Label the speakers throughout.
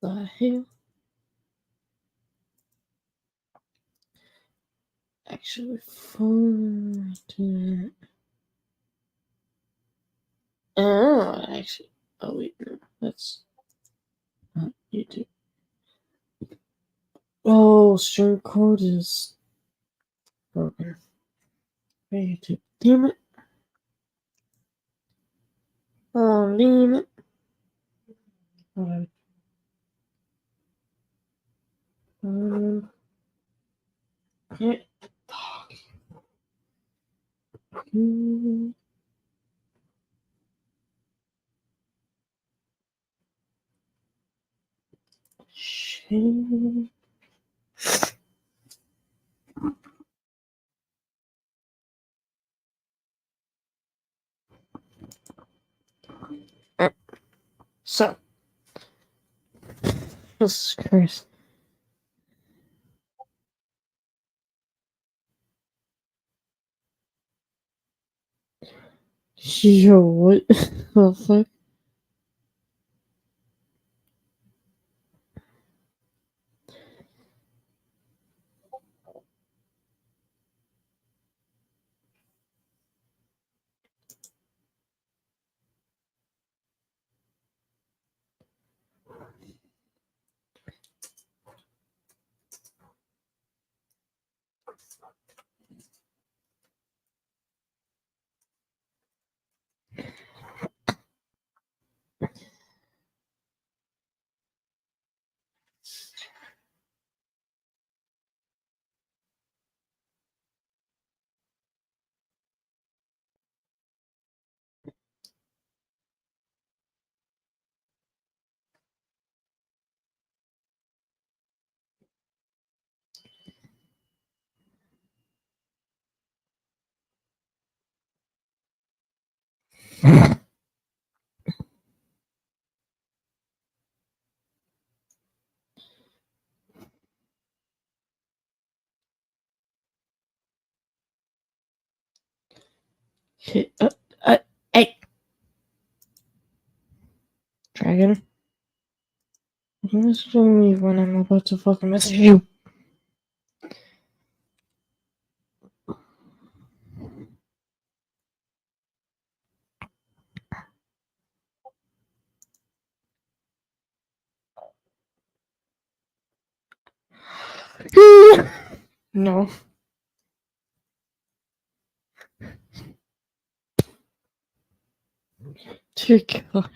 Speaker 1: The hell? Actually, before I do that. Oh, actually. Oh, wait, no. That's not YouTube. Oh, stream code is broken. Hey, YouTube. Damn it. Oh, damn it. Alright. Yeah. Shame. So, Jesus Christ. Yo, what the fuck? Hey, hey, Dragon. You messaging me when I'm about to fucking message you. No. Dear God.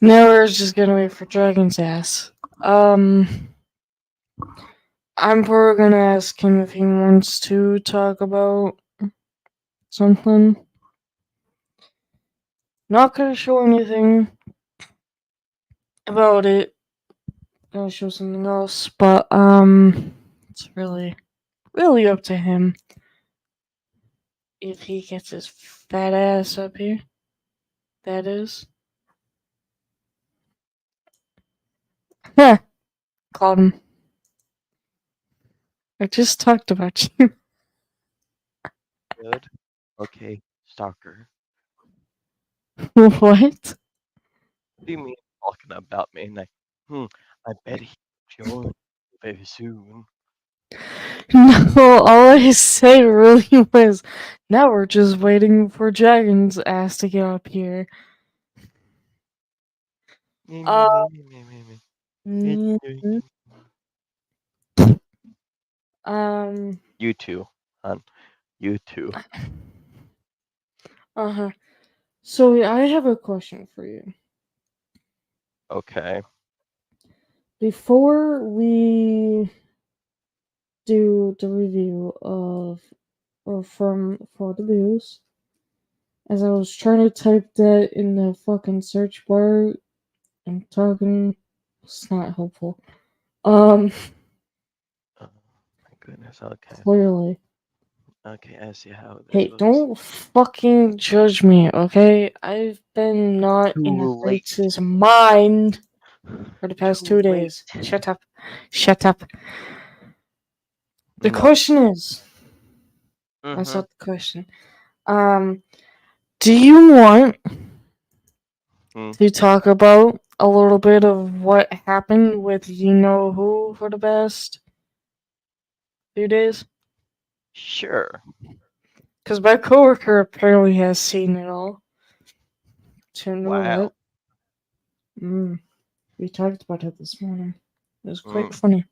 Speaker 1: Now we're just gonna wait for Dragon's ass. I'm probably gonna ask him if he wants to talk about something. Not gonna show anything about it. Gonna show something else, but it's really up to him if he gets his fat ass up here. That is. Yeah, called him. I just talked about you.
Speaker 2: Good. Okay, stalker.
Speaker 1: What?
Speaker 2: What do you mean talking about me? And I bet he'll join very soon.
Speaker 1: No, all I said really was, now we're just waiting for Dragon's ass to get up here.
Speaker 2: Me,
Speaker 1: Uh,
Speaker 2: me, me, me, me,
Speaker 1: mm,
Speaker 2: me. You too, hon. You too.
Speaker 1: uh-huh. So I have a question for you.
Speaker 2: Okay.
Speaker 1: Before we do the review of or for the views, as I was trying to type that in the fucking search bar and talking, it's not helpful.
Speaker 2: Oh my goodness. Okay.
Speaker 1: Clearly.
Speaker 2: Okay, I see how this
Speaker 1: Hey,
Speaker 2: was.
Speaker 1: don't fucking judge me, okay? I've been not in a
Speaker 2: Too
Speaker 1: right
Speaker 2: late.
Speaker 1: mind for the past 2
Speaker 2: Too late.
Speaker 1: days. Shut up. Shut up. The
Speaker 2: No.
Speaker 1: question is, that's
Speaker 2: Mm-hmm.
Speaker 1: not the question. Do you want
Speaker 2: Hmm.
Speaker 1: to talk about a little bit of what happened with you know who for the past few days?
Speaker 2: Sure.
Speaker 1: Because my coworker apparently has seen it all. To know
Speaker 2: Wow.
Speaker 1: that. Mm, we talked about it this morning. It was quite
Speaker 2: Mm.
Speaker 1: funny.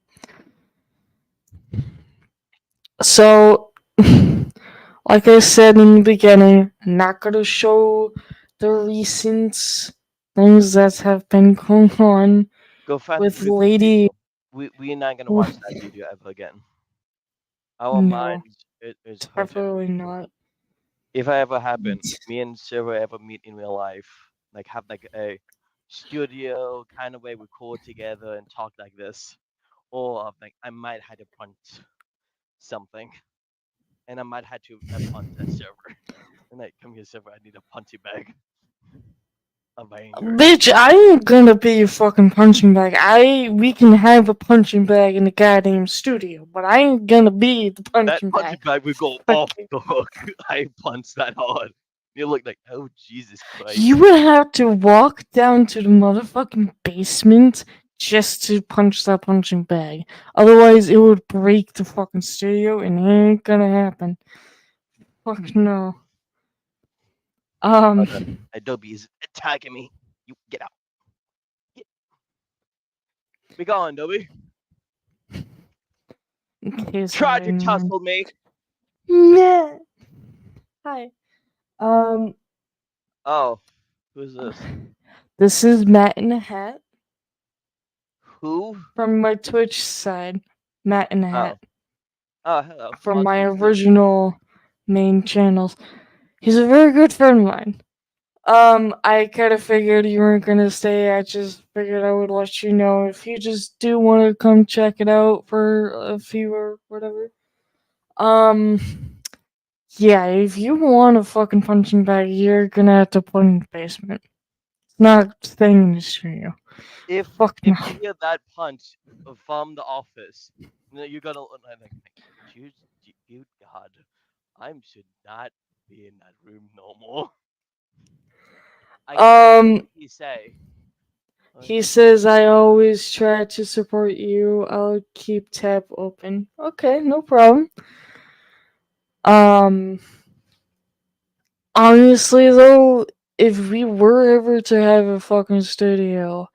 Speaker 1: So, like I said in the beginning, I'm not gonna show the recent things that have been going on
Speaker 2: Go find the
Speaker 1: with
Speaker 2: YouTube
Speaker 1: Lady.
Speaker 2: video. We're not gonna watch that video ever again. Our
Speaker 1: No,
Speaker 2: minds is hurting.
Speaker 1: definitely not.
Speaker 2: If I ever happen, if me and Sarah ever meet in real life, like have like a studio kind of way record together and talk like this, or like I might have to punch something, and I might have to punch that server. And like, come here, server, I need a punching bag of anger.
Speaker 1: Bitch, I ain't gonna be a fucking punching bag. We can have a punching bag in the goddamn studio, but I ain't gonna be the
Speaker 2: That
Speaker 1: punching
Speaker 2: punching
Speaker 1: bag.
Speaker 2: bag will go off
Speaker 1: Fuck.
Speaker 2: the hook. I punched that hard. You look like, oh Jesus
Speaker 1: You
Speaker 2: Christ.
Speaker 1: would have to walk down to the motherfucking basement just to punch that punching bag. Otherwise, it would break the fucking studio, and it ain't gonna happen. Fuck no.
Speaker 2: Oh no,
Speaker 1: Um.
Speaker 2: Adobe is attacking me. You get out. Get, be gone, Adobe.
Speaker 1: Okay,
Speaker 2: Tried
Speaker 1: sorry,
Speaker 2: to
Speaker 1: man.
Speaker 2: tussle me.
Speaker 1: Yeah. Hi. Um.
Speaker 2: Oh, who's this?
Speaker 1: This is Matt in a Hat
Speaker 2: Who?
Speaker 1: from my Twitch side. Matt in a
Speaker 2: Oh.
Speaker 1: Hat
Speaker 2: Oh, hello.
Speaker 1: from my
Speaker 2: Welcome to.
Speaker 1: original main channels. He's a very good friend of mine. I kind of figured you weren't gonna stay. I just figured I would let you know if you just do want to come check it out for a few or whatever. Um, yeah, if you want a fucking punching bag, you're gonna have to put it in the basement. It's not staying in the studio.
Speaker 2: If
Speaker 1: Fuck no.
Speaker 2: if you hear that punch from the office, you're gonna like, "Dear good God, I should not be in that room no more." I guess what
Speaker 1: Um,
Speaker 2: did he say?
Speaker 1: he says I always try to support you. I'll keep tab open. Okay, no problem. Um, Honestly though, if we were ever to have a fucking studio,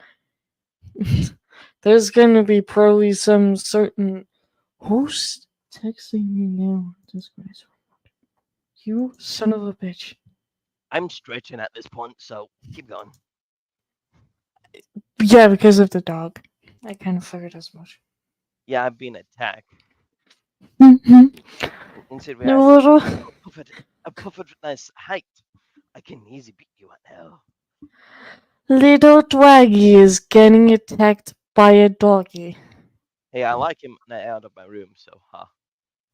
Speaker 1: there's gonna be probably some certain who's texting me now. This guy's you son of a bitch.
Speaker 2: I'm stretching at this point, so keep going.
Speaker 1: Yeah, because of the dog. I kind of figured as much.
Speaker 2: Yeah, I've been attacked.
Speaker 1: Mm-hmm.
Speaker 2: Instant
Speaker 1: No
Speaker 2: reaction.
Speaker 1: little
Speaker 2: A puffed nice height. I can easily beat you right now.
Speaker 1: little Twaggy is getting attacked by a doggy.
Speaker 2: Hey, I like him out of my room, so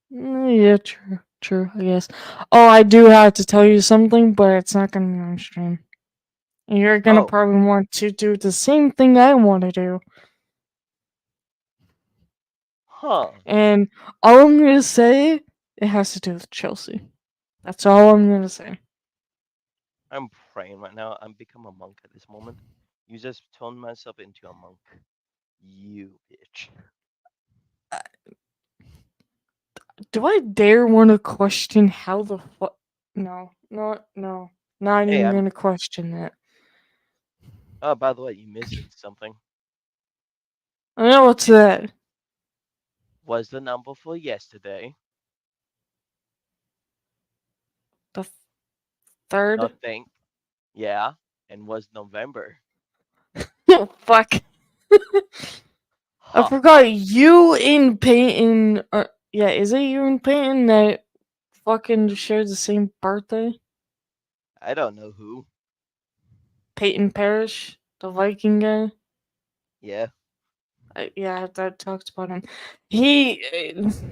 Speaker 1: Yeah, true, true. I guess. Oh, I do have to tell you something, but it's not gonna be on stream. You're gonna
Speaker 2: Oh,
Speaker 1: probably want to do the same thing I want to do.
Speaker 2: huh.
Speaker 1: And all I'm gonna say, it has to do with Chelsea. That's all I'm gonna say.
Speaker 2: I'm praying right now. I'm become a monk at this moment. You just turned myself into a monk. You bitch.
Speaker 1: Do I dare want to question how the fuck? No, no. Not
Speaker 2: Hey,
Speaker 1: even
Speaker 2: I'm.
Speaker 1: gonna question that.
Speaker 2: Oh, by the way, you missed something.
Speaker 1: I know what's
Speaker 2: It
Speaker 1: that?
Speaker 2: was the number for yesterday.
Speaker 1: The third?
Speaker 2: Nothing. Yeah, and was November.
Speaker 1: Oh, fuck. I
Speaker 2: Ha ha.
Speaker 1: forgot you and Peyton. Yeah, is it you and Peyton that fucking shared the same birthday?
Speaker 2: I don't know who.
Speaker 1: Peyton Parrish, the Viking guy.
Speaker 2: Yeah.
Speaker 1: Yeah, that talked about him.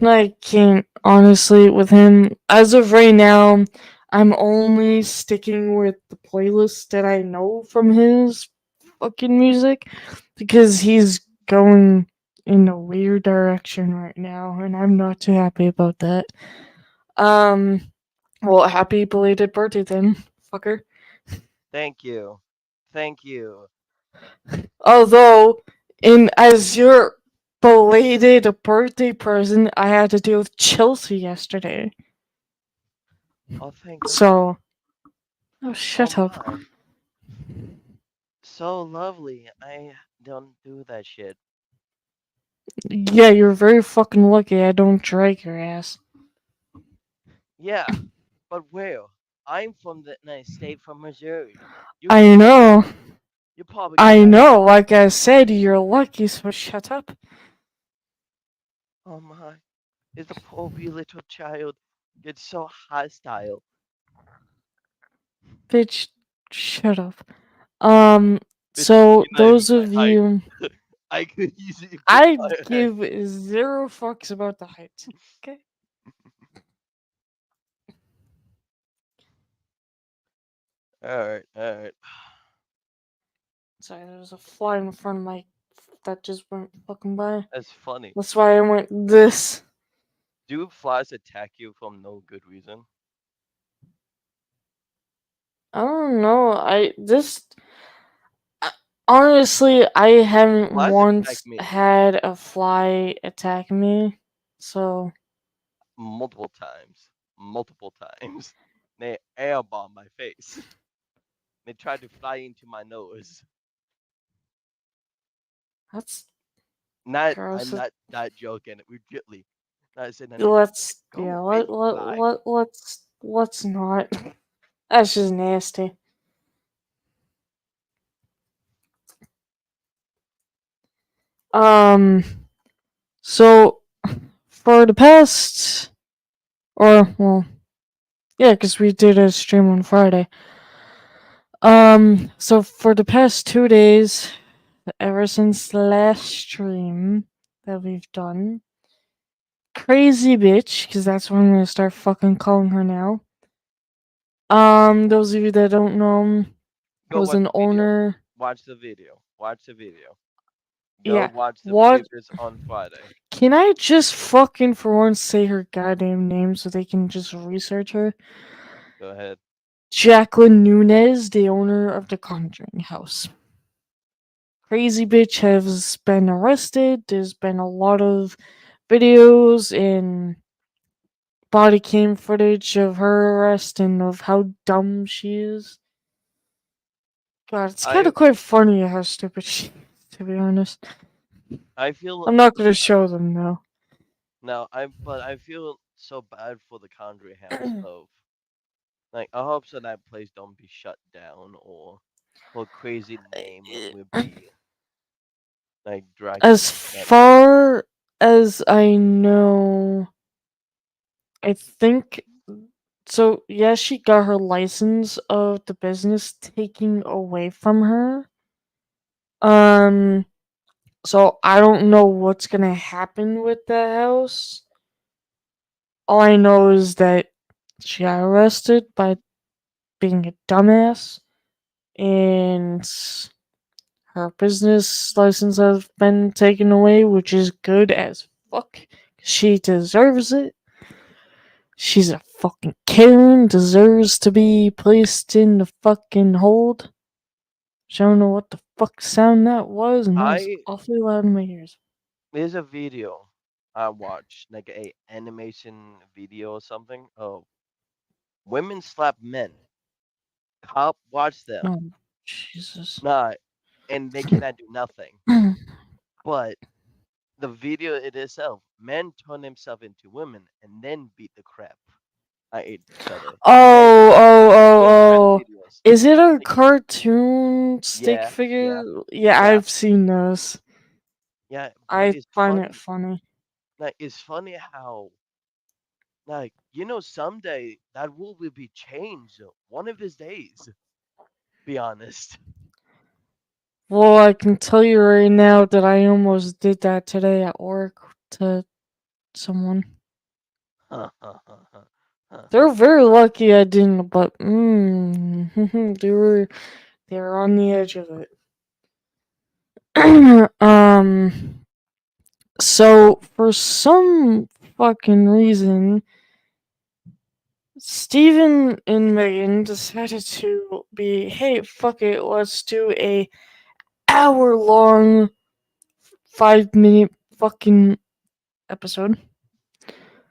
Speaker 1: I can't honestly with him. As of right now, I'm only sticking with the playlist that I know from his fucking music because he's going in a weird direction right now, and I'm not too happy about that. Well, happy belated birthday then, fucker.
Speaker 2: Thank you. Thank you.
Speaker 1: Although, as your belated birthday present, I had to deal with Chelsea yesterday.
Speaker 2: Oh, thank you.
Speaker 1: So, oh,
Speaker 2: Oh
Speaker 1: shut up.
Speaker 2: my. So lovely. I don't do that shit.
Speaker 1: Yeah, you're very fucking lucky I don't drag your ass.
Speaker 2: Yeah, but where? I'm from the nice state from Missouri. You
Speaker 1: I
Speaker 2: probably
Speaker 1: know.
Speaker 2: you probably get
Speaker 1: I
Speaker 2: that.
Speaker 1: know. Like I said, you're lucky, so shut up.
Speaker 2: Oh my. Is the poor wee little child gets so hostile.
Speaker 1: Bitch, shut up. Um,
Speaker 2: Bitch,
Speaker 1: so
Speaker 2: you're not even
Speaker 1: those
Speaker 2: my
Speaker 1: of
Speaker 2: height.
Speaker 1: you,
Speaker 2: I could easily fit
Speaker 1: I
Speaker 2: my head.
Speaker 1: give zero fucks about the height. Okay?
Speaker 2: Alright, alright.
Speaker 1: Sorry, there was a fly in front of my that just went fucking by.
Speaker 2: That's funny.
Speaker 1: That's why I went this.
Speaker 2: Do flies attack you from no good reason?
Speaker 1: I don't know. I- honestly, I haven't
Speaker 2: Flies attack
Speaker 1: once
Speaker 2: me
Speaker 1: had a fly attack me, so
Speaker 2: multiple times. Multiple times. They airbomb my face. They tried to fly into my nose.
Speaker 1: that's
Speaker 2: Not,
Speaker 1: gross.
Speaker 2: I'm not joking. Legitly. Not saying anything.
Speaker 1: Let's
Speaker 2: Go
Speaker 1: yeah,
Speaker 2: away, fly.
Speaker 1: let's not. That's just nasty. Um, so for the past, or well, yeah, because we did a stream on Friday. So for the past 2 days, ever since the last stream that we've done, crazy bitch, because that's what I'm gonna start fucking calling her now. Those of you that don't know,
Speaker 2: Go
Speaker 1: was
Speaker 2: watch
Speaker 1: an
Speaker 2: the video.
Speaker 1: owner.
Speaker 2: Watch the video. Watch the video. Go
Speaker 1: Yeah,
Speaker 2: watch the
Speaker 1: what?
Speaker 2: previous on Friday.
Speaker 1: Can I just fucking for once say her goddamn name so they can just research her?
Speaker 2: Go ahead.
Speaker 1: Jacqueline Nunez, the owner of the Conjuring House. Crazy bitch has been arrested. There's been a lot of videos and body cam footage of her arrest and of how dumb she is. God, it's kind
Speaker 2: I
Speaker 1: of quite funny how stupid she is, to be honest.
Speaker 2: I feel
Speaker 1: I'm not gonna show them though.
Speaker 2: no, I feel so bad for the Conjuring House of like I hope so that place don't be shut down or her crazy name will be like dragged
Speaker 1: As
Speaker 2: into that.
Speaker 1: far as I know, I think so. Yeah, she got her license of the business taken away from her. Um, so I don't know what's gonna happen with the house. All I know is that she got arrested by being a dumbass, and her business license has been taken away, which is good as fuck. She deserves it. She's a fucking Karen, deserves to be placed in the fucking hold. I don't know what the fuck sound that was, and that was
Speaker 2: I
Speaker 1: awfully loud in my ears.
Speaker 2: There's a video I watched, like a animation video or something. Oh, women slap men. Cop watch them.
Speaker 1: Oh, Jesus.
Speaker 2: Nah, and they cannot do nothing. But the video it itself, men turn themselves into women and then beat the crap out each other. Men, those kind of
Speaker 1: Oh.
Speaker 2: videos.
Speaker 1: Is it a
Speaker 2: Like,
Speaker 1: cartoon stick
Speaker 2: yeah,
Speaker 1: figure?
Speaker 2: yeah,
Speaker 1: Yeah,
Speaker 2: yeah,
Speaker 1: I've seen those.
Speaker 2: yeah. But
Speaker 1: I find it funny.
Speaker 2: it's funny how someday that rule will be changed one of these days. Be honest.
Speaker 1: Well, I can tell you right now that I almost did that today at work to someone. They're very lucky I didn't, but they were on the edge of it. So for some fucking reason, Steven and Megan decided to be, hey, fuck it, let's do a hour-long, 5-minute fucking episode.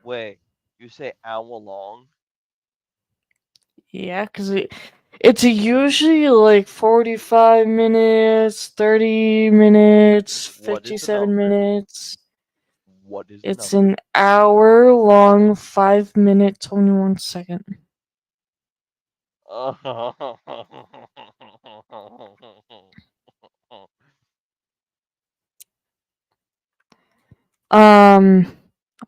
Speaker 2: Wait, you say hour long?
Speaker 1: Yeah, because it's usually like 45 minutes, 30 minutes,
Speaker 2: What is the
Speaker 1: 57
Speaker 2: number?
Speaker 1: minutes.
Speaker 2: What is the
Speaker 1: It's
Speaker 2: number?
Speaker 1: an hour-long, 5-minute, 21-second.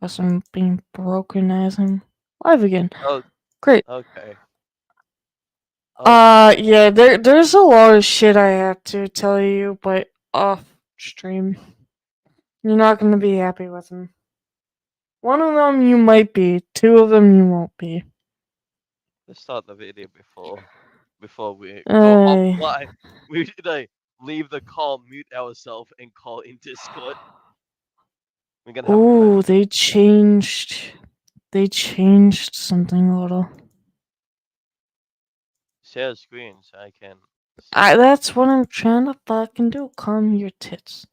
Speaker 1: As I'm being broken as I'm live again.
Speaker 2: Oh,
Speaker 1: Great.
Speaker 2: okay. Okay.
Speaker 1: Yeah, there's a lot of shit I have to tell you, but off stream. You're not gonna be happy with them. One of them you might be, two of them you won't be.
Speaker 2: Let's start the video before we go
Speaker 1: Uh,
Speaker 2: offline. We should leave the call, mute ourselves, and call in Discord. We're gonna have a
Speaker 1: ooh,
Speaker 2: friend.
Speaker 1: they changed something a little.
Speaker 2: Share screen so I can see.
Speaker 1: That's what I'm trying to fucking do. Calm your tits.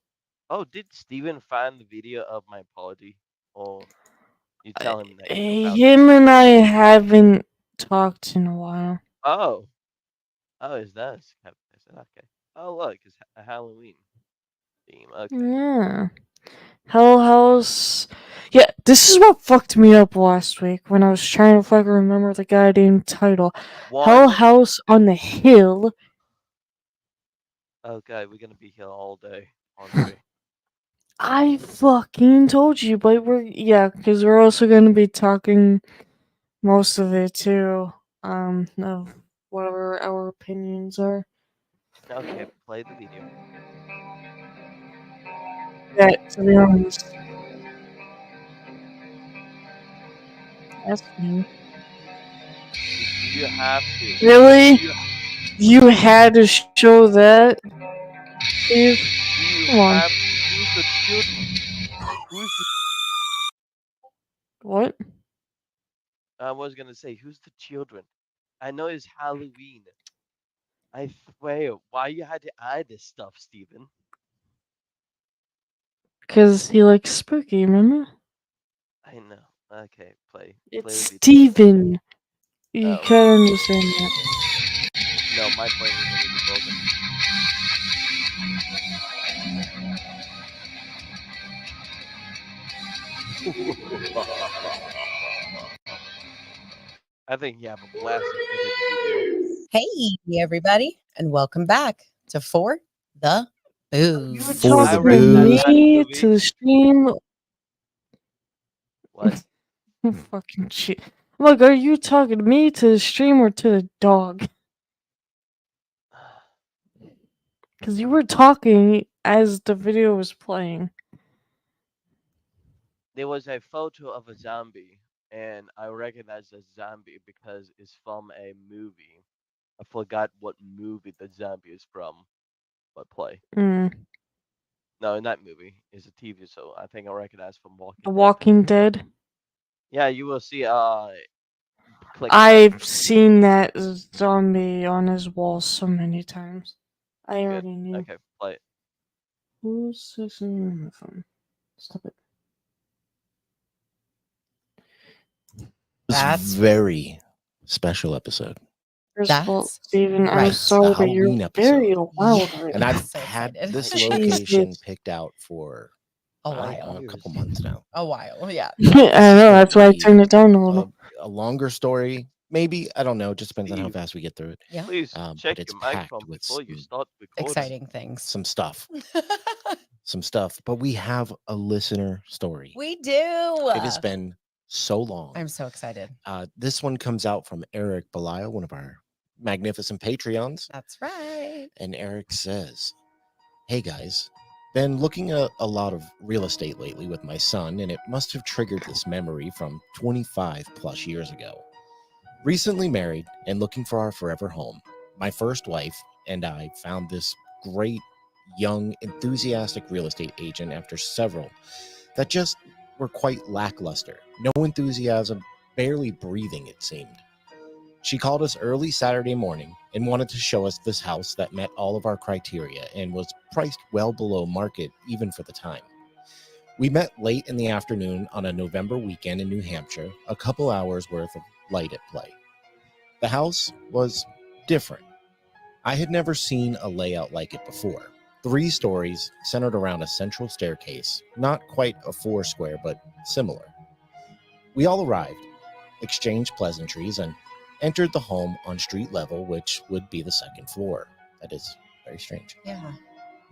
Speaker 2: Oh, did Steven find the video of my apology? Or you tell him that you found it?
Speaker 1: Him and I haven't talked in a while.
Speaker 2: Oh. Oh, is that okay? Oh, look, it's a Halloween theme. Okay.
Speaker 1: Yeah. Hell House. Yeah, this is what fucked me up last week when I was trying to fucking remember the goddamn title. Hell
Speaker 2: One.
Speaker 1: House on the Hill.
Speaker 2: Okay, we're gonna be here all day, Andre.
Speaker 1: I fucking told you, but because we're also gonna be talking most of it too. Of whatever our opinions are.
Speaker 2: Okay, play the video.
Speaker 1: Yeah, to be honest. That's me.
Speaker 2: You have to.
Speaker 1: Really?
Speaker 2: You,
Speaker 1: You had to show that? Steve?
Speaker 2: you
Speaker 1: Come on.
Speaker 2: have. Who's the children? Who's the?
Speaker 1: What?
Speaker 2: I was gonna say, who's the children? I know it's Halloween. I swear, why you had to add this stuff, Steven?
Speaker 1: Because he likes spooky, remember?
Speaker 2: I know. Okay, play.
Speaker 1: It's
Speaker 2: Play the video.
Speaker 1: Steven. You
Speaker 2: Oh.
Speaker 1: can't understand that.
Speaker 2: No, my brain is already broken. I think you have a blast editing the video.
Speaker 3: Hey, everybody, and welcome back to For the
Speaker 1: You were
Speaker 3: Booze.
Speaker 1: talking to
Speaker 2: recognize that
Speaker 1: me
Speaker 2: movie.
Speaker 1: to the stream.
Speaker 2: What?
Speaker 1: Fucking shit. Look, are you talking to me, to the stream, or to the dog? Because you were talking as the video was playing.
Speaker 2: There was a photo of a zombie, and I recognized the zombie because it's from a movie. I forgot what movie the zombie is from, but play.
Speaker 1: Mm.
Speaker 2: No, in that movie is a TV show. I think I recognize from Walking
Speaker 1: The
Speaker 2: Dead.
Speaker 1: Walking Dead.
Speaker 2: Yeah, you will see. Click.
Speaker 1: I've seen that zombie on his wall so many times. I
Speaker 2: Good.
Speaker 1: already knew.
Speaker 2: Okay, play it.
Speaker 1: Who's texting my phone? Stop it.
Speaker 3: That's
Speaker 4: very special episode.
Speaker 1: First of all,
Speaker 3: That's
Speaker 1: Steven, I'm
Speaker 3: right.
Speaker 1: sorry,
Speaker 4: The
Speaker 1: but you're
Speaker 4: Halloween
Speaker 1: very
Speaker 4: episode.
Speaker 1: loud right
Speaker 4: And
Speaker 1: now.
Speaker 3: I'm
Speaker 4: I've
Speaker 3: so
Speaker 4: had
Speaker 3: excited.
Speaker 4: this
Speaker 1: Jesus.
Speaker 4: location picked out for
Speaker 3: a
Speaker 4: a
Speaker 3: while.
Speaker 4: couple months now.
Speaker 3: A while, yeah.
Speaker 1: I know, that's why I
Speaker 4: Be
Speaker 1: turned it down a little.
Speaker 4: A longer story, maybe. I don't know. It just depends on how
Speaker 2: Steve,
Speaker 4: fast we get through it.
Speaker 3: Yeah.
Speaker 2: Please check
Speaker 4: But it's
Speaker 2: your
Speaker 4: packed
Speaker 2: microphone
Speaker 4: with
Speaker 2: before you start recording.
Speaker 3: Exciting things.
Speaker 4: some stuff. But we have a listener story.
Speaker 3: We do.
Speaker 4: It has been so long.
Speaker 3: I'm so excited.
Speaker 4: This one comes out from Eric Belial, one of our magnificent Patreons.
Speaker 3: That's right.
Speaker 4: And Eric says, "Hey guys, been looking at a lot of real estate lately with my son, and it must have triggered this memory from 25 plus years ago. Recently married and looking for our forever home. My first wife and I found this great, young, enthusiastic real estate agent after several that just were quite lackluster. No enthusiasm, barely breathing, it seemed. She called us early Saturday morning and wanted to show us this house that met all of our criteria and was priced well below market even for the time. We met late in the afternoon on a November weekend in New Hampshire, a couple hours worth of light at play. The house was different. I had never seen a layout like it before. 3 stories centered around a central staircase, not quite a 4 square, but similar. We all arrived, exchanged pleasantries, and entered the home on street level, which would be the 2nd floor. That is very strange.
Speaker 3: Yeah.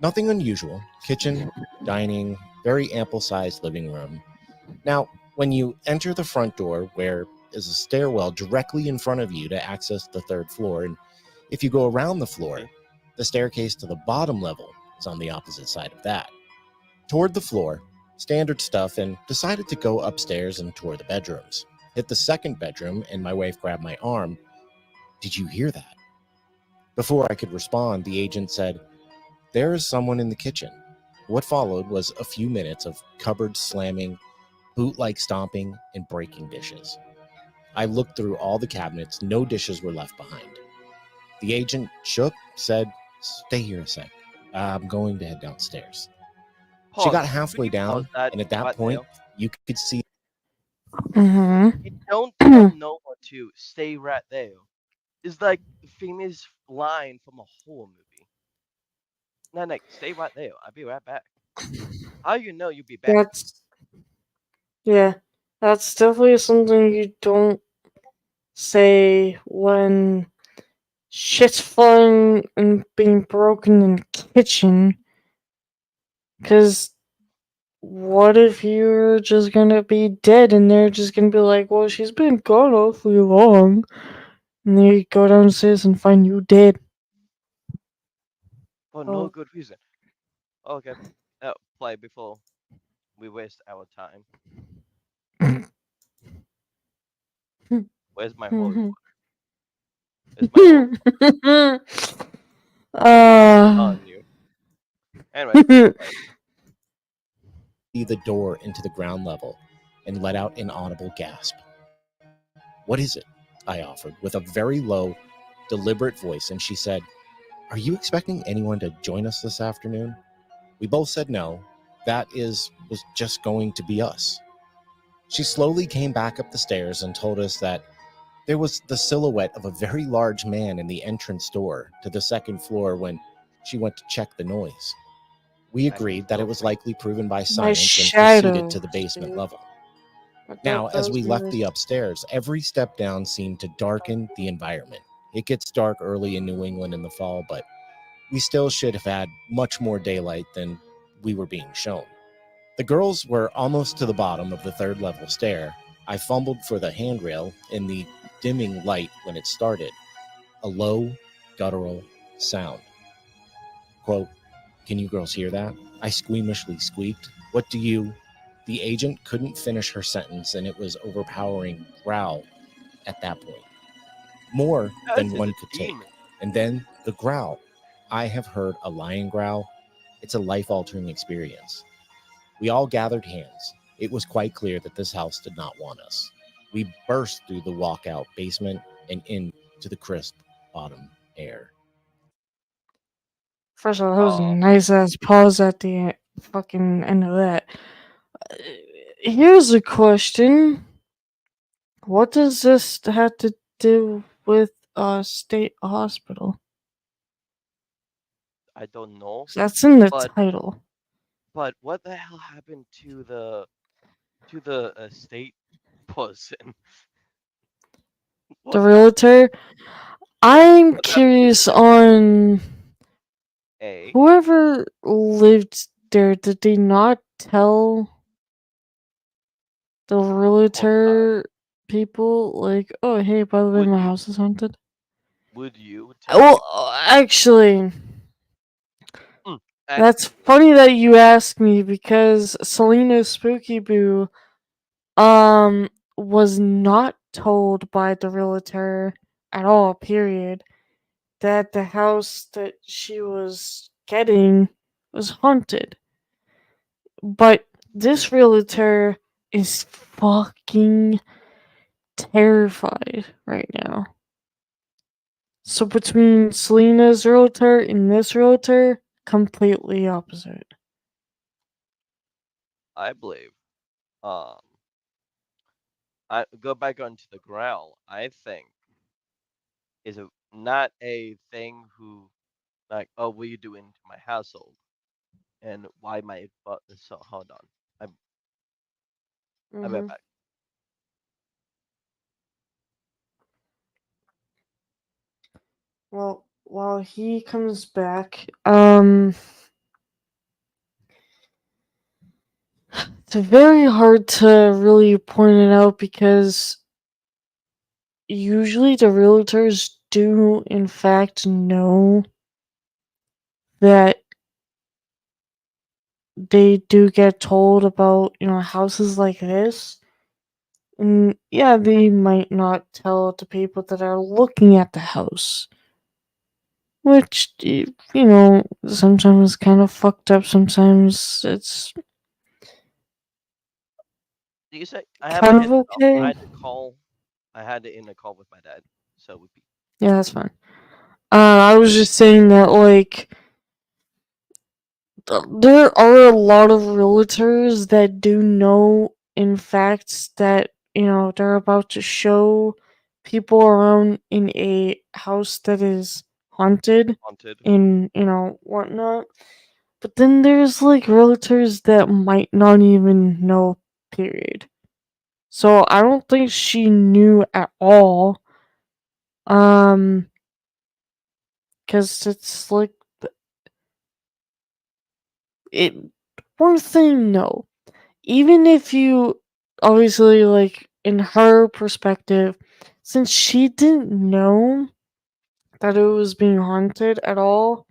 Speaker 4: Nothing unusual. Kitchen, dining, very ample-sized living room. Now, when you enter the front door, where is a stairwell directly in front of you to access the 3rd floor, and if you go around the floor, the staircase to the bottom level is on the opposite side of that. Toured the floor, standard stuff, and decided to go upstairs and tour the bedrooms. Hit the 2nd bedroom, and my wife grabbed my arm. "Did you hear that?" Before I could respond, the agent said, "There is someone in the kitchen." What followed was a few minutes of cupboards slamming, boot-like stomping, and breaking dishes. I looked through all the cabinets. No dishes were left behind. The agent shook, said, "Stay here a sec. I'm going to head downstairs." She
Speaker 2: Pause.
Speaker 4: got halfway
Speaker 2: Could you pause
Speaker 4: down,
Speaker 2: that
Speaker 4: and at that
Speaker 2: right
Speaker 4: point,
Speaker 2: there?
Speaker 4: you could see
Speaker 1: Mm-hmm.
Speaker 2: You don't tell no one to stay right there. It's like the famous line from a horror movie. No, Nick, stay right there. I'll be right back. How you know you'll be back?
Speaker 1: Yeah, that's definitely something you don't say when shit's flying and being broken in the kitchen. Cause what if you're just gonna be dead and they're just gonna be like, well, she's been gone awfully long. And then you go downstairs and find you dead.
Speaker 2: For no
Speaker 1: Oh.
Speaker 2: good reason. Okay. Play before we waste our time. Where's my holy water? Where's my holy water? On you. Anyway, play.
Speaker 4: the door into the ground level and let out an audible gasp. "What is it?" I offered with a very low, deliberate voice, and she said, "Are you expecting anyone to join us this afternoon?" We both said no. Was just going to be us. She slowly came back up the stairs and told us that there was the silhouette of a very large man in the entrance door to the 2nd floor when she went to check the noise. We agreed that it was likely proven by science and
Speaker 1: shadow,
Speaker 4: proceeded to the basement
Speaker 1: dude.
Speaker 4: level.
Speaker 1: I thought
Speaker 4: Now,
Speaker 1: that
Speaker 4: as
Speaker 1: was
Speaker 4: we left the
Speaker 1: yours.
Speaker 4: upstairs, every step down seemed to darken the environment. It gets dark early in New England in the fall, but we still should have had much more daylight than we were being shown. The girls were almost to the bottom of the 3rd level stair. I fumbled for the handrail in the dimming light when it started. A low, guttural sound. Quote, "Can you girls hear that?" I squeamishly squeaked. "What do you..." The agent couldn't finish her sentence, and it was overpowering growl at that point. More than one could take. And then the growl. I have heard a lion growl. It's a life-altering experience. We all gathered hands. It was quite clear that this house did not want us. We burst through the walkout basement and into the crisp autumn air.
Speaker 1: First of all, that was a nice ass pause at the fucking end of that. Here's a question. What does this have to do with a state hospital?
Speaker 2: I don't know.
Speaker 1: That's in the title.
Speaker 2: But what the hell happened to the state person?
Speaker 1: The realtor? I'm curious on whoever lived there, did they not tell the realtor people, like, oh, hey, by the way, my house is haunted?
Speaker 2: Would you tell
Speaker 1: Well, actually, that's funny that you ask me, because Selena Spooky Boo was not told by the realtor at all, period, that the house that she was getting was haunted. But this realtor is fucking terrified right now. So between Selena's realtor and this realtor, completely opposite.
Speaker 2: I believe. Um, I go back onto the growl. I think is a not a thing who like, oh, what are you doing to my household, and why my but so hold on. I bet
Speaker 1: Mm-hmm.
Speaker 2: back.
Speaker 1: Well, while he comes back, it's very hard to really point it out because usually the realtors do in fact know that they do get told about, houses like this. And yeah, they might not tell the people that are looking at the house. Which, sometimes kind of fucked up, sometimes it's
Speaker 2: Do you say I have a
Speaker 1: kind of
Speaker 2: heads up? I
Speaker 1: okay.
Speaker 2: had to call. I had it in a call with my dad, so it would be.
Speaker 1: Yeah, that's fine. I was just saying that, like, there are a lot of realtors that do know, in fact, that, they're about to show people around in a house that is haunted
Speaker 2: Haunted.
Speaker 1: and, whatnot. But then there's, like, realtors that might not even know, period. So I don't think she knew at all. Because it's like, it. One thing, no. Even if you, obviously, like, in her perspective, since she didn't know that it was being haunted at all,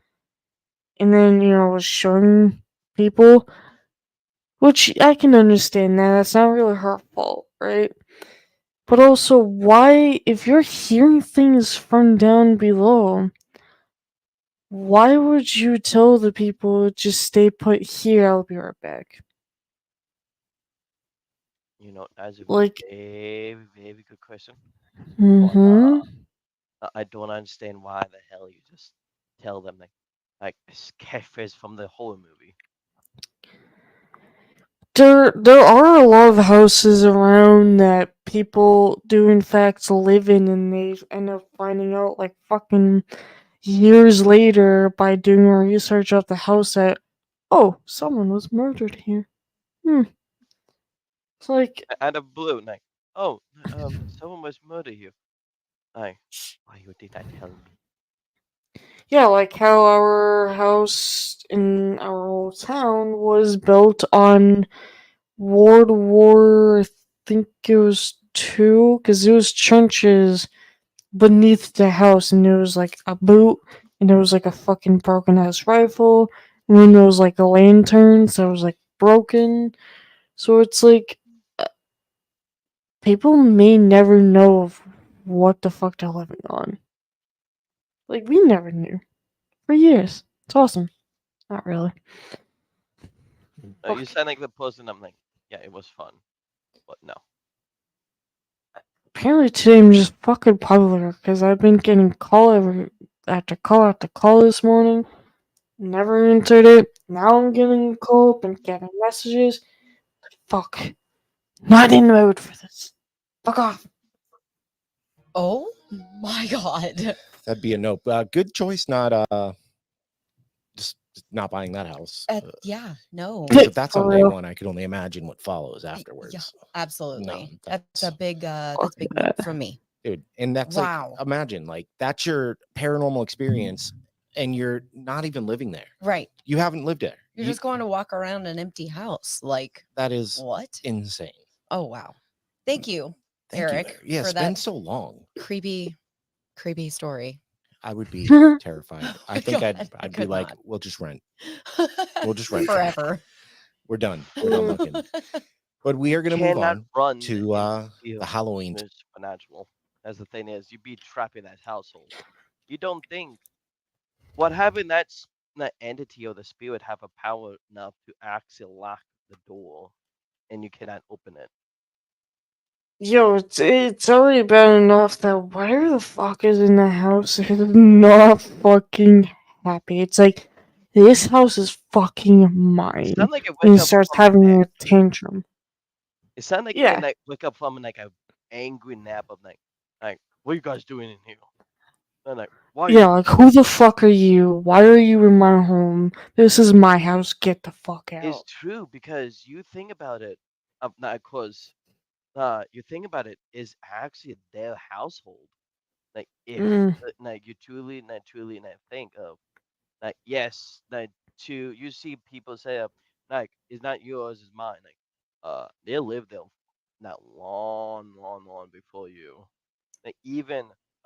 Speaker 1: and then, was showing people, which I can understand that. That's not really her fault, right? But also, why, if you're hearing things from down below, why would you tell the people just stay put here? I'll be right back.
Speaker 2: That's a
Speaker 1: Like,
Speaker 2: very, very good question. But
Speaker 1: mm-hmm.
Speaker 2: I don't understand why the hell you just tell them like catfish from the horror movie.
Speaker 1: There are a lot of houses around that people do in fact live in, and they end up finding out like fucking years later by doing research of the house that, oh, someone was murdered here. It's like,
Speaker 2: Out of blue, like, oh, someone was murdered here. Like, why you did not tell me?
Speaker 1: yeah, like how our house in our old town was built on World War, I think it was two, because it was trenches beneath the house, and there was like a boot, and there was like a fucking broken ass rifle, and then there was like a lantern that was like broken. So it's like, people may never know of what the fuck they're living on. Like, we never knew for years. It's awesome. Not really.
Speaker 2: You sound like the person I'm like, yeah, it was fun, but no.
Speaker 1: Apparently today I'm just fucking popular because I've been getting after call after call this morning. Never answered it. Now I'm getting a call, been getting messages. Fuck. Not in the mood for this. Fuck off.
Speaker 3: Oh my god.
Speaker 4: That'd be a no. Good choice, not just not buying that house.
Speaker 3: Yeah, no.
Speaker 4: Because if that's
Speaker 1: For
Speaker 4: on day
Speaker 1: real.
Speaker 4: one, I could only imagine what follows afterwards.
Speaker 3: Yeah, absolutely.
Speaker 4: No,
Speaker 3: that's a big
Speaker 1: Fuck
Speaker 3: that's big no
Speaker 1: that.
Speaker 3: from me.
Speaker 4: dude. And that's
Speaker 3: Wow.
Speaker 4: like, imagine like that's your paranormal experience, and you're not even living there.
Speaker 3: Right.
Speaker 4: You haven't lived there.
Speaker 3: You're just going to walk around an empty house. Like,
Speaker 4: that is
Speaker 3: what?
Speaker 4: insane.
Speaker 3: Oh wow. Thank you,
Speaker 4: Thank
Speaker 3: Eric,
Speaker 4: you. Yeah,
Speaker 3: for
Speaker 4: it's been
Speaker 3: that
Speaker 4: so long.
Speaker 3: creepy story.
Speaker 4: I would be terrified. I think
Speaker 3: God, I
Speaker 4: I'd be
Speaker 3: could
Speaker 4: like,
Speaker 3: not.
Speaker 4: we'll just rent. We'll just rent
Speaker 3: forever.
Speaker 4: We're done. We're done looking. But we are going to move
Speaker 2: Cannot
Speaker 4: on
Speaker 2: run
Speaker 4: to the Halloween.
Speaker 2: It's supernatural. As the thing is, you be trapped in that household. You don't think what happened? That entity or the spirit have a power enough to actually lock the door, and you cannot open it.
Speaker 1: Yo, it's already bad enough that whatever the fuck is in the house is not fucking happy. It's like, this house is fucking
Speaker 2: It
Speaker 1: mine.
Speaker 2: sounds like you
Speaker 1: And
Speaker 2: wake
Speaker 1: it
Speaker 2: up
Speaker 1: starts
Speaker 2: from an
Speaker 1: having a tantrum.
Speaker 2: It sounds like you
Speaker 1: Yeah.
Speaker 2: like wake up from like a angry nap of like what are you guys doing in here? And like why are you
Speaker 1: Yeah, like, who the fuck are you? Why are you in my home? This is my house. Get the fuck
Speaker 2: It's
Speaker 1: out.
Speaker 2: true because you think about it, not cause you think about it is actually their household. Like if
Speaker 1: Mm.
Speaker 2: like you truly think of like yes like to you see people say like it's not yours it's mine like they lived there not long before you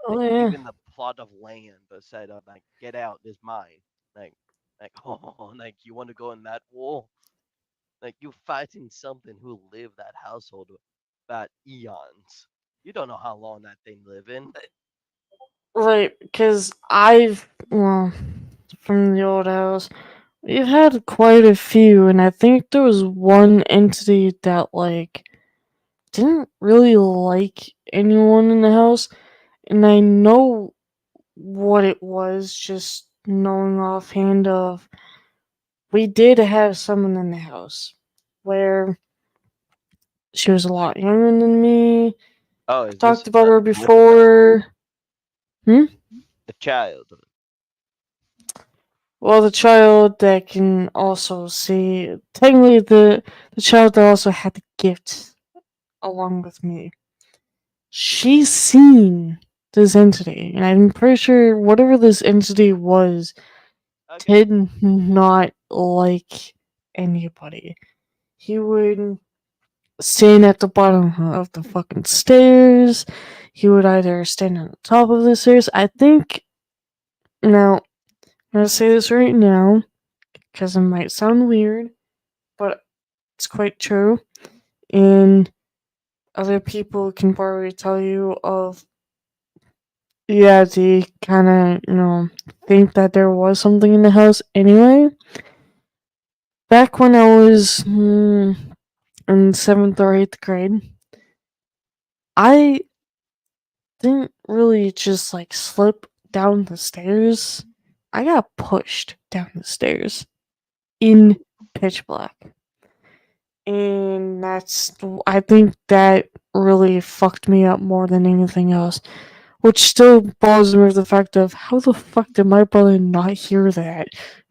Speaker 1: Oh,
Speaker 2: like
Speaker 1: yeah.
Speaker 2: even the plot of land that said like get out is mine like oh like you want to go in that war like you fighting something who lived that household about eons you don't know how long that thing live in.
Speaker 1: Right, because well, from the old house, we've had quite a few, and I think there was one entity that, like, didn't really like anyone in the house, and I know what it was, just knowing offhand of, we did have someone in the house where she was a lot younger than me.
Speaker 2: Oh,
Speaker 1: I've
Speaker 2: is this
Speaker 1: talked about her
Speaker 2: the little guy,
Speaker 1: before. Hmm?
Speaker 2: the child?
Speaker 1: Well, the child that can also see, technically the child that also had the gift along with me. She's seen this entity, and I'm pretty sure whatever this entity was
Speaker 2: Okay.
Speaker 1: did not like anybody. He would stand at the bottom of the fucking stairs. He would either stand on the top of the stairs. I think now I'm gonna say this right now because it might sound weird, but it's quite true. And other people can probably tell you of, yeah, they kind of, think that there was something in the house anyway. Back when I was in 7th or 8th grade, I didn't really just like slip down the stairs. I got pushed down the stairs in pitch black. And I think that really fucked me up more than anything else. Which still bothers me with the fact of, how the fuck did my brother not hear that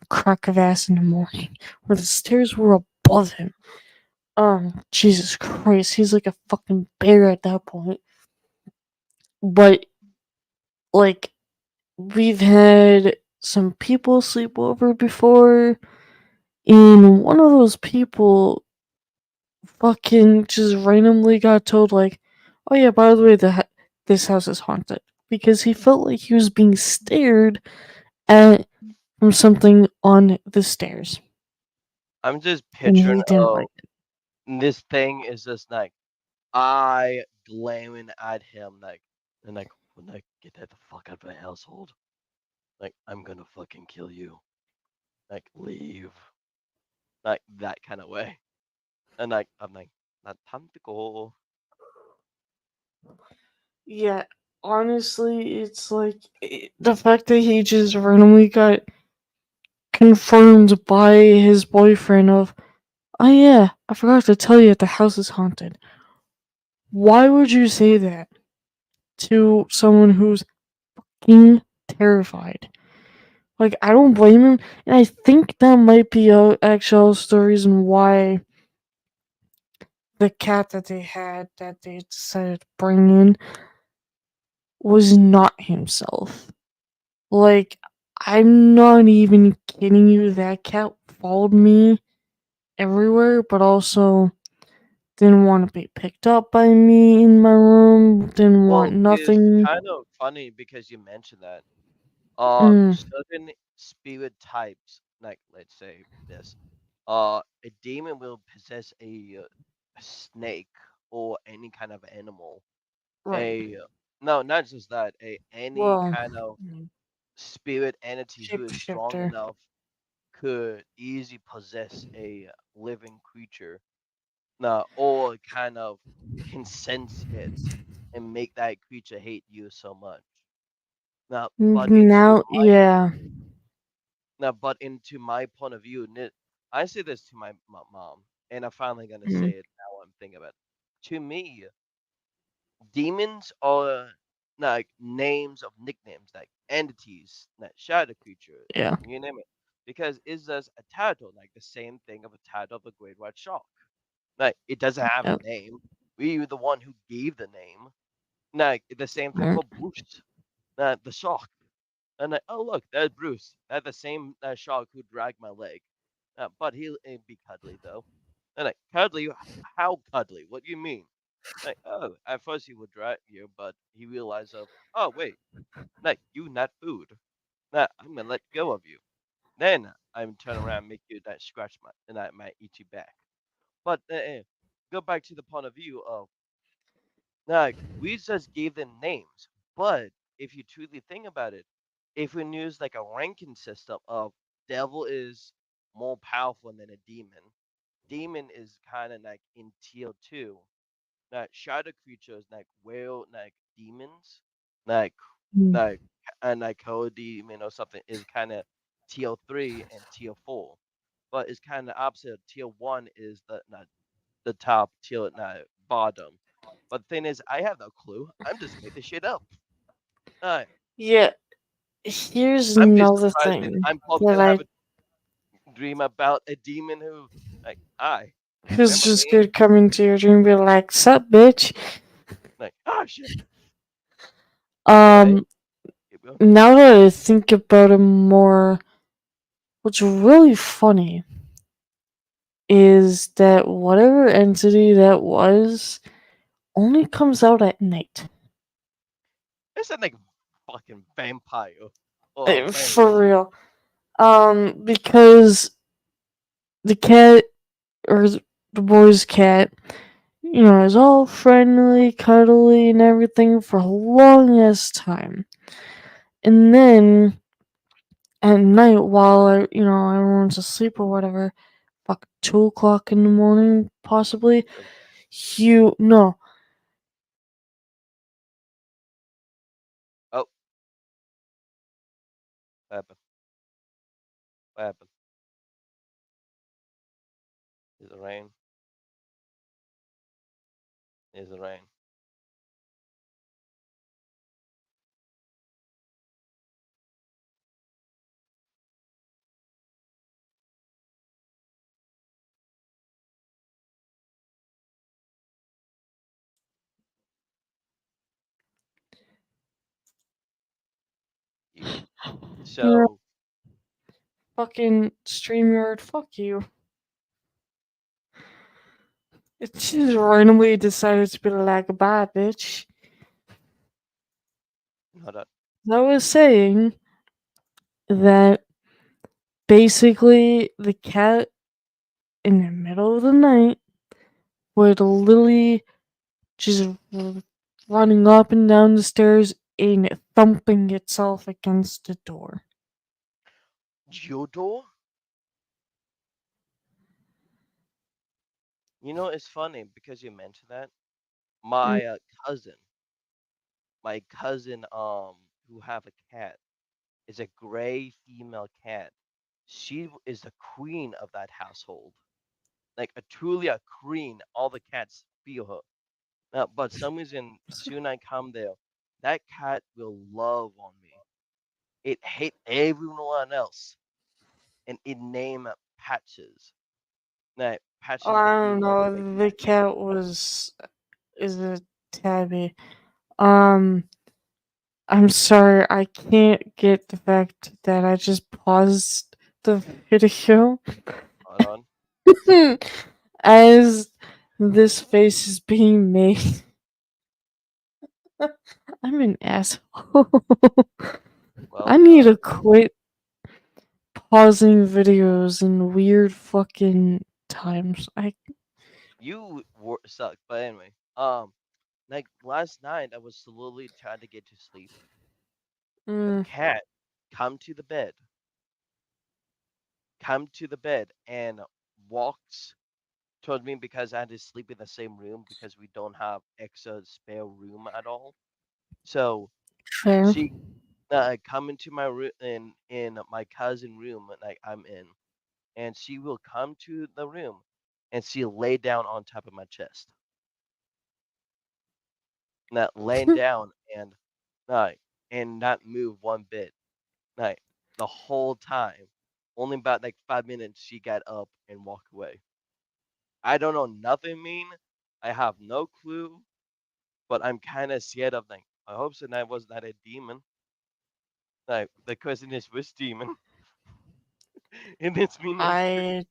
Speaker 1: crack of ass in the morning? Where the stairs were above him. Jesus Christ, he's like a fucking bear at that point. But, like, we've had some people sleep over before, and one of those people fucking just randomly got told, like, oh yeah, by the way, this house is haunted. Because he felt like he was being stared at from something on the stairs.
Speaker 2: I'm just
Speaker 1: And
Speaker 2: picturing
Speaker 1: he didn't like it.
Speaker 2: this thing is just like I glaring at him and like get that the fuck out of my household. Like I'm gonna fucking kill you. Like leave. Like that kind of way. And like I'm like not time to go.
Speaker 1: Yeah, honestly, it's like the fact that he just randomly got confirmed by his boyfriend of, oh yeah, I forgot to tell you that the house is haunted. Why would you say that to someone who's fucking terrified? Like, I don't blame him, and I think that might be actually also the reason why the cat that they had that they decided to bring in was not himself. Like, I'm not even kidding you, that cat followed me everywhere, but also didn't want to be picked up by me in my room, didn't want
Speaker 2: Well, it's
Speaker 1: nothing.
Speaker 2: kind of funny because you mentioned that.
Speaker 1: Mm,
Speaker 2: Certain spirit types, like let's say this, a demon will possess a snake or any kind of animal.
Speaker 1: right.
Speaker 2: A no, not just that. Any
Speaker 1: Well,
Speaker 2: kind of spirit entity who is strong
Speaker 1: shapeshifter.
Speaker 2: enough could easily possess a living creature. or kind of can sense it and make that creature hate you so much. Now, but
Speaker 1: Now, yeah.
Speaker 2: into my point of view, I say this to my mom, and I'm finally gonna
Speaker 1: Mm,
Speaker 2: say it now. I'm thinking about it. To me, demons are like names of nicknames, like entities, like shadow creature,
Speaker 1: yeah.
Speaker 2: you name it. Because it's just a title, like the same thing of a title of a great white shark. Like it doesn't have a
Speaker 1: Yep.
Speaker 2: name. We were the one who gave the name. Like the same thing
Speaker 1: Mm,
Speaker 2: for Bruce, the shark. And like, oh look, there's Bruce. That's the same shark who dragged my leg. But he'll be cuddly though. And like cuddly, how cuddly? What do you mean? Like, oh, at first he would drag you, but he realized of, oh wait, like you not food. Nah, I'm gonna let go of you. Then I'm turn around, and make you that scratch my, and I might eat you back. But go back to the point of view of, like we just gave them names, but if you truly think about it, if we use like a ranking system of devil is more powerful than a demon, demon is kind of like in tier two. Like shadow creatures, like whale, like demons, like
Speaker 1: mm,
Speaker 2: like and like code demon or something is kind of tier three and tier four, but it's kind of opposite. Tier one is the top, tier bottom. But the thing is, I have no clue. I'm just making this shit up. Uh,
Speaker 1: yeah. Here's
Speaker 2: I'm just
Speaker 1: another
Speaker 2: surprised that
Speaker 1: thing
Speaker 2: I'm probably
Speaker 1: that
Speaker 2: gonna have
Speaker 1: I
Speaker 2: a dream about a demon who, like, I
Speaker 1: who's
Speaker 2: remember
Speaker 1: just
Speaker 2: me,
Speaker 1: good coming to your dream and be like, "Sup, bitch."
Speaker 2: like, ah, shit. Anyway,
Speaker 1: Um,
Speaker 2: keep going.
Speaker 1: now that I think about it more, what's really funny is that whatever entity that was only comes out at night.
Speaker 2: It's a like fucking vampire or a
Speaker 1: For
Speaker 2: werewolf.
Speaker 1: real. Because the cat or the boy's cat, is all friendly, cuddly, and everything for the longest time. And then at night, while everyone's asleep or whatever, fuck 2 o'clock in the morning, possibly. You no,
Speaker 2: Oh, what happened? What happened? Is it rain? Is it rain? You.
Speaker 1: you're a
Speaker 2: So
Speaker 1: fucking StreamYard. Fuck you. It just randomly decided to be like, bye, bitch.
Speaker 2: hold on.
Speaker 1: I was saying that basically the cat in the middle of the night would literally just running up and down the stairs and thumping itself against the door.
Speaker 2: Jodor? You know, it's funny because you mentioned that.
Speaker 1: Mm,
Speaker 2: My cousin, my cousin, who have a cat, is a gray female cat. She is the queen of that household. Like a truly a queen. All the cats feel her. But some reason, soon I come there, that cat will love on me. It hate everyone else, and it name Patches. Now,
Speaker 1: Oh,
Speaker 2: Patches the
Speaker 1: I don't
Speaker 2: female gray
Speaker 1: know. The
Speaker 2: cat.
Speaker 1: cat is a tabby. Um, I'm sorry, I can't get the fact that I just paused the video
Speaker 2: Hold on.
Speaker 1: as this face is being made. I'm an asshole.
Speaker 2: Well,
Speaker 1: I need to quit pausing videos in weird fucking times.
Speaker 2: you suck. But anyway, like last night, I was slowly trying to get to sleep. The
Speaker 1: Mm,
Speaker 2: cat come to the bed, come to the bed, and walks told me because I had to sleep in the same room because we don't have extra spare room at all. So
Speaker 1: Fair.
Speaker 2: she come into my room in my cousin room like I'm in, and she will come to the room, and she'll lay down on top of my chest. Not laying down uh, and not move one bit. Like the whole time. Only about like 5 minutes she got up and walked away. I don't know nothing mean. I have no clue, but I'm kind of scared of like. I hope so. That was not a demon. Like the question is which demon, and it's me.
Speaker 1: I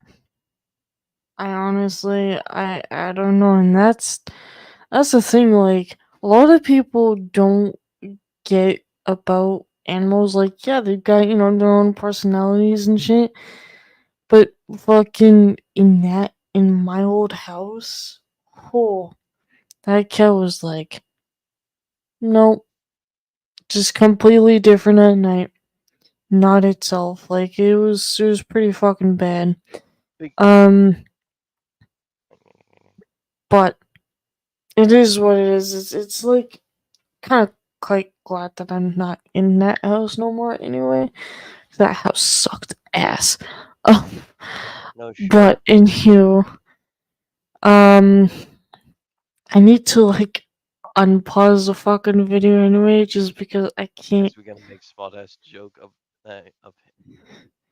Speaker 1: honestly, I don't know, and that's the thing. Like a lot of people don't get about animals. Like, yeah, they've got their own personalities and shit. But fucking in my old house, oh, that cat was like, nope, just completely different at night. Not itself. Like it was pretty fucking bad.
Speaker 2: Big-
Speaker 1: Um, but it is what it is. It's like kind of quite glad that I'm not in that house no more. Anyway, that house sucked ass.
Speaker 2: No shit.
Speaker 1: But in here, um, I need to like unpause the fucking video anyway, just because I can't.
Speaker 2: Because we're gonna make smart ass joke of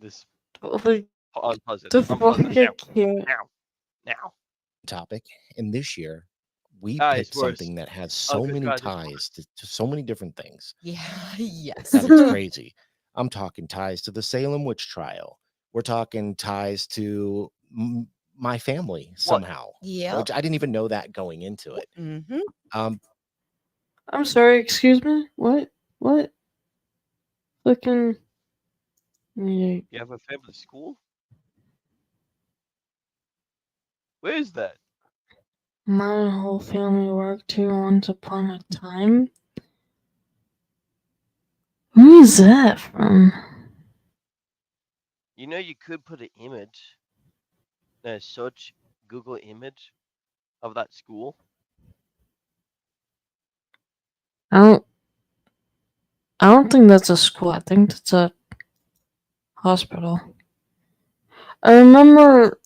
Speaker 2: this.
Speaker 1: Like
Speaker 2: Unpause it.
Speaker 1: the
Speaker 2: Unpause
Speaker 1: fuck,
Speaker 2: it
Speaker 1: I
Speaker 2: now.
Speaker 1: can't.
Speaker 2: Now.
Speaker 4: Topic. And this year, we
Speaker 2: Ah,
Speaker 4: picked
Speaker 2: it's worse.
Speaker 4: something that has
Speaker 2: Oh,
Speaker 4: so
Speaker 2: good
Speaker 4: many
Speaker 2: God, it's
Speaker 4: ties to so many different things.
Speaker 3: Yeah. Yes.
Speaker 4: That it's crazy. I'm talking ties to the Salem witch trial. We're talking ties to my family somehow.
Speaker 3: Yeah.
Speaker 4: Which I didn't even know that going into it.
Speaker 3: Mm-hmm.
Speaker 1: I'm sorry. Excuse me. What? What? Fucking. Yeah.
Speaker 2: You have a family school? Where is that?
Speaker 1: My whole family worked here once upon a time. Who is that from?
Speaker 2: You know, you could put an image, search Google image of that school.
Speaker 1: I don't. I don't think that's a school. I think that's a hospital. I remember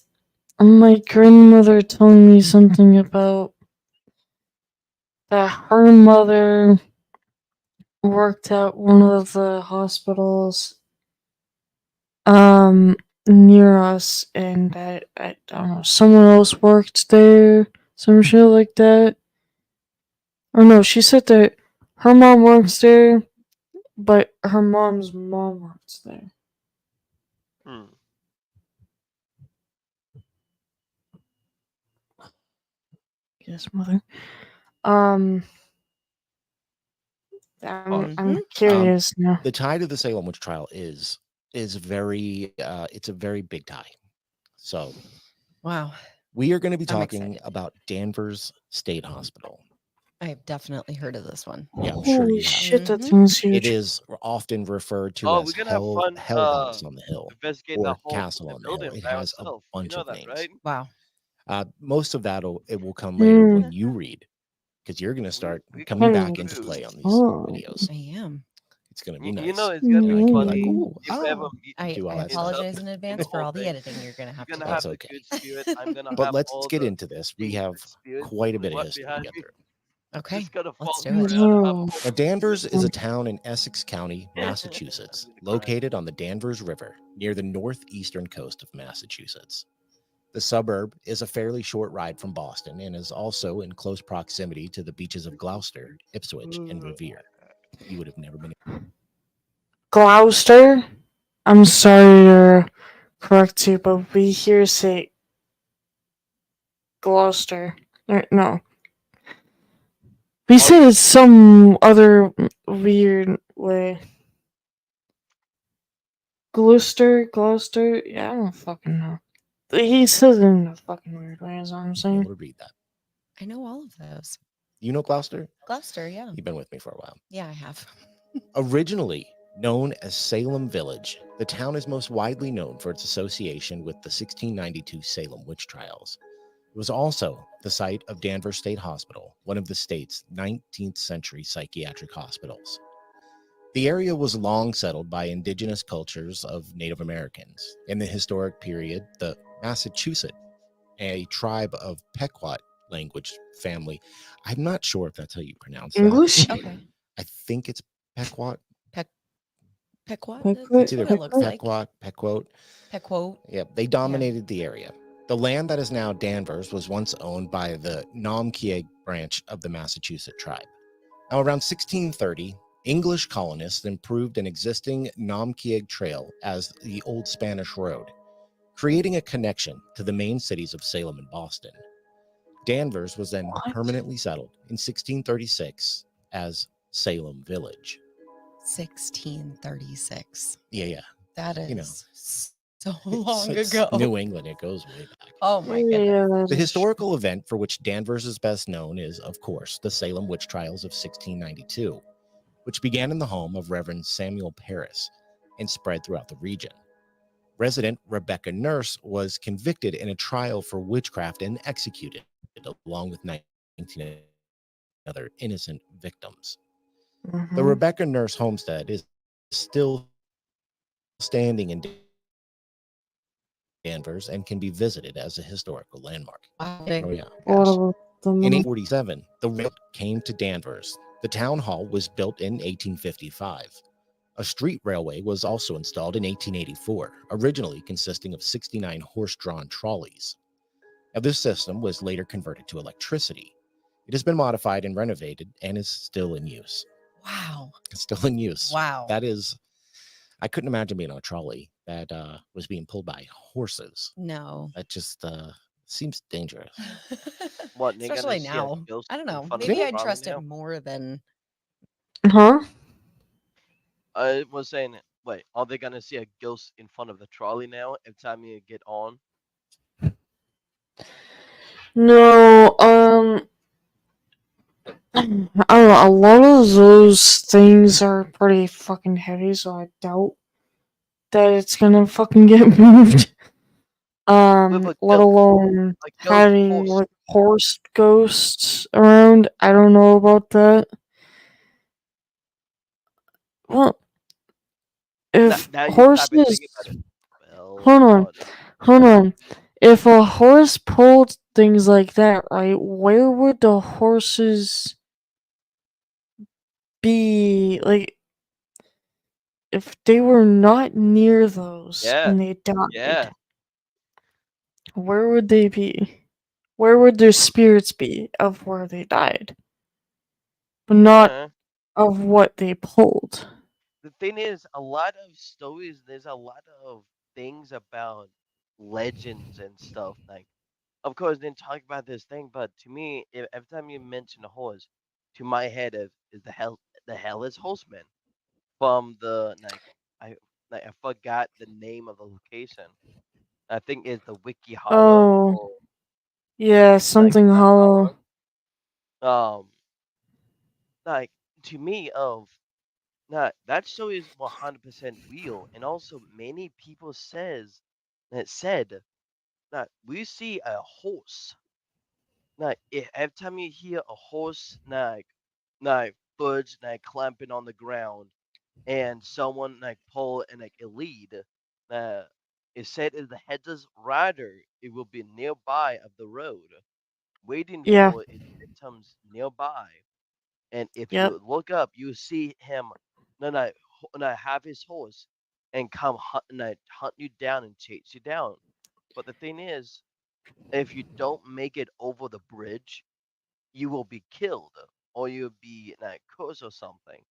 Speaker 1: my grandmother telling me something about that her mother worked at one of the hospitals near us, and I don't know, someone else worked there, some shit like that. Or no, she said that her mom works there, but her mom's mom works there.
Speaker 2: Hmm.
Speaker 1: Yes, mother. Um, I'm
Speaker 3: Mhm.
Speaker 1: curious now.
Speaker 4: The tie to the Salem witch trial is very it's a very big tie. So
Speaker 3: Wow.
Speaker 4: we are going to be
Speaker 3: I'm
Speaker 4: talking
Speaker 3: excited.
Speaker 4: about Danvers State Hospital.
Speaker 3: I've definitely heard of this one.
Speaker 4: Yeah, I'm sure
Speaker 1: Holy
Speaker 4: you have.
Speaker 1: shit, that
Speaker 3: Mhm.
Speaker 1: thing's huge.
Speaker 4: It is often referred to
Speaker 2: Oh,
Speaker 4: as
Speaker 2: we're gonna have
Speaker 4: Hell
Speaker 2: fun.
Speaker 4: House on the Hill
Speaker 2: Investigate the
Speaker 4: or
Speaker 2: whole
Speaker 4: Castle
Speaker 2: fucking
Speaker 4: on the Hill.
Speaker 2: building
Speaker 4: It
Speaker 2: by
Speaker 4: has a
Speaker 2: ourselves. You
Speaker 4: bunch
Speaker 2: know
Speaker 4: of
Speaker 2: that,
Speaker 4: names.
Speaker 2: right?
Speaker 3: Wow.
Speaker 4: Most of that it will come later
Speaker 1: Hmm.
Speaker 4: when you read, because you're going to start
Speaker 2: we
Speaker 4: coming
Speaker 1: can
Speaker 4: back into
Speaker 2: do.
Speaker 4: play on these
Speaker 1: Oh.
Speaker 4: videos.
Speaker 3: I am.
Speaker 4: It's going to be
Speaker 2: You
Speaker 4: nice.
Speaker 2: know it's gonna
Speaker 4: And I
Speaker 2: be
Speaker 4: can be like,
Speaker 2: funny
Speaker 4: ooh,
Speaker 2: if we ever
Speaker 4: oh.
Speaker 2: meet.
Speaker 3: I
Speaker 4: Do all that stuff.
Speaker 3: apologize in advance for
Speaker 2: whole
Speaker 3: all the
Speaker 2: thing.
Speaker 3: editing you're gonna have
Speaker 2: You're
Speaker 3: to
Speaker 2: gonna
Speaker 3: do.
Speaker 2: have
Speaker 4: That's
Speaker 2: the
Speaker 4: okay.
Speaker 2: good spirit. I'm gonna
Speaker 4: But
Speaker 2: have
Speaker 4: let's
Speaker 2: all
Speaker 4: get
Speaker 2: the
Speaker 4: into this. We
Speaker 2: things
Speaker 4: have
Speaker 2: with spirits
Speaker 4: quite a bit of
Speaker 2: left
Speaker 4: history to
Speaker 2: behind
Speaker 4: get
Speaker 2: me.
Speaker 4: through.
Speaker 3: Okay.
Speaker 2: Just gotta
Speaker 3: Let's
Speaker 2: follow
Speaker 3: do
Speaker 2: me
Speaker 3: it.
Speaker 2: around and have
Speaker 1: Oh.
Speaker 2: a whole
Speaker 4: Now, Danvers
Speaker 2: conversation.
Speaker 4: is a town in Essex County, Massachusetts, located on the Danvers River near the northeastern coast of Massachusetts. The suburb is a fairly short ride from Boston and is also in close proximity to the beaches of Gloucester, Ipswich, and Revere. You would have never been.
Speaker 1: Gloucester? I'm sorry to correct you, but we here say Gloucester. No. We said it some other weird way. Gloucester? Yeah, I don't fucking know. He says it in a fucking weird way, is what I'm
Speaker 4: Able
Speaker 1: saying.
Speaker 4: to read that.
Speaker 3: I know all of those.
Speaker 4: You know Gloucester?
Speaker 3: Gloucester, yeah.
Speaker 4: You've been with me for a while.
Speaker 3: Yeah, I have.
Speaker 4: Originally known as Salem Village, the town is most widely known for its association with the 1692 Salem witch trials. It was also the site of Danvers State Hospital, one of the state's 19th century psychiatric hospitals. The area was long settled by indigenous cultures of Native Americans. In the historic period, the Massachusetts, a tribe of Pequot language family. I'm not sure if that's how you pronounce that.
Speaker 1: English?
Speaker 3: Okay.
Speaker 4: I think it's Pequot.
Speaker 3: Pequot?
Speaker 1: Pequot?
Speaker 4: It's
Speaker 3: That's
Speaker 4: either
Speaker 3: what it looks like.
Speaker 4: Pequot, Pequot.
Speaker 3: Pequot.
Speaker 4: Yep, they dominated the area. The land that is now Danvers was once owned by the Nomkieg branch of the Massachusetts tribe. Now, around 1630, English colonists improved an existing Nomkieg trail as the Old Spanish Road, creating a connection to the main cities of Salem and Boston. Danvers was then
Speaker 1: What?
Speaker 4: permanently settled in 1636 as Salem Village.
Speaker 3: 1636.
Speaker 4: Yeah.
Speaker 3: That is
Speaker 4: You know,
Speaker 3: so long
Speaker 4: It's
Speaker 3: ago.
Speaker 4: New England, it goes way back.
Speaker 3: Oh my goodness.
Speaker 1: Yeah, that
Speaker 4: The
Speaker 1: is
Speaker 4: historical event for which Danvers is best known is, of course, the Salem witch trials of 1692, which began in the home of Reverend Samuel Parris and spread throughout the region. Resident Rebecca Nurse was convicted in a trial for witchcraft and executed, along with 19 other innocent victims.
Speaker 1: true.
Speaker 4: The Rebecca Nurse homestead is still standing in Danvers and can be visited as a historical landmark.
Speaker 3: Wow.
Speaker 4: Oh, yeah.
Speaker 1: What
Speaker 4: Gosh.
Speaker 1: about the
Speaker 4: In
Speaker 1: money?
Speaker 4: 1847, the railroad came to Danvers. The town hall was built in 1855. A street railway was also installed in 1884, originally consisting of 69 horse-drawn trolleys. Now, this system was later converted to electricity. It has been modified and renovated and is still in use.
Speaker 3: Wow.
Speaker 4: It's still in use.
Speaker 3: Wow.
Speaker 4: That is, I couldn't imagine being on a trolley that was being pulled by horses.
Speaker 3: No.
Speaker 4: That just seems dangerous.
Speaker 2: What, they're gonna
Speaker 3: Especially
Speaker 2: see a
Speaker 3: now.
Speaker 2: ghost
Speaker 3: I don't
Speaker 2: in
Speaker 3: know.
Speaker 2: front of
Speaker 3: Maybe
Speaker 2: the
Speaker 3: I'd
Speaker 2: trolley
Speaker 3: trust
Speaker 2: now?
Speaker 3: it more than
Speaker 1: Huh?
Speaker 2: I was saying, wait, are they gonna see a ghost in front of the trolley now every time you get on?
Speaker 1: No, I don't know, a lot of those things are pretty fucking heavy, so I doubt that it's gonna fucking get moved.
Speaker 2: With
Speaker 1: Let
Speaker 2: a ghost,
Speaker 1: alone
Speaker 2: a ghost
Speaker 1: having
Speaker 2: horse.
Speaker 1: like horse ghosts around. I don't know about that. Well, if
Speaker 2: Now you stop and
Speaker 1: horses,
Speaker 2: think about it. Well,
Speaker 1: hold on, hold on. If a horse pulled things like that, right, where would the horses be? Like, if they were not near those
Speaker 2: Yeah,
Speaker 1: and they died,
Speaker 2: yeah.
Speaker 1: where would they be? Where would their spirits be of where they died? But not
Speaker 2: Uh,
Speaker 1: of what they pulled.
Speaker 2: the thing is, a lot of stories, there's a lot of things about legends and stuff. Like, of course, didn't talk about this thing, but to me, every time you mention a horse, to my head is the hell is horseman from the I I forgot the name of the location. I think it's the Wiki Hollow
Speaker 1: Oh,
Speaker 2: or
Speaker 1: yeah, something
Speaker 2: some
Speaker 1: hollow.
Speaker 2: hollow. Like to me, that show is 100% real, and also many people said that we see a horse. Every time you hear a horse foot clamping on the ground, and someone pull and a lead, uh, it said if the headless rider, it will be nearby of the road, waiting
Speaker 1: Yeah,
Speaker 2: for its victims nearby. And if
Speaker 1: yep.
Speaker 2: you look up, you see him have his horse and come hunt you down and chase you down. But the thing is, if you don't make it over the bridge, you will be killed or you'll be cursed or something.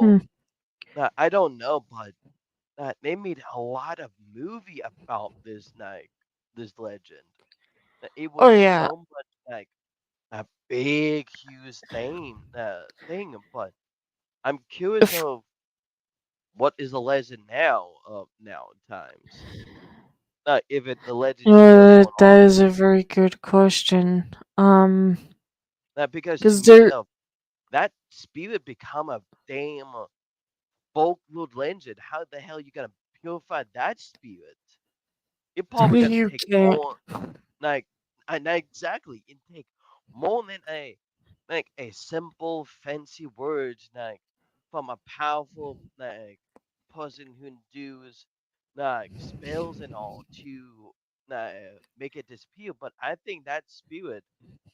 Speaker 1: Hmm.
Speaker 2: I don't know, but they made a lot of movie about this legend. It
Speaker 1: Oh,
Speaker 2: was
Speaker 1: yeah.
Speaker 2: so much a big, huge thing. But I'm curious
Speaker 1: If,
Speaker 2: of what is the legend now times. If the legend is still going
Speaker 1: that
Speaker 2: on.
Speaker 1: is a very good question.
Speaker 2: Because to
Speaker 1: Because
Speaker 2: me,
Speaker 1: there,
Speaker 2: that spirit become a damn folklore legend. How the hell you gonna purify that spirit? You're probably gonna
Speaker 1: you
Speaker 2: take
Speaker 1: can't.
Speaker 2: more like and exactly it take more than a simple fancy words from a powerful person who does spells and all to make it disappear. But I think that spirit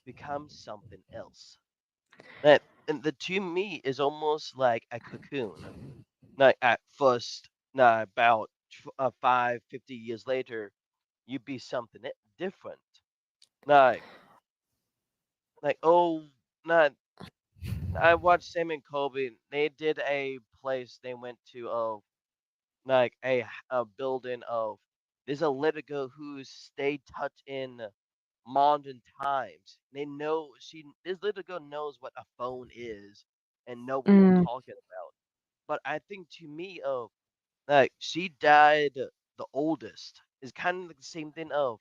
Speaker 2: becomes something else. And the to me is almost like a cocoon. At first, about 50 years later, you be something different. Like oh, not I watched Sam and Colby. They did a place they went to of a building of there's a little girl who stayed touched in modern times. They know this little girl knows what a phone is and know what they're
Speaker 1: Mm,
Speaker 2: talking about. But I think to me of she died the oldest. It's kind of like the same thing of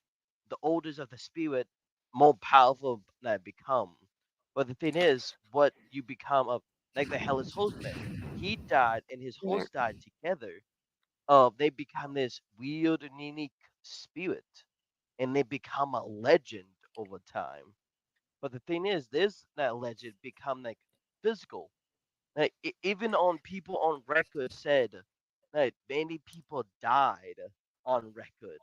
Speaker 2: the oldest of the spirit, more powerful become. But the thing is, what you become of like the Hellas Hostman. He died and his
Speaker 1: yeah,
Speaker 2: host died together. They become this weird and unique spirit, and they become a legend over time. But the thing is, this that legend become physical. Even on people on record said that many people died on record.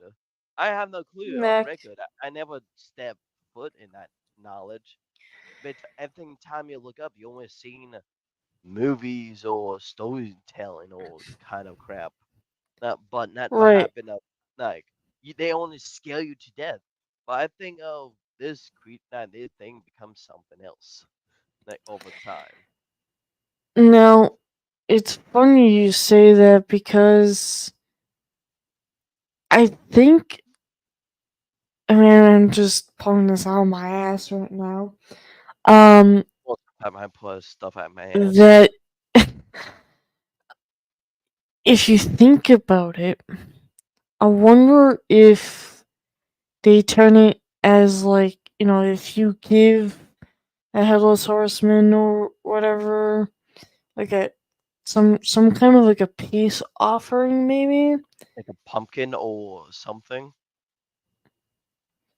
Speaker 2: I have no clue on
Speaker 1: Mac.
Speaker 2: record. I never stepped foot in that knowledge. But every time you look up, you only seen movies or storytelling or kind of crap. But not what
Speaker 1: Right.
Speaker 2: happened. They only scare you to death. But I think this thing becomes something else over time.
Speaker 1: Now, it's funny you say that because I think, I mean, I'm just pulling this out of my ass right now. Um,
Speaker 2: Well, sometimes I put stuff at my ass.
Speaker 1: that if you think about it, I wonder if they turn it as like, if you give a headless horseman or whatever, like some kind of like a peace offering, maybe
Speaker 2: Like a pumpkin or something.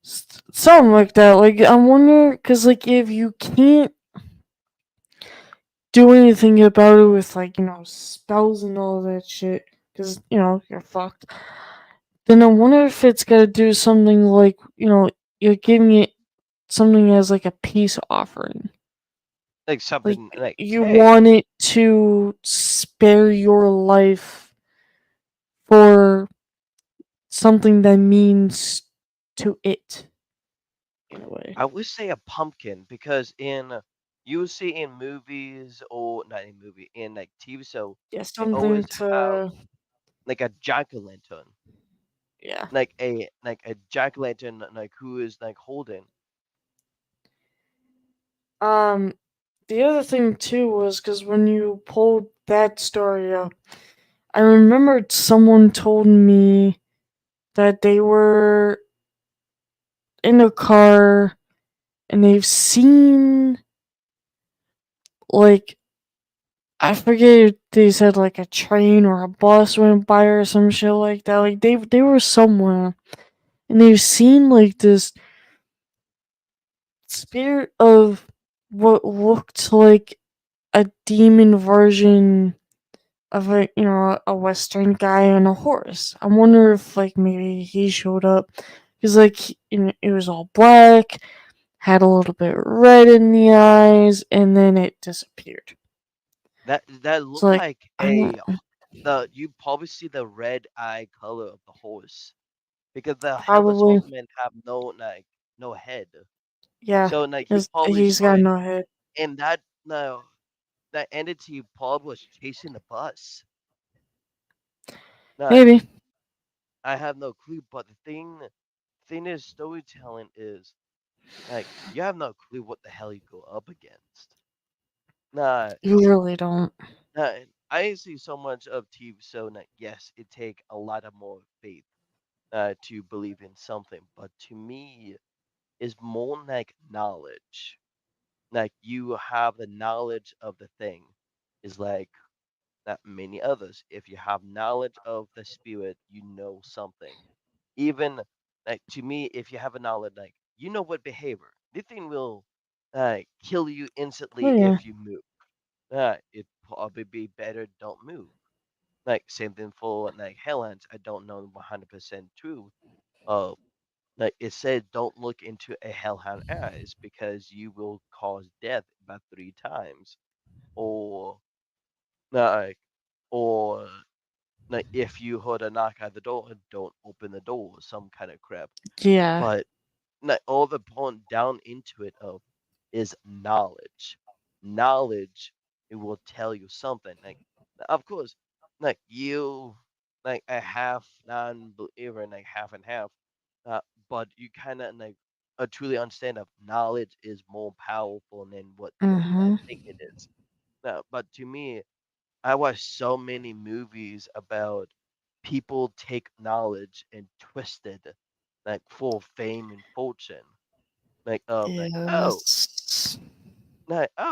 Speaker 1: something like that. Like I wonder, because like if you can't do anything about it with like spells and all that shit, because you're fucked. Then I wonder if it's gotta do something like you're giving it something as like a peace offering.
Speaker 2: Like
Speaker 1: Like
Speaker 2: something
Speaker 1: you
Speaker 2: hey,
Speaker 1: want it to spare your life for something that means to it in a way.
Speaker 2: I would say a pumpkin because you see in movies or not in movie in TV show
Speaker 1: Yeah,
Speaker 2: they
Speaker 1: something
Speaker 2: always have
Speaker 1: to
Speaker 2: like a jack o' lantern,
Speaker 1: yeah.
Speaker 2: like a jack o' lantern who is holding.
Speaker 1: Um, the other thing too was because when you pulled that story up, I remembered someone told me that they were in a car and they've seen like I forget if they said like a train or a bus went by or some shit like that. Like they were somewhere and they've seen like this spirit of what looked like a demon version of a western guy on a horse. I wonder if like maybe he showed up because like it was all black, had a little bit red in the eyes, and then it disappeared.
Speaker 2: That
Speaker 1: It's
Speaker 2: look
Speaker 1: like
Speaker 2: like
Speaker 1: I don't
Speaker 2: the you probably see the red eye color of the horse because the headless
Speaker 1: probably
Speaker 2: horsemen have no head.
Speaker 1: yeah.
Speaker 2: So you probably
Speaker 1: He's
Speaker 2: saw
Speaker 1: got
Speaker 2: it,
Speaker 1: no head.
Speaker 2: and that entity probably was chasing the bus. No,
Speaker 1: Maybe
Speaker 2: I have no clue. But the thing is, storytelling is you have no clue what the hell you go up against. Nah,
Speaker 1: you really don't.
Speaker 2: nah, I see so much of TV, so yes, it take a lot of more faith to believe in something. But to me, is more like knowledge. Like you have the knowledge of the thing, is like that many others. If you have knowledge of the spirit, you know something. Even to me, if you have a knowledge you know what behavior. This thing will kill you instantly
Speaker 1: Oh yeah.
Speaker 2: if you move. It probably be better don't move. Same thing for Hellhands. I don't know 100% true. Uh, it said don't look into a hellhound eyes because you will cause death about 3 times. Or like or if you heard a knock at the door, don't open the door. Some kind of crap.
Speaker 1: Yeah.
Speaker 2: But all the point down into it of is knowledge. Knowledge, it will tell you something. Of course, you, a half non-believer, half and half. Uh, but you kind of truly understand that knowledge is more powerful than what you
Speaker 1: Mm-hmm.
Speaker 2: think it is. But to me, I watch so many movies about people take knowledge and twist it for fame and fortune. Oh,
Speaker 1: Yes.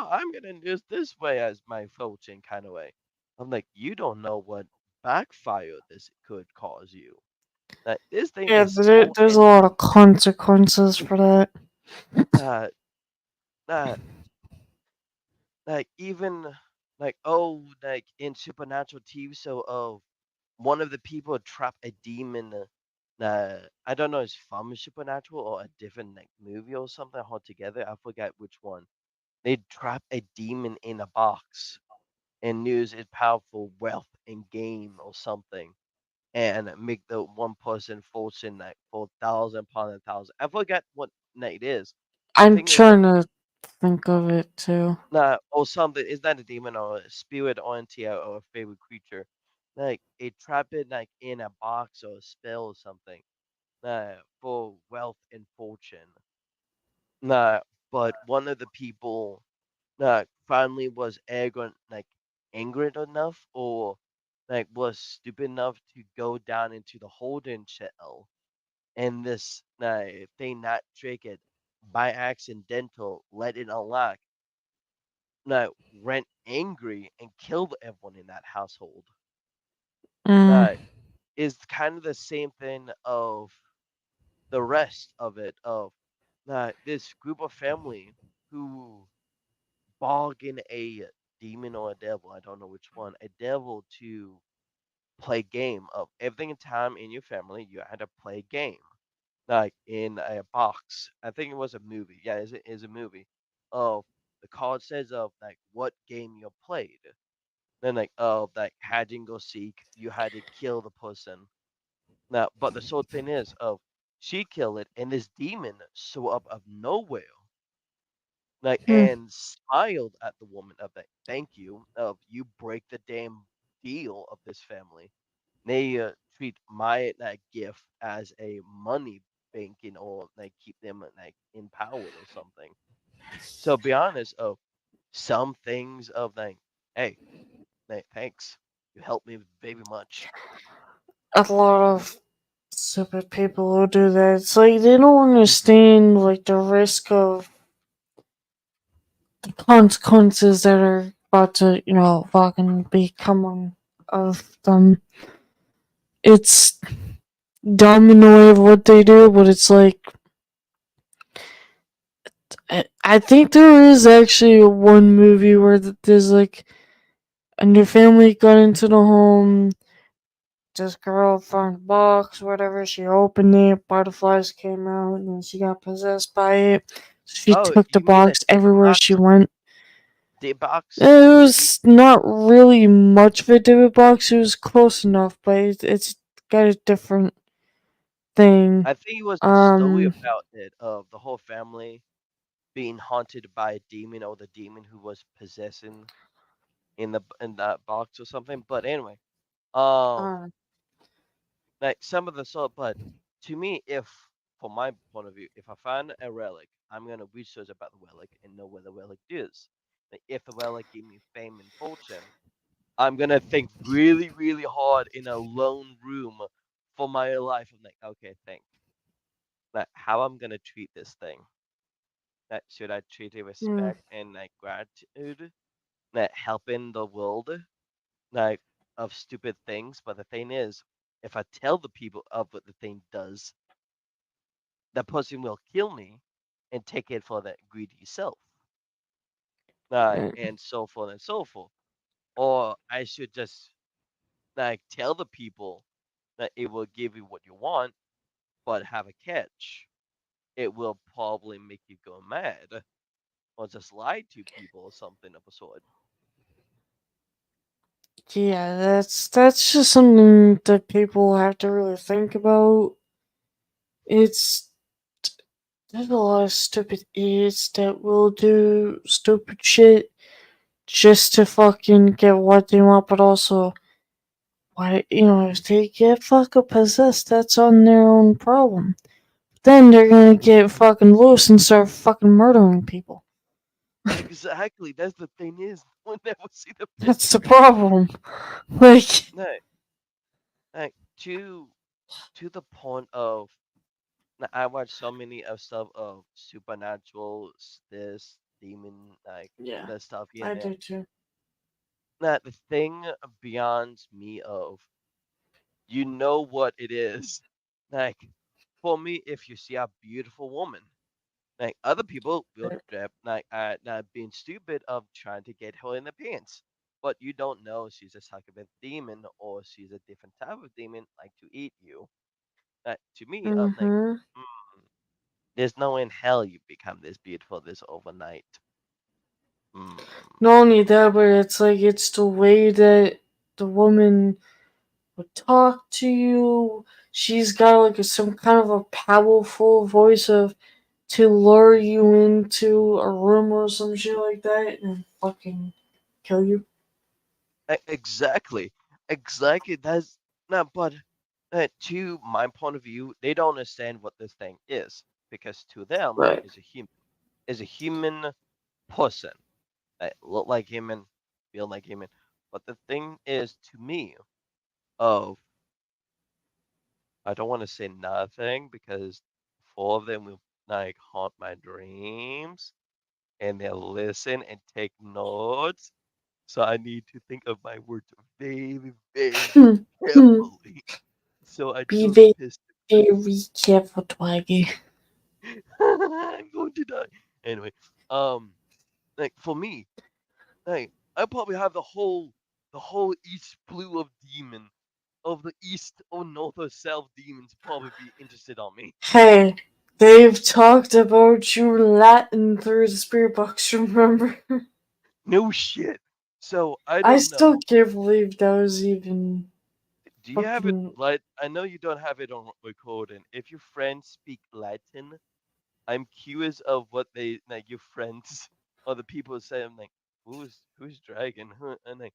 Speaker 2: I'm gonna use this way as my fortune kind of way. I'm like, you don't know what backfire this could cause you. This thing
Speaker 1: Yeah,
Speaker 2: is so
Speaker 1: there's a lot of consequences for that.
Speaker 2: uh, uh, even in supernatural TV show of one of the people trap a demon. I don't know, it's from Supernatural or a different movie or something altogether. I forgot which one. They trap a demon in a box and use its powerful wealth and gain or something, and make the one person fortune for thousand upon a thousand. I forgot what it is. I
Speaker 1: I'm
Speaker 2: think it's
Speaker 1: trying to think of it too.
Speaker 2: or something. It's not a demon or a spirit or entity or a favorite creature. It trap it in a box or a spell or something. For wealth and fortune. Nah, but one of the people finally was arrogant, angered enough, or was stupid enough to go down into the holding shell, and this thing not trick it by accidental, let it unlock, went angry and killed everyone in that household.
Speaker 1: Mm,
Speaker 2: Uh, is kind of the same thing of the rest of it of this group of family who bargain a demon or a devil, I don't know which one, a devil to play game of everything in time in your family. You had to play a game in a box. I think it was a movie. Yeah, it's a movie of the card says of what game you played. Then hide and go seek. You had to kill the person. Now, but the sole thing is of she killed it, and this demon show up of nowhere,
Speaker 1: hmm.
Speaker 2: and smiled at the woman of that. Thank you. Of you break the damn deal of this family. They treat my gift as a money banking or keep them empowered or something. So be honest of some things of hey, thanks. You helped me very much.
Speaker 1: A lot of stupid people who do that. It's like they don't understand like the risk of the consequences that are about to, fucking be coming of them. It's dumb in the way of what they do, but it's like I think there is actually one movie where there's like a new family got into the home. This girl found a box, whatever. She opened it, butterflies came out, and then she got possessed by it. She
Speaker 2: Oh,
Speaker 1: took the
Speaker 2: you mean a
Speaker 1: box everywhere she
Speaker 2: box?
Speaker 1: went.
Speaker 2: The box
Speaker 1: It
Speaker 2: movie?
Speaker 1: was not really much of a David box. It was close enough, but it's got a different thing.
Speaker 2: I think it was the story
Speaker 1: Um,
Speaker 2: about it of the whole family being haunted by a demon or the demon who was possessing in that box or something. But anyway, um,
Speaker 1: uh,
Speaker 2: some of the sort. But to me, if from my point of view, if I find a relic, I'm gonna research about the relic and know what the relic is. If the relic give me fame and fortune, I'm gonna think really, really hard in a lone room for my life. I'm like, okay, think how I'm gonna treat this thing. Should I treat it
Speaker 1: hmm.
Speaker 2: respect and gratitude? Helping the world like of stupid things. But the thing is, if I tell the people of what the thing does, the person will kill me and take it for the greedy self,
Speaker 1: Right.
Speaker 2: and so forth and so forth. Or I should just tell the people that it will give you what you want, but have a catch. It will probably make you go mad, or just lie to people or something of a sort.
Speaker 1: Yeah, that's just something that people have to really think about. It's There's a lot of stupid idiots that will do stupid shit just to fucking get what they want, but also, why, if they get fucking possessed, that's on their own problem. Then they're gonna get fucking loose and start fucking murdering people.
Speaker 2: Exactly. That's the thing is, we'll never see the
Speaker 1: That's the
Speaker 2: mystery.
Speaker 1: problem. Like,
Speaker 2: No, like to the point of I watch so many of stuff of supernatural, this demon,
Speaker 1: yeah,
Speaker 2: the stuff here
Speaker 1: I
Speaker 2: and there.
Speaker 1: do too.
Speaker 2: That the thing beyond me of you know what it is. Like for me, if you see a beautiful woman, other people will drip not being stupid of trying to get her in the pants. But you don't know she's a succubus demon or she's a different type of demon like to eat you. To me,
Speaker 1: Mm-hmm.
Speaker 2: mm, there's no in hell you become this beautiful this overnight. Mm.
Speaker 1: Not only that, but it's like it's the way that the woman would talk to you. She's got like some kind of a powerful voice of to lure you into a room or some shit like that and fucking kill you.
Speaker 2: Exactly, exactly. That's no, but to my point of view, they don't understand what this thing is because to them
Speaker 1: Right.
Speaker 2: is a human person that look like human, feel like human. But the thing is, to me, of I don't want to say nothing because four of them will haunt my dreams and they'll listen and take notes. So I need to think of my words very, very carefully. So I
Speaker 1: Be
Speaker 2: don't
Speaker 1: very,
Speaker 2: piss
Speaker 1: very careful, Twaggy.
Speaker 2: I'm going to die. Anyway, um, for me, I probably have the whole East Blue of demon of the East or North or South demons probably be interested on me.
Speaker 1: Hey, they've talked about you Latin through the spirit box, remember?
Speaker 2: No shit. So I
Speaker 1: I
Speaker 2: don't
Speaker 1: still
Speaker 2: know.
Speaker 1: can't believe that was even
Speaker 2: Do you have it
Speaker 1: fucking.
Speaker 2: like I know you don't have it on recording. If your friends speak Latin, I'm curious of what they your friends or the people say. I'm like, who's Dragon? Huh? And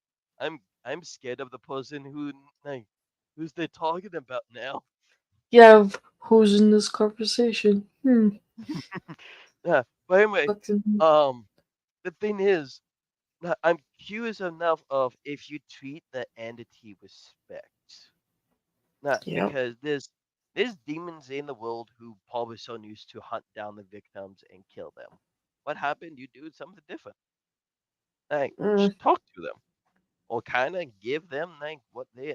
Speaker 2: I'm scared of the person who's they talking about now.
Speaker 1: Yeah, who's in this conversation?
Speaker 2: Yeah, but anyway,
Speaker 1: Fucking.
Speaker 2: um, the thing is, I'm curious enough of if you treat the entity with respect. Not
Speaker 1: Yep.
Speaker 2: because there's demons in the world who probably so used to hunt down the victims and kill them. What happened? You do something different.
Speaker 1: Mm,
Speaker 2: Talk to them or kind of give them what they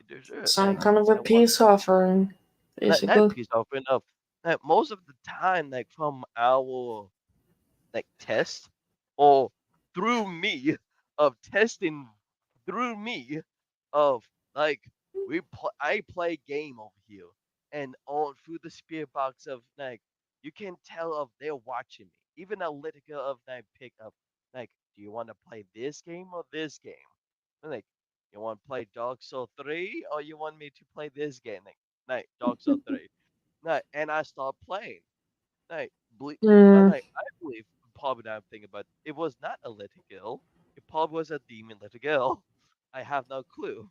Speaker 2: deserve.
Speaker 1: some kind of a
Speaker 2: I want
Speaker 1: peace offering,
Speaker 2: that
Speaker 1: basically.
Speaker 2: piece of enough. Most of the time, from our test or through me of testing through me of like I play game over here and on through the spirit box of you can tell of they're watching me even Analytica of pick up do you want to play this game or this game and you want to play Dark Souls 3 or you want me to play this game Dark Souls 3 and I start playing like,
Speaker 1: Mm,
Speaker 2: I believe probably now I'm thinking about it was not a little girl. It probably was a demon little girl. I have no clue.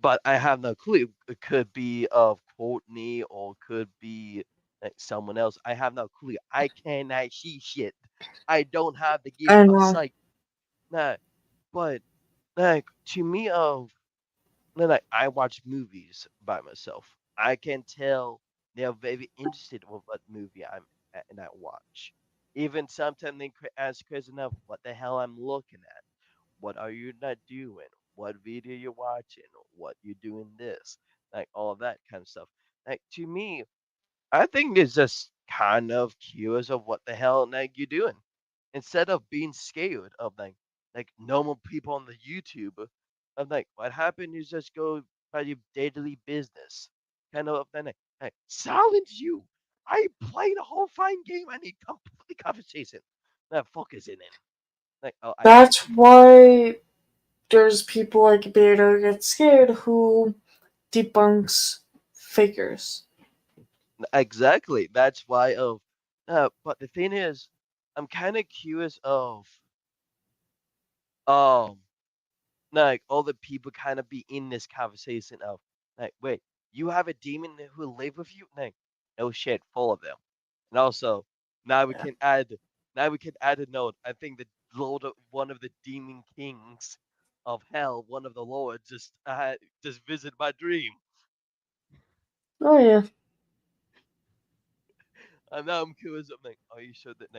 Speaker 2: But I have no clue. It could be of Courtney or could be someone else. I have no clue. I cannot see shit. I don't have the gift
Speaker 1: I
Speaker 2: of
Speaker 1: know.
Speaker 2: sight. Nah, but to me of I watch movies by myself. I can tell they're very interested with what movie and I watch. Even sometimes they ask question of what the hell I'm looking at. What are you not doing? What video you're watching? What you doing this? All that kind of stuff. To me, I think it's just kind of curious of what the hell like you're doing. Instead of being scared of like normal people on the YouTube, of like what happened is just go by your daily business. Kind of then like, silence you. I played a whole fine game. I need complete conversation. That focus in it. Like oh I
Speaker 1: That's why there's people like Beta get scared who debunks figures.
Speaker 2: exactly. That's why of but the thing is, I'm kind of curious of um like all the people kind of be in this conversation of like, wait, you have a demon who live with you? Like, no shit, full of them. And also, now we
Speaker 1: Yeah.
Speaker 2: can add, now we can add a note. I think the lord, one of the demon kings of hell, one of the lords, just visit my dream,
Speaker 1: Oh yeah.
Speaker 2: and now I'm curious. I'm like, are you sure that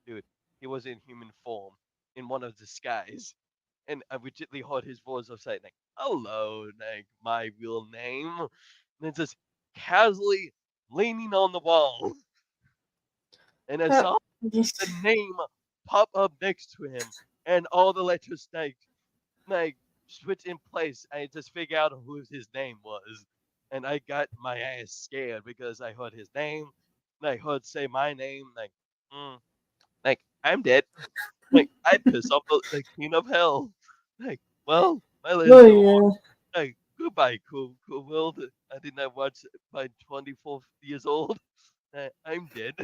Speaker 2: dude, he was in human form in one of the skies. And I rigidly heard his voice of saying, like, hello, like, my real name. And then just casually leaning on the wall. And I saw the name pop up next to him. And all the letters, like switch in place. I just figured out who his name was. And I got my ass scared because I heard his name. And I heard say my name. Like, I'm dead. Like, I piss off the queen of hell. Like, well, my
Speaker 1: Oh
Speaker 2: let's go on.
Speaker 1: yeah.
Speaker 2: Like, goodbye, cool world. I did not watch by 24 years old. I'm dead.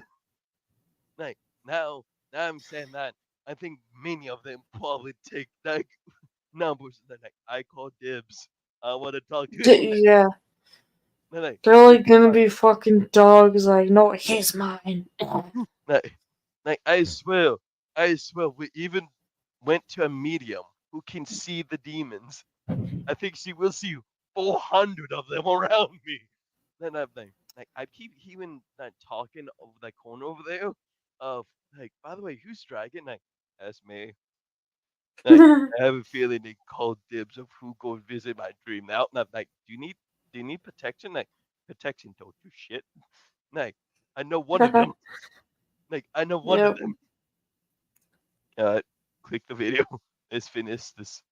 Speaker 2: Like, now I'm saying that. I think many of them probably take like numbers. They're like, I call dibs. I want to talk to him.
Speaker 1: Yeah.
Speaker 2: They're like,
Speaker 1: They're like gonna be fucking dogs. Like, no, he's mine.
Speaker 2: like, I swear, we even went to a medium who can see the demons. I think she will see 400 of them around me. Then I'm like I keep hearing that talking over that corner over there. Of like, by the way, who's Dragon? Like, that's me. Like, I have a feeling they called dibs of who goes visit my dream now. And I'm like, do you need protection? Like, protection don't do shit. Like, I know one of them. Like, I know one of
Speaker 1: Yep.
Speaker 2: them. Uh, click the video. Let's finish this.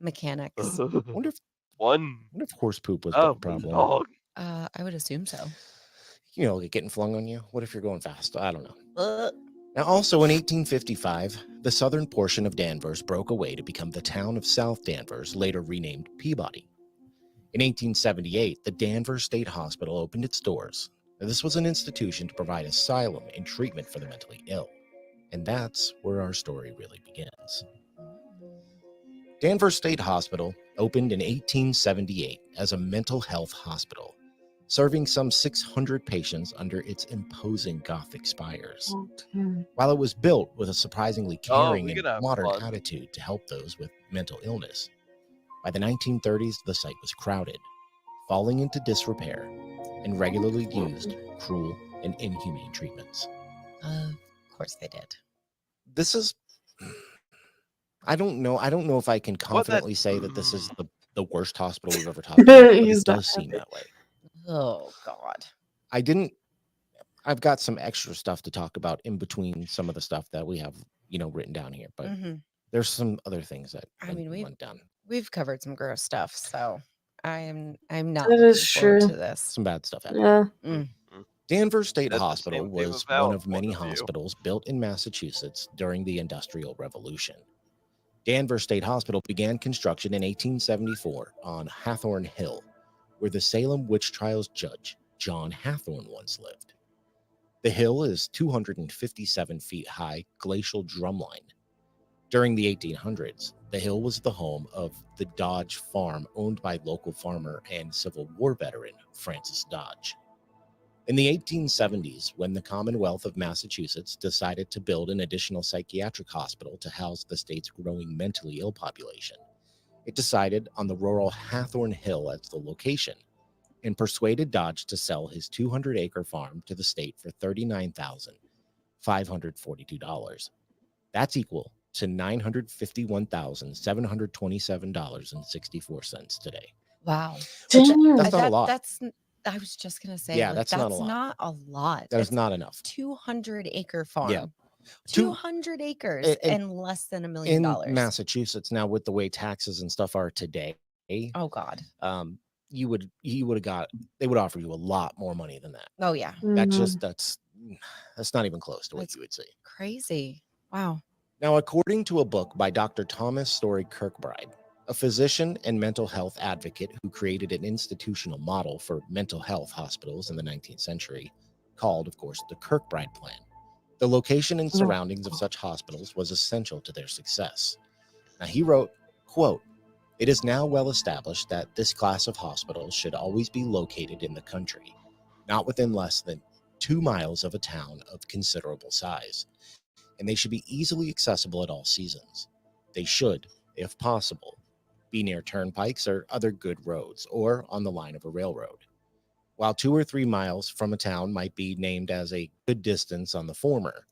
Speaker 3: Mechanics.
Speaker 4: Wonder if,
Speaker 2: One.
Speaker 4: wonder if horse poop was
Speaker 2: Oh,
Speaker 4: the problem.
Speaker 2: dog.
Speaker 3: I would assume so.
Speaker 4: You know, like getting flung on you. What if you're going fast? I don't know. Now, also in 1855, the southern portion of Danvers broke away to become the town of South Danvers, later renamed Peabody. In 1878, the Danvers State Hospital opened its doors. Now, this was an institution to provide asylum and treatment for the mentally ill. And that's where our story really begins. Danvers State Hospital opened in 1878 as a mental health hospital, serving some 600 patients under its imposing Gothic spires. While it was built with a surprisingly caring
Speaker 2: we're
Speaker 4: and
Speaker 2: gonna have
Speaker 4: modern
Speaker 2: fun.
Speaker 4: attitude to help those with mental illness, by the 1930s, the site was crowded, falling into disrepair, and regularly used cruel and inhumane treatments.
Speaker 3: Of course they did.
Speaker 4: This is, I don't know if I can
Speaker 2: What that-
Speaker 4: confidently say that this is the worst hospital we've ever talked about, but
Speaker 1: He's
Speaker 4: it does
Speaker 1: not
Speaker 4: seem
Speaker 1: happy.
Speaker 4: that way.
Speaker 3: Oh God.
Speaker 4: I've got some extra stuff to talk about in between some of the stuff that we have, written down here, but there's some other things that
Speaker 3: I mean,
Speaker 4: went down.
Speaker 3: we've covered some gross stuff, so I'm not
Speaker 1: That
Speaker 3: looking
Speaker 1: is
Speaker 3: forward
Speaker 1: true.
Speaker 3: to this.
Speaker 4: Some bad stuff happened.
Speaker 1: Yeah.
Speaker 4: Danvers State
Speaker 2: That's the
Speaker 4: Hospital
Speaker 2: same thing
Speaker 4: was
Speaker 2: with our
Speaker 4: one of many
Speaker 2: point of view.
Speaker 4: hospitals built in Massachusetts during the Industrial Revolution. Danvers State Hospital began construction in 1874 on Hathorne Hill, where the Salem witch trials judge John Hathorne once lived. The hill is 257 feet high glacial drumline. During the 1800s, the hill was the home of the Dodge Farm, owned by local farmer and Civil War veteran Francis Dodge. In the 1870s, when the Commonwealth of Massachusetts decided to build an additional psychiatric hospital to house the state's growing mentally ill population, it decided on the rural Hathorne Hill as the location and persuaded Dodge to sell his 200-acre farm to the state for $39,542. That's equal to $951,727.64 today.
Speaker 3: Wow.
Speaker 1: Damn.
Speaker 4: That's not a lot.
Speaker 3: That's I was just gonna say,
Speaker 4: Yeah,
Speaker 3: like,
Speaker 4: that's not a
Speaker 3: that's
Speaker 4: lot.
Speaker 3: not a lot.
Speaker 4: That is
Speaker 3: It's
Speaker 4: not enough.
Speaker 3: 200-acre farm.
Speaker 4: Yeah. Two
Speaker 3: 200 acres
Speaker 4: and
Speaker 3: and less than $1 million.
Speaker 4: in Massachusetts now, with the way taxes and stuff are today,
Speaker 3: Oh God.
Speaker 4: you would have got, they would offer you a lot more money than that.
Speaker 3: Oh yeah.
Speaker 4: That's
Speaker 1: Mhm.
Speaker 4: just that's not even close to what
Speaker 3: That's
Speaker 4: you would see.
Speaker 3: crazy. Wow.
Speaker 4: Now, according to a book by Dr. Thomas Story Kirkbride, a physician and mental health advocate who created an institutional model for mental health hospitals in the 19th century, called, of course, the Kirkbride Plan, the location and surroundings of such hospitals was essential to their success. Now, he wrote, quote, "It is now well established that this class of hospitals should always be located in the country, not within less than 2 miles of a town of considerable size, and they should be easily accessible at all seasons. They should, if possible, be near turnpikes or other good roads, or on the line of a railroad. While 2 or 3 miles from a town might be named as a good distance on the former,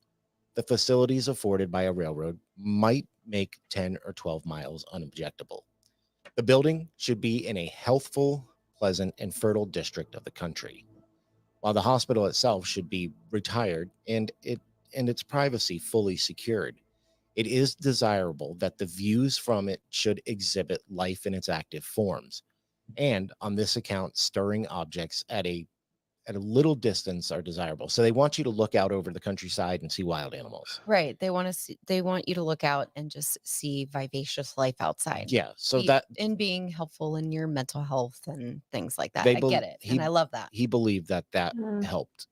Speaker 4: the facilities afforded by a railroad might make 10 or 12 miles unobjectable. The building should be in a healthful, pleasant, and fertile district of the country, while the hospital itself should be retired and its privacy fully secured. It is desirable that the views from it should exhibit life in its active forms, and on this account, stirring objects at a little distance are desirable." So they want you to look out over the countryside and see wild animals.
Speaker 3: Right. They want to see, they want you to look out and just see vivacious life outside.
Speaker 4: Yeah, so
Speaker 3: Be-
Speaker 4: that
Speaker 3: and being helpful in your mental health and things like that.
Speaker 4: They
Speaker 3: I
Speaker 4: bel-
Speaker 3: get it.
Speaker 4: he-
Speaker 3: And I love that.
Speaker 4: he believed that
Speaker 1: Mm.
Speaker 4: helped,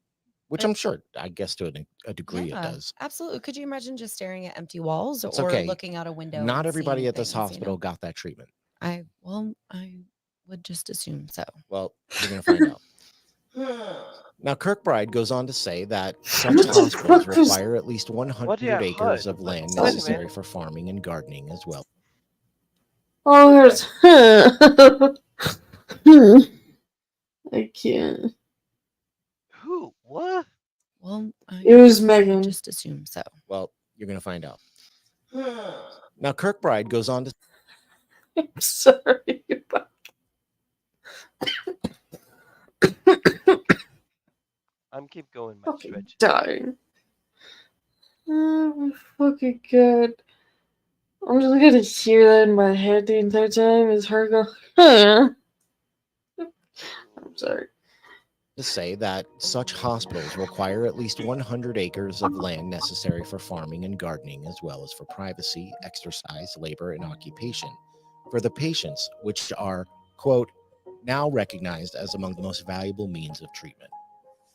Speaker 4: which I'm sure, I guess, to a degree it
Speaker 3: Yeah,
Speaker 4: does.
Speaker 3: absolutely. Could you imagine just staring at empty walls
Speaker 4: It's
Speaker 3: or
Speaker 4: okay.
Speaker 3: looking out a window?
Speaker 4: Not
Speaker 3: and
Speaker 4: everybody
Speaker 3: seeing
Speaker 4: at this
Speaker 3: things, you know?
Speaker 4: hospital got that treatment.
Speaker 3: I would just assume so.
Speaker 4: Well, you're going to find out. Now, Kirkbride goes on to say that such
Speaker 1: What the
Speaker 4: hospitals
Speaker 1: fuck was-
Speaker 4: require at least 100
Speaker 2: yeah,
Speaker 4: acres
Speaker 2: HUD.
Speaker 4: of land
Speaker 2: Wait a minute.
Speaker 4: necessary for farming and gardening as well.
Speaker 1: Oh, there's. I can't.
Speaker 2: Who? What?
Speaker 3: Well,
Speaker 1: It was
Speaker 3: would
Speaker 1: Megan.
Speaker 3: just assume so.
Speaker 4: Well, you're going to find out. Now, Kirkbride goes on to
Speaker 1: I'm sorry.
Speaker 2: I'm keep going, my
Speaker 1: Fucking
Speaker 2: stretch.
Speaker 1: dying. Oh my fucking god. I'm just gonna hear that in my head the entire time. Is her go, huh? I'm sorry.
Speaker 4: say that such hospitals require at least 100 acres of land necessary for farming and gardening, as well as for privacy, exercise, labor, and occupation for the patients, which are, quote, now recognized as among the most valuable means of treatment.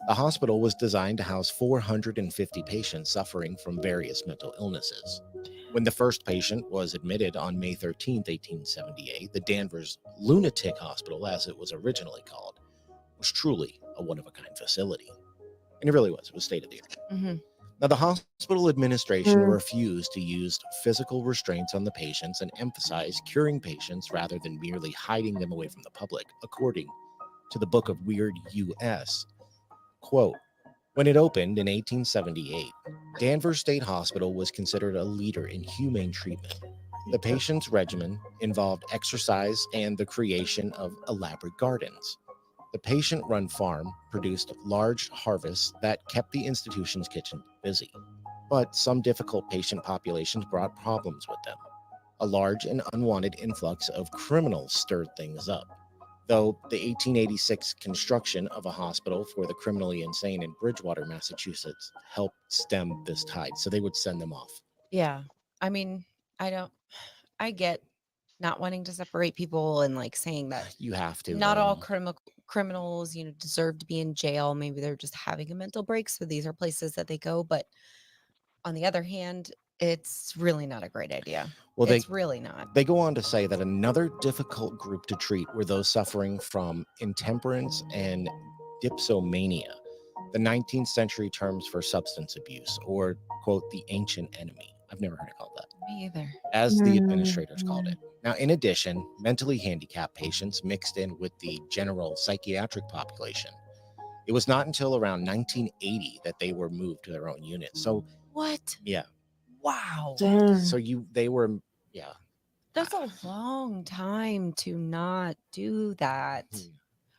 Speaker 4: The hospital was designed to house 450 patients suffering from various mental illnesses. When the first patient was admitted on May 13, 1878, the Danvers Lunatic Hospital, as it was originally called, was truly a one-of-a-kind facility. And it really was. It was state-of-the-art.
Speaker 3: Mm-hmm.
Speaker 4: Now, the hospital administration
Speaker 1: Hmm.
Speaker 4: refused to use physical restraints on the patients and emphasized curing patients rather than merely hiding them away from the public, according to the Book of Weird U.S. Quote, "When it opened in 1878, Danvers State Hospital was considered a leader in humane treatment. The patient's regimen involved exercise and the creation of elaborate gardens. The patient-run farm produced large harvests that kept the institution's kitchen busy. But some difficult patient populations brought problems with them. A large and unwanted influx of criminals stirred things up. Though the 1886 construction of a hospital for the criminally insane in Bridgewater, Massachusetts, helped stem this tide. So they would send them off.
Speaker 3: Yeah. I mean, I get not wanting to separate people and like saying that
Speaker 4: You have to.
Speaker 3: not all criminals, deserve to be in jail. Maybe they're just having a mental break. So these are places that they go. But on the other hand, it's really not a great idea.
Speaker 4: Well,
Speaker 3: It's really not.
Speaker 4: They go on to say that another difficult group to treat were those suffering from intemperance and dipsomania, the 19th century terms for substance abuse, or, quote, the ancient enemy. I've never heard it called that,
Speaker 3: Me either.
Speaker 4: as the administrators called it. Now, in addition, mentally handicapped patients mixed in with the general psychiatric population. It was not until around 1980 that they were moved to their own unit. So,
Speaker 3: What?
Speaker 4: yeah.
Speaker 3: Wow.
Speaker 1: Damn.
Speaker 4: So they were, yeah.
Speaker 3: That's a long time to not do that.
Speaker 4: Hmm.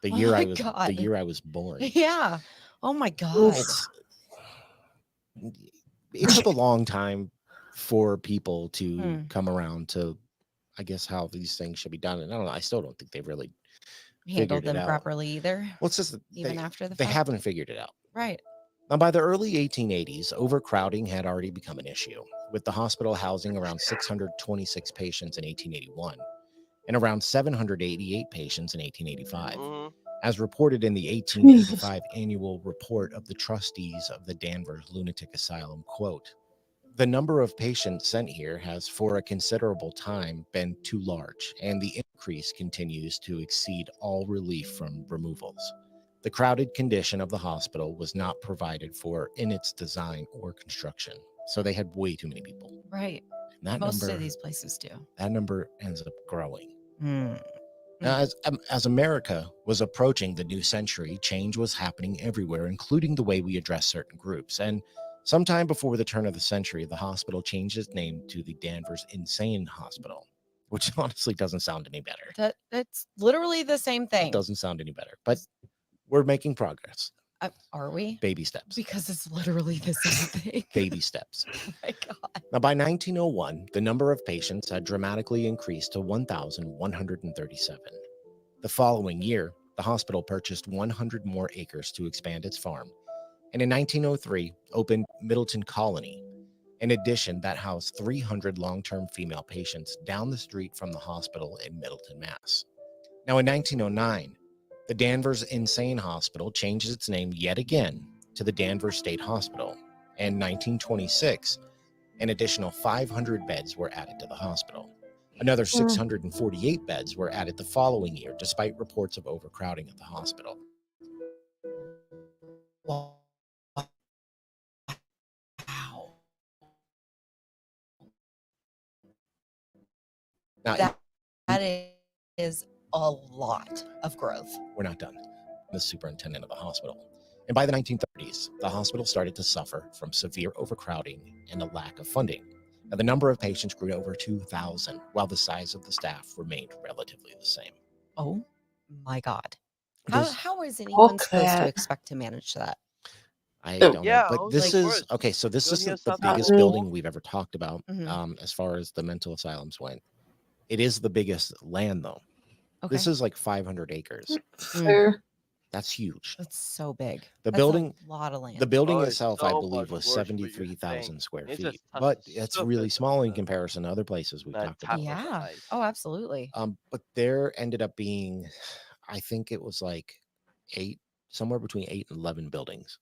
Speaker 4: The
Speaker 3: Oh
Speaker 4: year
Speaker 3: my
Speaker 4: the
Speaker 3: God.
Speaker 4: year I was born.
Speaker 3: Yeah. Oh my God.
Speaker 4: It took a long time for people to
Speaker 3: Hmm.
Speaker 4: come around to, I guess, how these things should be done. And I don't know. I still don't think they really
Speaker 3: Handled
Speaker 4: figured it
Speaker 3: them
Speaker 4: out.
Speaker 3: properly either.
Speaker 4: Well, it's just that
Speaker 3: Even after the
Speaker 4: they
Speaker 3: fact?
Speaker 4: haven't figured it out.
Speaker 3: Right.
Speaker 4: Now, by the early 1880s, overcrowding had already become an issue, with the hospital housing around 626 patients in 1881 and around 788 patients in 1885.
Speaker 2: Mhm.
Speaker 4: As reported in the 1885 annual report of the trustees of the Danvers Lunatic Asylum, quote, "The number of patients sent here has for a considerable time been too large, and the increase continues to exceed all relief from removals. The crowded condition of the hospital was not provided for in its design or construction." So they had way too many people.
Speaker 3: Right.
Speaker 4: And that
Speaker 3: Most
Speaker 4: number,
Speaker 3: of these places do.
Speaker 4: that number ends up growing.
Speaker 3: Hmm.
Speaker 4: Now, as America was approaching the new century, change was happening everywhere, including the way we address certain groups. And sometime before the turn of the century, the hospital changed its name to the Danvers Insane Hospital, which honestly doesn't sound any better.
Speaker 3: That's literally the same
Speaker 4: It
Speaker 3: thing.
Speaker 4: doesn't sound any better, but we're making progress.
Speaker 3: Are we?
Speaker 4: Baby steps.
Speaker 3: Because it's literally the same thing.
Speaker 4: Baby steps.
Speaker 3: Oh my God.
Speaker 4: Now, by 1901, the number of patients had dramatically increased to 1,137. The following year, the hospital purchased 100 more acres to expand its farm, and in 1903 opened Middleton Colony, an addition that housed 300 long-term female patients down the street from the hospital in Middleton, Mass. Now, in 1909, the Danvers Insane Hospital changed its name yet again to the Danvers State Hospital, and in 1926, an additional 500 beds were added to the hospital. Another 648 beds were added the following year, despite reports of overcrowding at the hospital.
Speaker 3: Wow.
Speaker 4: Now,
Speaker 3: That is a lot of growth.
Speaker 4: we're not done. The superintendent of the hospital. And by the 1930s, the hospital started to suffer from severe overcrowding and a lack of funding. Now, the number of patients grew to over 2,000, while the size of the staff remained relatively the same.
Speaker 3: Oh my God.
Speaker 4: This-
Speaker 3: How is anyone supposed to
Speaker 1: Okay.
Speaker 3: expect to manage that?
Speaker 4: I
Speaker 1: Oh.
Speaker 4: don't
Speaker 2: Yeah,
Speaker 4: know, but
Speaker 2: I was
Speaker 4: this
Speaker 2: like,
Speaker 4: is
Speaker 2: where's
Speaker 4: okay. So this
Speaker 2: Don't
Speaker 4: is
Speaker 2: hear
Speaker 4: the
Speaker 2: something
Speaker 4: biggest
Speaker 1: really?
Speaker 4: building we've ever talked about,
Speaker 3: Mhm.
Speaker 4: as far as the mental asylums went. It is the biggest land, though.
Speaker 3: Okay.
Speaker 4: This is like 500 acres.
Speaker 1: Fair.
Speaker 4: That's huge.
Speaker 3: That's so big.
Speaker 4: The
Speaker 3: That's
Speaker 4: building,
Speaker 3: a lot of land.
Speaker 4: the building
Speaker 2: Oh, it's
Speaker 4: itself, I
Speaker 2: so
Speaker 4: believe,
Speaker 2: much
Speaker 4: was
Speaker 2: worse than what you
Speaker 4: 73,000
Speaker 2: think.
Speaker 4: square
Speaker 2: It
Speaker 4: feet,
Speaker 2: just touched
Speaker 4: but
Speaker 2: the
Speaker 4: it's
Speaker 2: surface
Speaker 4: really
Speaker 2: of
Speaker 4: small in
Speaker 2: the-
Speaker 4: comparison to other places we've
Speaker 2: that
Speaker 4: talked
Speaker 2: tap
Speaker 4: about.
Speaker 2: of the
Speaker 3: Yeah.
Speaker 2: ice.
Speaker 3: Oh, absolutely.
Speaker 4: But there ended up being, I think it was like somewhere between 8 and 11 buildings,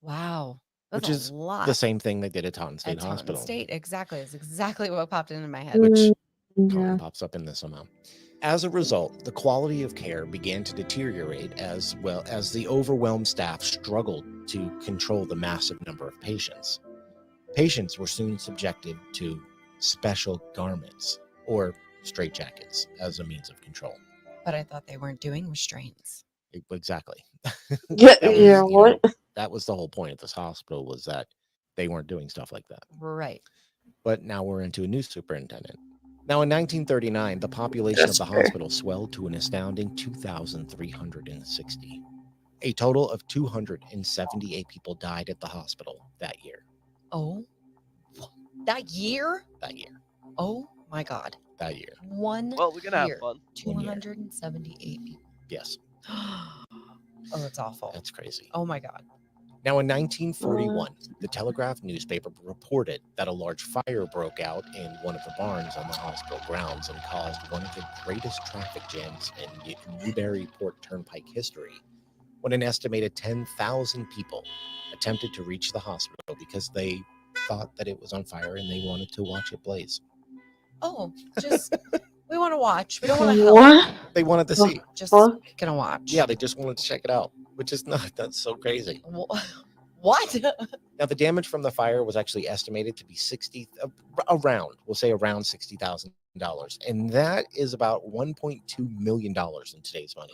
Speaker 3: Wow. That's
Speaker 4: which is
Speaker 3: a lot.
Speaker 4: the same thing they did at Taunton State
Speaker 3: At Taunton
Speaker 4: Hospital,
Speaker 3: State, exactly. It's exactly what popped into my head.
Speaker 4: which
Speaker 1: Yeah.
Speaker 4: Taunton pops up in this somehow. As a result, the quality of care began to deteriorate as well as the overwhelmed staff struggled to control the massive number of patients. Patients were soon subjected to special garments or straitjackets as a means of control.
Speaker 3: But I thought they weren't doing restraints.
Speaker 4: Exactly.
Speaker 1: Yeah.
Speaker 4: That was,
Speaker 1: Yeah.
Speaker 4: you
Speaker 1: What?
Speaker 4: know, that was the whole point of this hospital, was that they weren't doing stuff like that.
Speaker 3: Right.
Speaker 4: But now we're into a new superintendent. Now, in 1939, the population
Speaker 1: That's
Speaker 4: of the
Speaker 1: fair.
Speaker 4: hospital swelled to an astounding 2,360. A total of 278 people died at the hospital that year.
Speaker 3: Oh, that year?
Speaker 4: That year.
Speaker 3: Oh my God.
Speaker 4: That year.
Speaker 3: One
Speaker 2: Well, we're gonna have
Speaker 3: year.
Speaker 2: fun.
Speaker 3: 278 people.
Speaker 4: Yes,
Speaker 3: Oh, that's awful.
Speaker 4: that's crazy.
Speaker 3: Oh my God.
Speaker 4: Now, in 1941, the Telegraph newspaper reported that a large fire broke out in one of the barns on the hospital grounds and caused one of the greatest traffic jams in Newburyport Turnpike history, when an estimated 10,000 people attempted to reach the hospital because they thought that it was on fire and they wanted to watch it blaze.
Speaker 3: Oh, just we want to watch. We don't want to help.
Speaker 1: What?
Speaker 4: They wanted to
Speaker 1: The
Speaker 4: see.
Speaker 3: Just
Speaker 1: fuck?
Speaker 3: gonna watch.
Speaker 4: Yeah, they just wanted to check it out, which is not, that's so crazy.
Speaker 3: What?
Speaker 4: Now, the damage from the fire was actually estimated to be around $60,000. And that is about $1.2 million in today's money.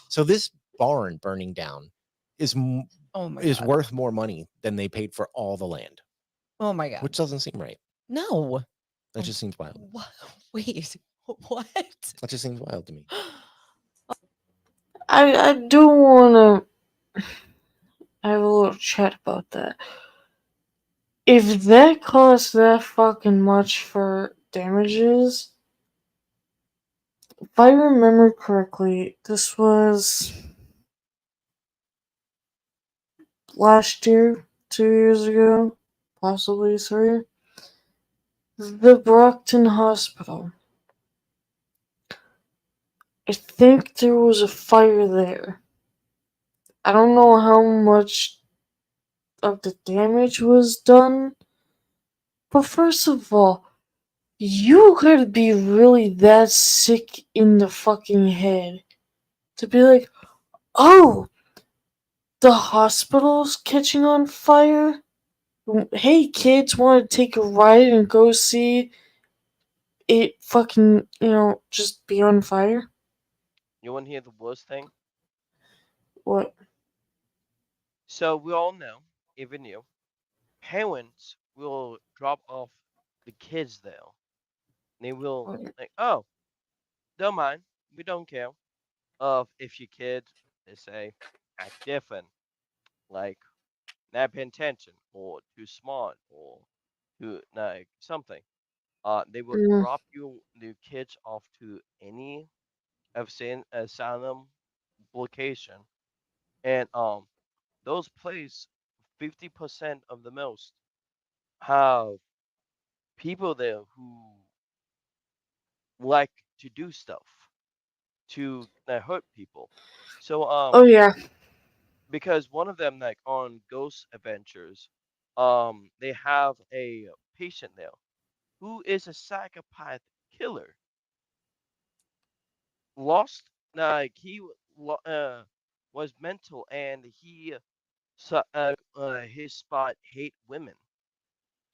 Speaker 4: So this barn burning down is
Speaker 3: Oh my
Speaker 4: is
Speaker 3: God.
Speaker 4: worth more money than they paid for all the land,
Speaker 3: Oh my God.
Speaker 4: which doesn't seem right.
Speaker 3: No.
Speaker 4: That just seems wild.
Speaker 3: What? Wait. What?
Speaker 4: That just seems wild to me.
Speaker 1: I do wanna have a little chat about that. If that costs that fucking much for damages, if I remember correctly, this was last year, 2 years ago, possibly 3. The Brockton Hospital. I think there was a fire there. I don't know how much of the damage was done, but first of all, you gotta be really that sick in the fucking head to be like, oh, the hospital's catching on fire? Hey kids, wanna take a ride and go see it fucking, just be on fire?
Speaker 2: You want to hear the worst thing?
Speaker 1: What?
Speaker 2: So we all know, even you, parents will drop off the kids there. They will like, oh, don't mind, we don't care. If your kid, they say, act different, like not paying attention, or too smart, or too like something. They will
Speaker 1: Mm,
Speaker 2: drop the kids off to any asylum location, and those places, 50% of the most have people there who like to do stuff to hurt people. So
Speaker 1: oh yeah.
Speaker 2: because one of them like on Ghost Adventures, they have a patient there who is a psychopath killer. Lost like was mental, and his spot hate women.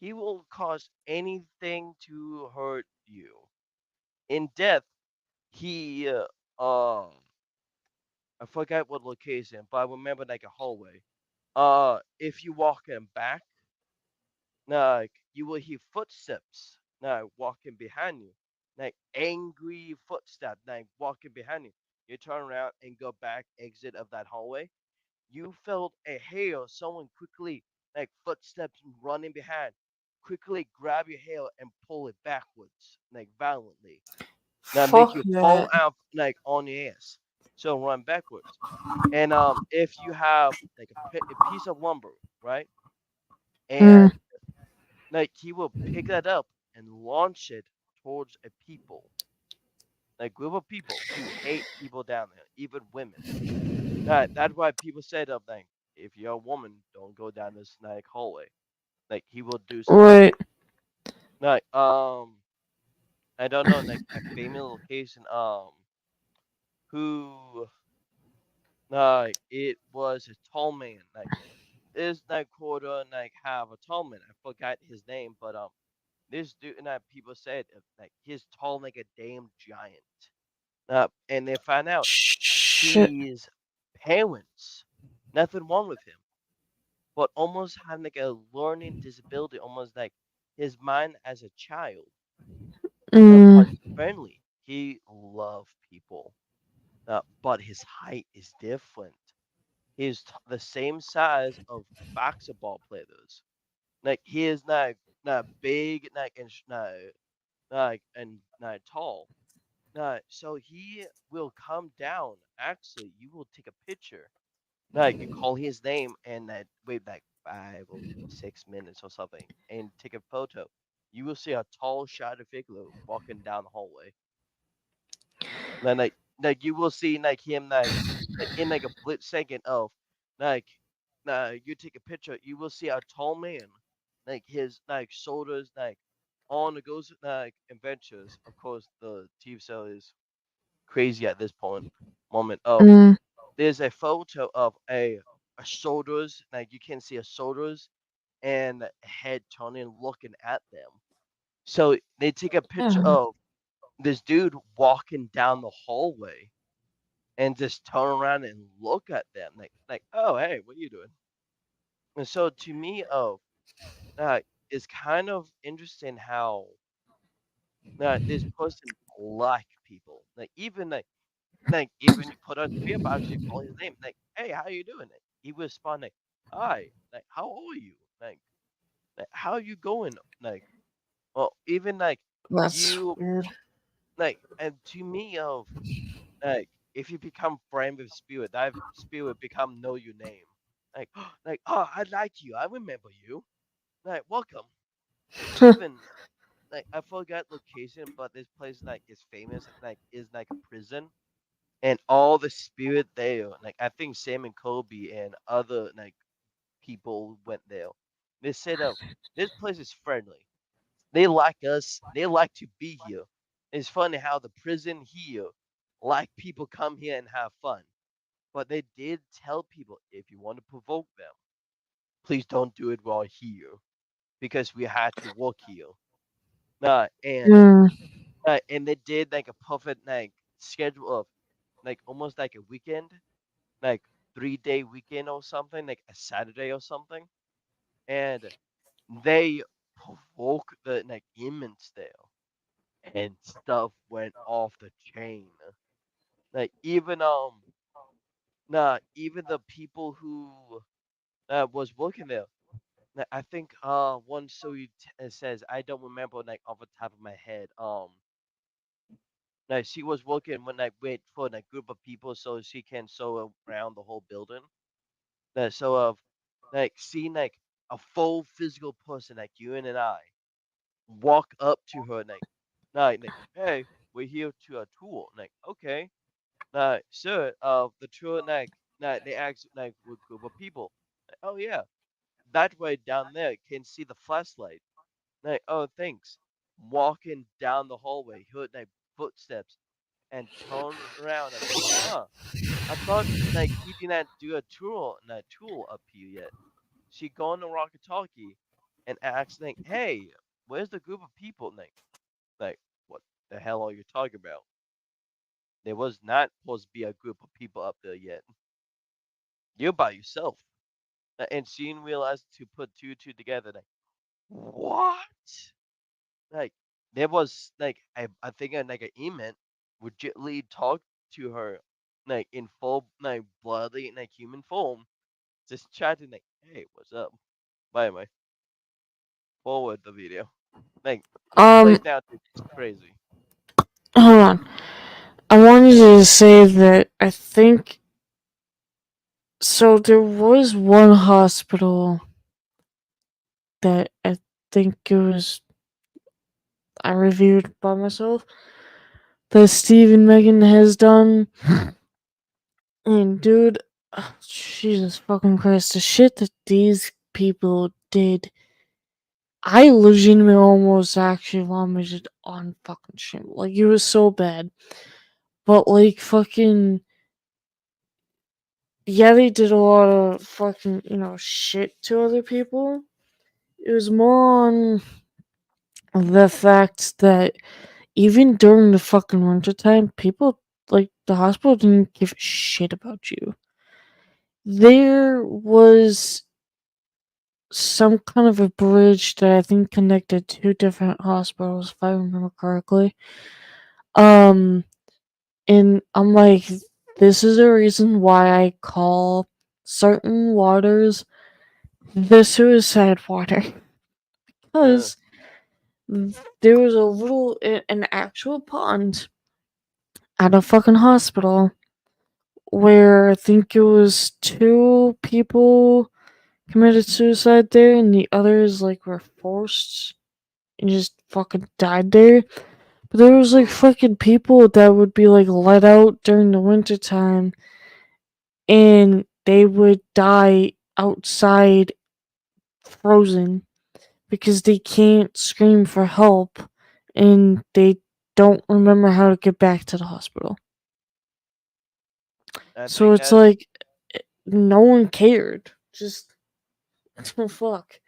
Speaker 2: He will cause anything to hurt you. In death, he I forgot what location, but I remember like a hallway. If you walk him back, like you will hear footsteps, walking behind you, like angry footsteps, like walking behind you. You turn around and go back, exit of that hallway. You felt a hair, someone quickly, like footsteps running behind, quickly grab your hair and pull it backwards, like violently. Now make
Speaker 1: Fuck
Speaker 2: you fall
Speaker 1: that.
Speaker 2: out like on your ass. So run backwards. And if you have like a piece of lumber, right?
Speaker 1: Mm,
Speaker 2: And like he will pick that up and launch it towards a people, like group of people who hate people down there, even women. That's why people said of like, if you're a woman, don't go down this like hallway. Like he will do something.
Speaker 1: right.
Speaker 2: Like I don't know, like a famous location who it was a tall man, like this like quarter like have a tall man. I forgot his name, but this dude and people said like he's tall like a damn giant. And they find out
Speaker 1: Shit.
Speaker 2: his parents, nothing wrong with him, but almost had like a learning disability, almost like his mind as a child.
Speaker 1: Mm,
Speaker 2: But friendly, he loved people. But his height is different. He's the same size of basketball players. Like he is not big, not tall. So he will come down. Actually, you will take a picture. You call his name and wait like 5 or 6 minutes or something, and take a photo. You will see a tall shadow figure walking down the hallway. Then you will see like him in like a split second of like you take a picture. You will see a tall man, like his shoulders on the Ghost adventures. Of course, the TV show is crazy at this moment of
Speaker 1: mm,
Speaker 2: there's a photo of a shoulders, like you can see a shoulders and a head turning looking at them. So they take a picture
Speaker 1: yeah.
Speaker 2: of this dude walking down the hallway and just turn around and look at them like oh hey, what are you doing? And so to me, it's kind of interesting how this person like people, like even like like even you put on spirit box, you call his name, like, hey, how you doing? He will respond like, hi, like, how old are you? Like how you going? Like, well, even like
Speaker 1: That's
Speaker 2: you,
Speaker 1: weird.
Speaker 2: like, and to me, like, if you become friend with spirit, that spirit become know your name. Like, like, oh, I like you. I remember you. Like, welcome. Like, even like I forgot location, but this place like is famous. Like, is like a prison, and all the spirit there. Like, I think Sam and Kobe and other like people went there. They said, this place is friendly. They like us. They like to be here. It's funny how the prison here like people come here and have fun. But they did tell people if you want to provoke them, please don't do it while here because we had to work here.
Speaker 1: Mm.
Speaker 2: And they did like a perfect like schedule of like almost like a weekend, like 3-day weekend or something, like a Saturday or something, and they provoke the like immense there, and stuff went off the chain. Like even the people who was working there. I think one story says I don't remember like off the top of my head. Like she was working when I wait for a group of people so she can sew around the whole building. So like seeing like a full physical person like you and I walk up to her like hey, we're here to a tour. Like, okay, sir, the tour they ask like a group of people. Like, oh yeah, that way down there can see the flashlight. Like, oh thanks. Walking down the hallway, heard like footsteps, and turn around and like, huh? I thought like he didn't do a tour up here yet. She gone to Rockataki and asked like, hey, where's the group of people? Like, what the hell are you talking about? There was not supposed to be a group of people up there yet. You're by yourself. And she realized to put two together. Like, what? Like, there was like I think like an email would gently talk to her like in full like bloody like human form, just chatting like, hey, what's up? By the way, forward the video. Like, this
Speaker 1: Um,
Speaker 2: place now is crazy.
Speaker 1: hold on. I wanted to say that I think so. There was one hospital that I think it was I reviewed by myself that Steve and Megan has done. And dude, Jesus fucking Christ, the shit that these people did, I legitimately almost actually vomited on fucking shit. Like, it was so bad. But, like, fucking, yeah, they did a lot of fucking, shit to other people. It was more on the fact that even during the fucking wintertime, people, like, the hospital didn't give a shit about you. There was some kind of a bridge that I think connected two different hospitals, if I remember correctly. Um, and I'm like, this is a reason why I call certain waters the suicide water.
Speaker 2: Yeah.
Speaker 1: Because there was an actual pond at a fucking hospital where I think it was two people committed suicide there, and the others, like, were forced and just fucking died there. But there was like fucking people that would be like let out during the winter time and they would die outside frozen because they can't scream for help and they don't remember how to get back to the hospital.
Speaker 2: I
Speaker 1: So
Speaker 2: think
Speaker 1: it's
Speaker 2: that's
Speaker 1: like no one cared. Just oh fuck.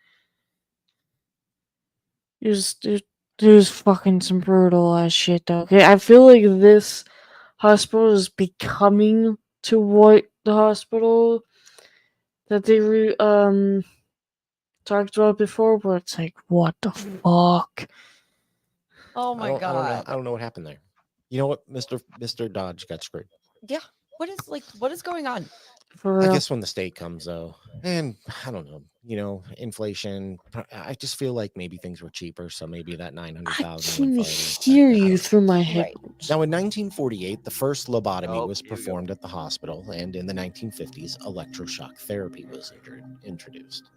Speaker 1: There's fucking some brutal ass shit though. Okay, I feel like this hospital is becoming to what the hospital that they talked about before, where it's like, what the fuck?
Speaker 3: Oh my
Speaker 4: I don't know.
Speaker 3: god.
Speaker 4: I don't know what happened there. You know what, Mister Dodge got screwed.
Speaker 3: Yeah. What is going on?
Speaker 1: For
Speaker 4: I
Speaker 1: real.
Speaker 4: guess when the state comes though, and I don't know, inflation. I just feel like maybe things were cheaper, so maybe that
Speaker 1: I
Speaker 4: 900,000 went
Speaker 1: can
Speaker 4: farther.
Speaker 1: hear
Speaker 4: I don't
Speaker 1: you
Speaker 4: know.
Speaker 1: through my
Speaker 3: Right.
Speaker 1: headphones.
Speaker 4: Now, in 1948, the first lobotomy
Speaker 2: Oh,
Speaker 4: was
Speaker 2: here we go.
Speaker 4: performed at the hospital, and in the 1950s, electroshock therapy was introduced.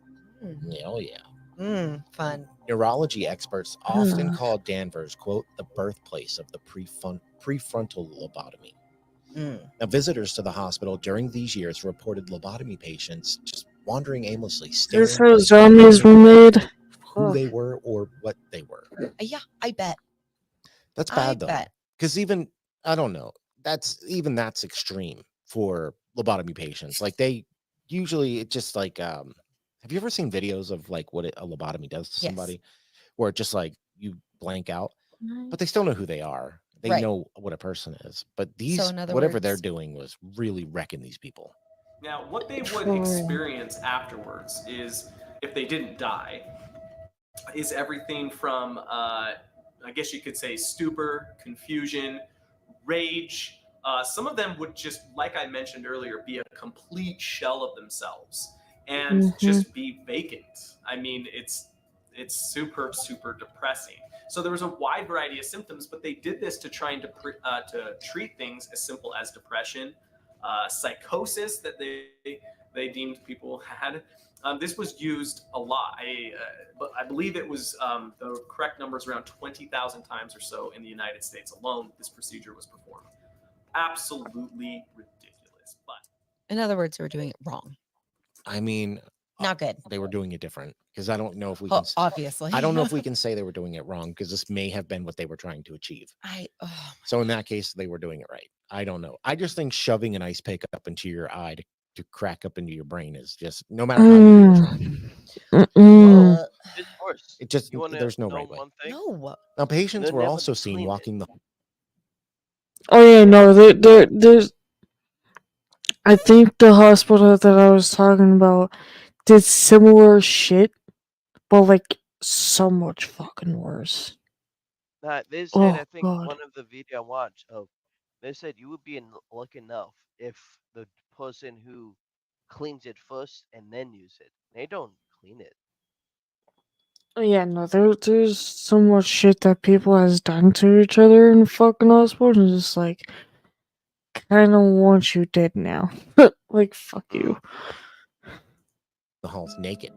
Speaker 4: Oh yeah.
Speaker 3: Fun.
Speaker 4: Neurology experts often
Speaker 1: Ugh.
Speaker 4: call Danvers, quote, the birthplace of the prefrontal lobotomy. Now, visitors to the hospital during these years reported lobotomy patients just wandering aimlessly,
Speaker 1: Is
Speaker 4: staring
Speaker 1: this how
Speaker 4: blankly,
Speaker 1: zombies were made?
Speaker 4: who
Speaker 1: Fuck.
Speaker 4: they were or what they were.
Speaker 3: Yeah, I bet.
Speaker 4: That's
Speaker 3: I
Speaker 4: bad though,
Speaker 3: bet.
Speaker 4: because even I don't know. That's extreme for lobotomy patients. Like they usually it just like have you ever seen videos of like what a lobotomy does to
Speaker 3: Yes.
Speaker 4: somebody, where it just like you blank out, but they still know who they are. They
Speaker 3: Right.
Speaker 4: know what a person is. But
Speaker 3: So
Speaker 4: these
Speaker 3: in other
Speaker 4: whatever they're
Speaker 3: words,
Speaker 4: doing was really wrecking these people.
Speaker 5: Now, what they would
Speaker 1: For real.
Speaker 5: experience afterwards is, if they didn't die, is everything from, I guess you could say, stupor, confusion, rage. Some of them would just, like I mentioned earlier, be a complete shell of themselves and
Speaker 1: Mhm.
Speaker 5: just be vacant. I mean, it's super, super depressing. So there was a wide variety of symptoms, but they did this to try and to treat things as simple as depression, psychosis that they deemed people had. This was used a lot. I believe it was the correct number is around 20,000 times or so in the United States alone. This procedure was performed. Absolutely ridiculous, but
Speaker 3: in other words, they were doing it wrong.
Speaker 4: I mean,
Speaker 3: Not good.
Speaker 4: they were doing it different because I don't know if we can.
Speaker 3: Obviously.
Speaker 4: I don't know if we can say they were doing it wrong because this may have been what they were trying to achieve. So in that case, they were doing it right. I don't know. I just think shoving an ice pick up into your eye to crack up into your brain is just no matter how you do it, wrong.
Speaker 1: Mm-mm.
Speaker 2: It's worse.
Speaker 4: It just
Speaker 2: You want to
Speaker 4: there's no
Speaker 2: know
Speaker 4: right way.
Speaker 2: one thing?
Speaker 3: No.
Speaker 4: Now patients
Speaker 2: They'll
Speaker 4: were
Speaker 2: never
Speaker 4: also seen
Speaker 2: clean it.
Speaker 4: walking the.
Speaker 1: Oh yeah, no, there's. I think the hospital that I was talking about did similar shit, but like so much fucking worse.
Speaker 2: Nah, they said,
Speaker 1: Oh
Speaker 2: I think
Speaker 1: god.
Speaker 2: one of the video I watched, they said you would be lucky enough if the person who cleans it first and then use it. They don't clean it.
Speaker 1: Oh, yeah, no, there's so much shit that people has done to each other in fucking hospitals, and just like kind of want you dead now. Like fuck you.
Speaker 4: The halls naked.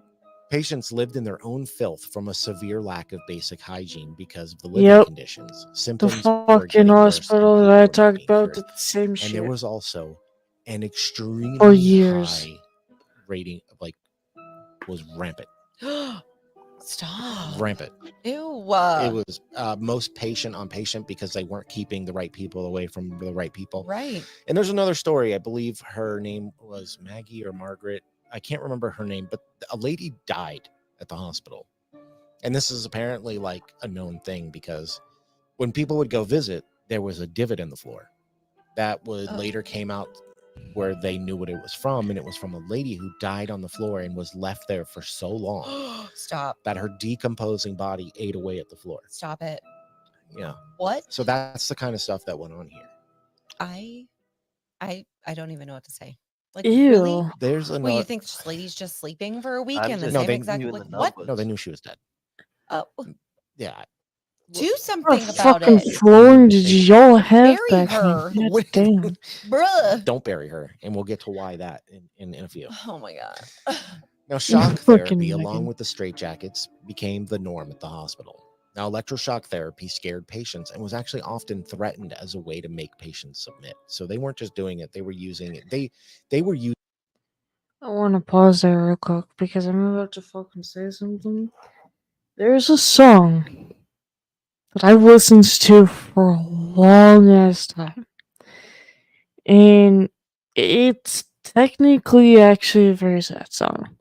Speaker 4: Patients lived in their own filth from a severe lack of basic hygiene because of the living
Speaker 1: Yep.
Speaker 4: conditions.
Speaker 1: The
Speaker 4: Symptoms were
Speaker 1: fucking
Speaker 4: getting worse and
Speaker 1: hospital
Speaker 4: people
Speaker 1: that I
Speaker 4: were not
Speaker 1: talked
Speaker 4: being
Speaker 1: about
Speaker 4: cured.
Speaker 1: did the same
Speaker 4: And
Speaker 1: shit.
Speaker 4: there was also an
Speaker 1: For
Speaker 4: extremely
Speaker 1: years.
Speaker 4: high rating of like was rampant.
Speaker 3: Stop.
Speaker 4: Rampant.
Speaker 3: Ew.
Speaker 4: It was most patient on patient because they weren't keeping the right people away from the right people.
Speaker 3: Right.
Speaker 4: And there's another story. I believe her name was Maggie or Margaret. I can't remember her name, but a lady died at the hospital. And this is apparently like a known thing because when people would go visit, there was a divot in the floor that would later came out where they knew what it was from. And it was from a lady who died on the floor and was left there for so long
Speaker 3: Stop.
Speaker 4: that her decomposing body ate away at the floor.
Speaker 3: Stop it.
Speaker 4: Yeah.
Speaker 3: What?
Speaker 4: So that's the kind of stuff that went on here.
Speaker 3: I don't even know what to say. Like,
Speaker 1: Ew.
Speaker 3: really?
Speaker 4: There's
Speaker 3: Well,
Speaker 4: another.
Speaker 3: you think this lady's just sleeping for a week
Speaker 2: I'm
Speaker 3: in the
Speaker 2: just
Speaker 3: same
Speaker 4: they
Speaker 3: exact
Speaker 2: doing
Speaker 3: like
Speaker 2: the
Speaker 3: what?
Speaker 2: numbers.
Speaker 4: No, they knew she was dead.
Speaker 3: Oh,
Speaker 4: Yeah.
Speaker 3: do
Speaker 1: What
Speaker 3: something about
Speaker 1: fucking
Speaker 3: it.
Speaker 1: flooring did
Speaker 4: They-
Speaker 1: y'all have
Speaker 3: Bury
Speaker 1: back
Speaker 3: her.
Speaker 1: then? God damn.
Speaker 3: Bruh.
Speaker 4: Don't bury her, and we'll get to why that in a few.
Speaker 3: Oh my god.
Speaker 4: Now, shock
Speaker 1: Fucking
Speaker 4: therapy, along
Speaker 1: Megan.
Speaker 4: with the straitjackets, became the norm at the hospital. Now, electroshock therapy scared patients and was actually often threatened as a way to make patients submit. So they weren't just doing it; they were using it. They were using.
Speaker 1: I want to pause there real quick because I'm about to fucking say something. There's a song that I've listened to for a long ass time, and it's technically actually a very sad song,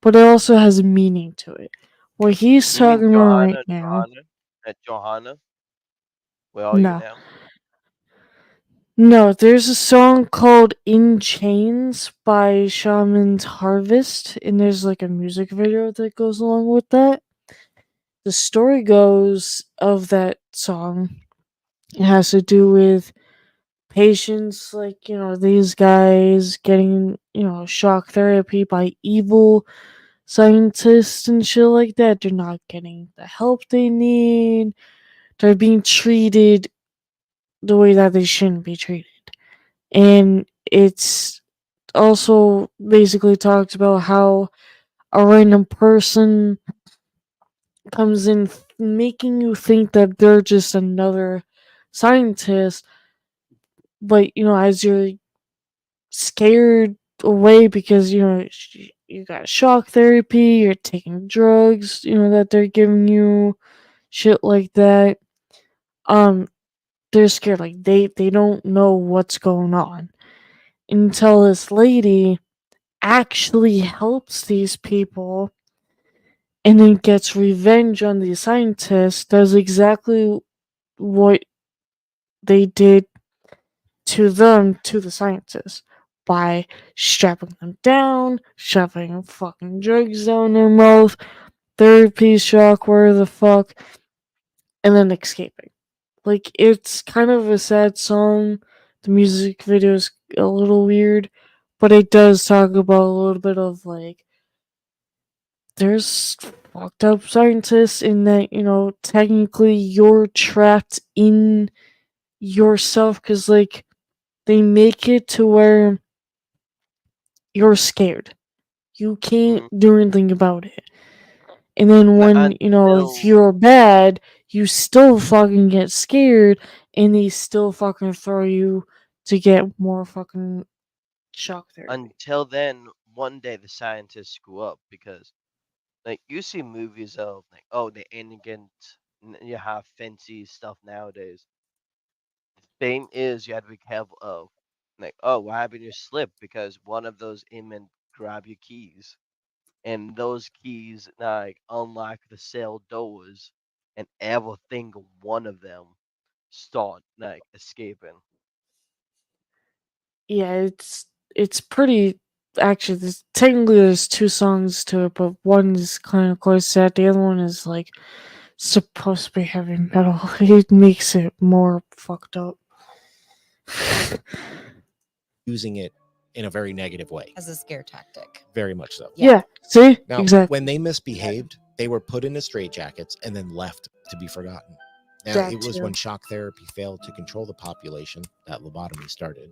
Speaker 1: but it also has meaning to it. What he's
Speaker 2: You mean
Speaker 1: talking about right now.
Speaker 2: Johanna? Where are you
Speaker 1: No.
Speaker 2: now?
Speaker 1: No, there's a song called In Chains by Shaman's Harvest, and there's like a music video that goes along with that. The story goes of that song, it has to do with patients like these guys getting shock therapy by evil scientists and shit like that. They're not getting the help they need. They're being treated the way that they shouldn't be treated. And it's also basically talks about how a random person comes in making you think that they're just another scientist, but as you're scared away because you got shock therapy, you're taking drugs, that they're giving you, shit like that. They're scared, like they don't know what's going on until this lady actually helps these people and then gets revenge on the scientists. Does exactly what they did to them, to the scientists, by strapping them down, shoving fucking drugs down their mouth, therapy shock, where the fuck, and then escaping. Like, it's kind of a sad song. The music video is a little weird, but it does talk about a little bit of like, there's fucked up scientists in that, technically you're trapped in yourself because, like, they make it to where you're scared. You can't do anything about it. And then when, if
Speaker 2: Until
Speaker 1: you're bad, you still fucking get scared and they still fucking throw you to get more fucking shock therapy.
Speaker 2: until then, one day the scientists screw up because like you see movies of like the elegant you have fancy stuff nowadays. Thing is you have to be careful of like what happened you slip because one of those inmen grab your keys and those keys like unlock the cell doors and everything one of them start like escaping.
Speaker 1: Yeah, it's pretty. Actually, there's two songs to it, but one is kind of quite sad. The other one is like supposed to be heavy metal. It makes it more fucked up.
Speaker 4: Using it in a very negative way.
Speaker 3: As a scare tactic.
Speaker 4: Very much so.
Speaker 1: Yeah. See,
Speaker 4: Now,
Speaker 1: exactly.
Speaker 4: when they misbehaved, they were put into straitjackets and then left to be forgotten. Now,
Speaker 1: That
Speaker 4: it was
Speaker 1: too.
Speaker 4: when shock therapy failed to control the population that lobotomy started.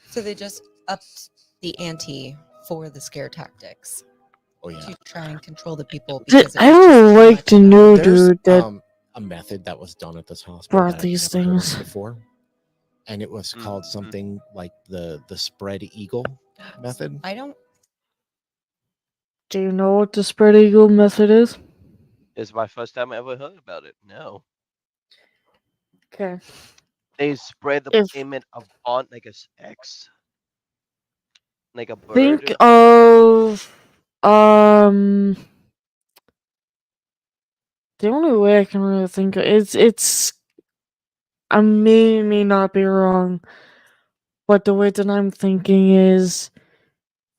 Speaker 3: So they just upped the ante for the scare tactics
Speaker 4: Oh yeah.
Speaker 3: to try and control the people because it
Speaker 1: I
Speaker 3: was just
Speaker 1: don't
Speaker 3: too
Speaker 1: like
Speaker 3: much
Speaker 1: the
Speaker 3: of that.
Speaker 1: new
Speaker 4: There's
Speaker 1: dude that
Speaker 4: a method that was done at this hospital
Speaker 1: brought
Speaker 4: that I've
Speaker 1: these
Speaker 4: never heard of
Speaker 1: things.
Speaker 4: before, and it was called
Speaker 2: Mhm.
Speaker 4: something like the spread eagle method.
Speaker 3: I don't.
Speaker 1: Do you know what the spread eagle method is?
Speaker 2: It's my first time I ever heard about it. No.
Speaker 1: Okay.
Speaker 2: They spread the
Speaker 1: If
Speaker 2: image of on like a X, like a
Speaker 1: think
Speaker 2: bird.
Speaker 1: of the only way I can really think of it's I may not be wrong, but the way that I'm thinking is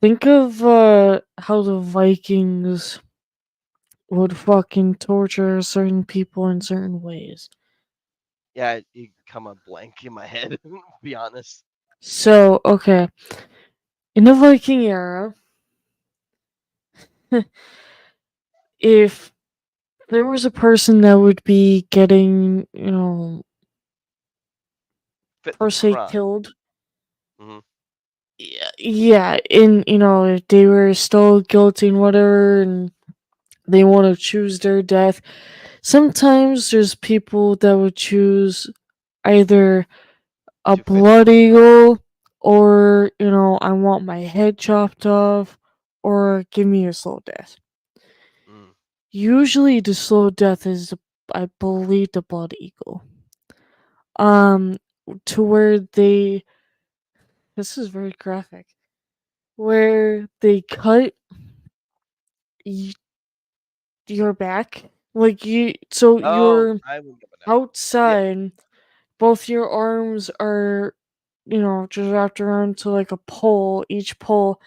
Speaker 1: think of how the Vikings would fucking torture certain people in certain ways.
Speaker 2: Yeah, you come a blank in my head. To be honest.
Speaker 1: So, okay. In the Viking era, if there was a person that would be getting,
Speaker 2: Fit the
Speaker 1: per se
Speaker 2: crime.
Speaker 1: killed,
Speaker 2: Mhm.
Speaker 1: yeah, and if they were still guilty and whatever, and they want to choose their death, sometimes there's people that would choose either a
Speaker 2: To fit the
Speaker 1: blood
Speaker 2: crime.
Speaker 1: eagle or I want my head chopped off or give me a slow death.
Speaker 2: Mm.
Speaker 1: Usually the slow death is, I believe, the blood eagle. To where this is very graphic, where they cut your back, like so
Speaker 2: Oh,
Speaker 1: you're
Speaker 2: I remember now. Yeah.
Speaker 1: outside, both your arms are just wrapped around to like a pole, each pole,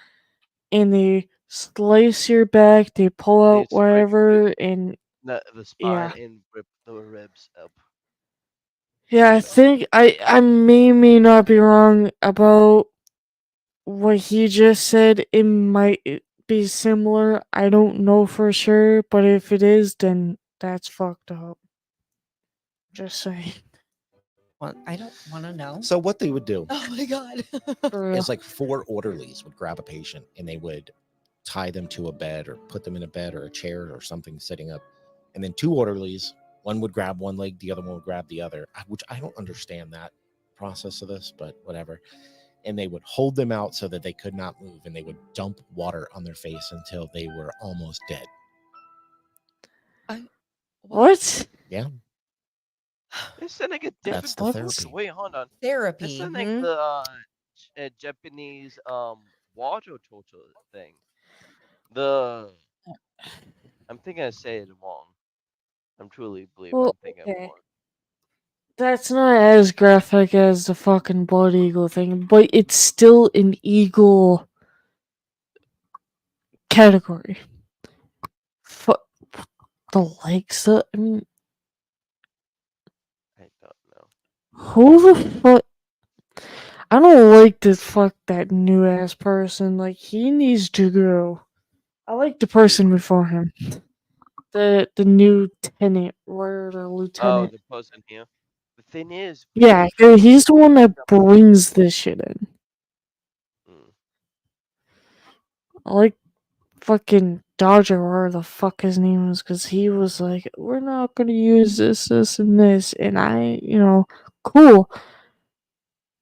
Speaker 1: and they slice your back, they pull
Speaker 2: They
Speaker 1: out
Speaker 2: spread
Speaker 1: whatever, and
Speaker 2: the spine
Speaker 1: yeah,
Speaker 2: and rip the ribs up.
Speaker 1: Yeah, I think I may not be wrong about what he just said. It might be similar. I don't know for sure, but if it is, then that's fucked up. Just saying.
Speaker 3: Well, I don't want to know.
Speaker 4: So what they would do
Speaker 3: Oh my god.
Speaker 1: For real.
Speaker 4: is like 4 orderlies would grab a patient and they would tie them to a bed or put them in a bed or a chair or something sitting up. And then 2 orderlies, one would grab one leg, the other one would grab the other, which I don't understand that process of this, but whatever. And they would hold them out so that they could not move, and they would dump water on their face until they were almost dead.
Speaker 1: What?
Speaker 4: Yeah,
Speaker 2: It's like a
Speaker 4: that's
Speaker 2: different
Speaker 4: the
Speaker 1: What?
Speaker 4: therapy.
Speaker 2: Wait, hold on.
Speaker 3: Therapy.
Speaker 2: It's like
Speaker 3: hmm?
Speaker 2: the Japanese water torture thing. The I'm thinking I say it wrong. I'm truly believe
Speaker 1: Well,
Speaker 2: I'm thinking
Speaker 1: okay.
Speaker 2: wrong.
Speaker 1: That's not as graphic as the fucking blood eagle thing, but it's still an eagle category. The legs, I mean,
Speaker 2: I don't know.
Speaker 1: who the fuck? I don't like this fuck that new ass person. Like, he needs to go. I like the person before him. The new tenant or the
Speaker 2: Oh,
Speaker 1: lieutenant.
Speaker 2: the person here. The thing is,
Speaker 1: Yeah, he's the one that brings this shit in.
Speaker 2: Mm.
Speaker 1: I like fucking Dodger, whatever the fuck his name was, because he was like, we're not gonna use this, and this, and cool.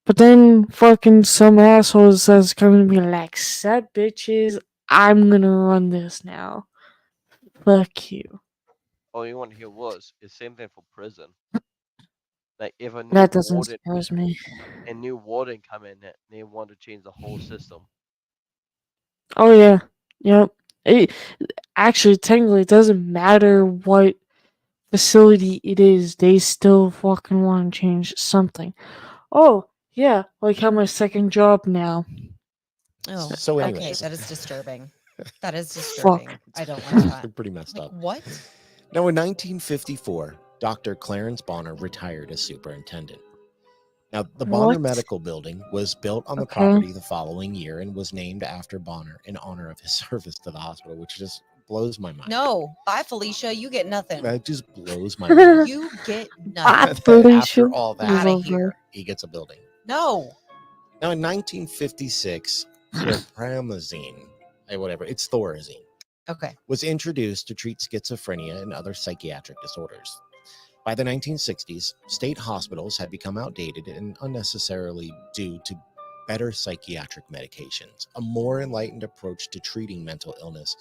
Speaker 1: But then fucking some asshole says coming to be like, "Set bitches, I'm gonna run this now." Fuck you.
Speaker 2: Oh, you want to hear worse? It's same thing for prison. Like if a
Speaker 1: That doesn't surprise me.
Speaker 2: new warden come in, they want to change the whole system.
Speaker 1: Oh yeah, yep. It actually technically it doesn't matter what facility it is. They still fucking want to change something. Oh yeah, like how my second job now.
Speaker 3: Oh,
Speaker 4: So
Speaker 3: okay.
Speaker 4: anyways.
Speaker 3: That is disturbing. That is
Speaker 1: Fuck.
Speaker 3: disturbing. I don't like that.
Speaker 4: They're pretty messed
Speaker 3: Like,
Speaker 4: up.
Speaker 3: what?
Speaker 4: Now, in 1954, Dr. Clarence Bonner retired as superintendent. Now, the Bonner
Speaker 1: What?
Speaker 4: Medical Building was built on the
Speaker 1: Okay.
Speaker 4: property the following year and was named after Bonner in honor of his service to the hospital, which just blows my mind.
Speaker 3: No. Bye, Felicia. You get nothing.
Speaker 4: That just blows my mind.
Speaker 3: You get
Speaker 1: Ah,
Speaker 3: nothing.
Speaker 1: Felicia.
Speaker 4: After all that,
Speaker 3: Outta
Speaker 1: Love
Speaker 3: here.
Speaker 1: her.
Speaker 4: he gets a building.
Speaker 3: No.
Speaker 4: Now, in 1956, clopramazine, whatever, it's Thorazine,
Speaker 3: Okay.
Speaker 4: was introduced to treat schizophrenia and other psychiatric disorders. By the 1960s, state hospitals had become outdated and unnecessarily due to better psychiatric medications, a more enlightened approach to treating mental illness,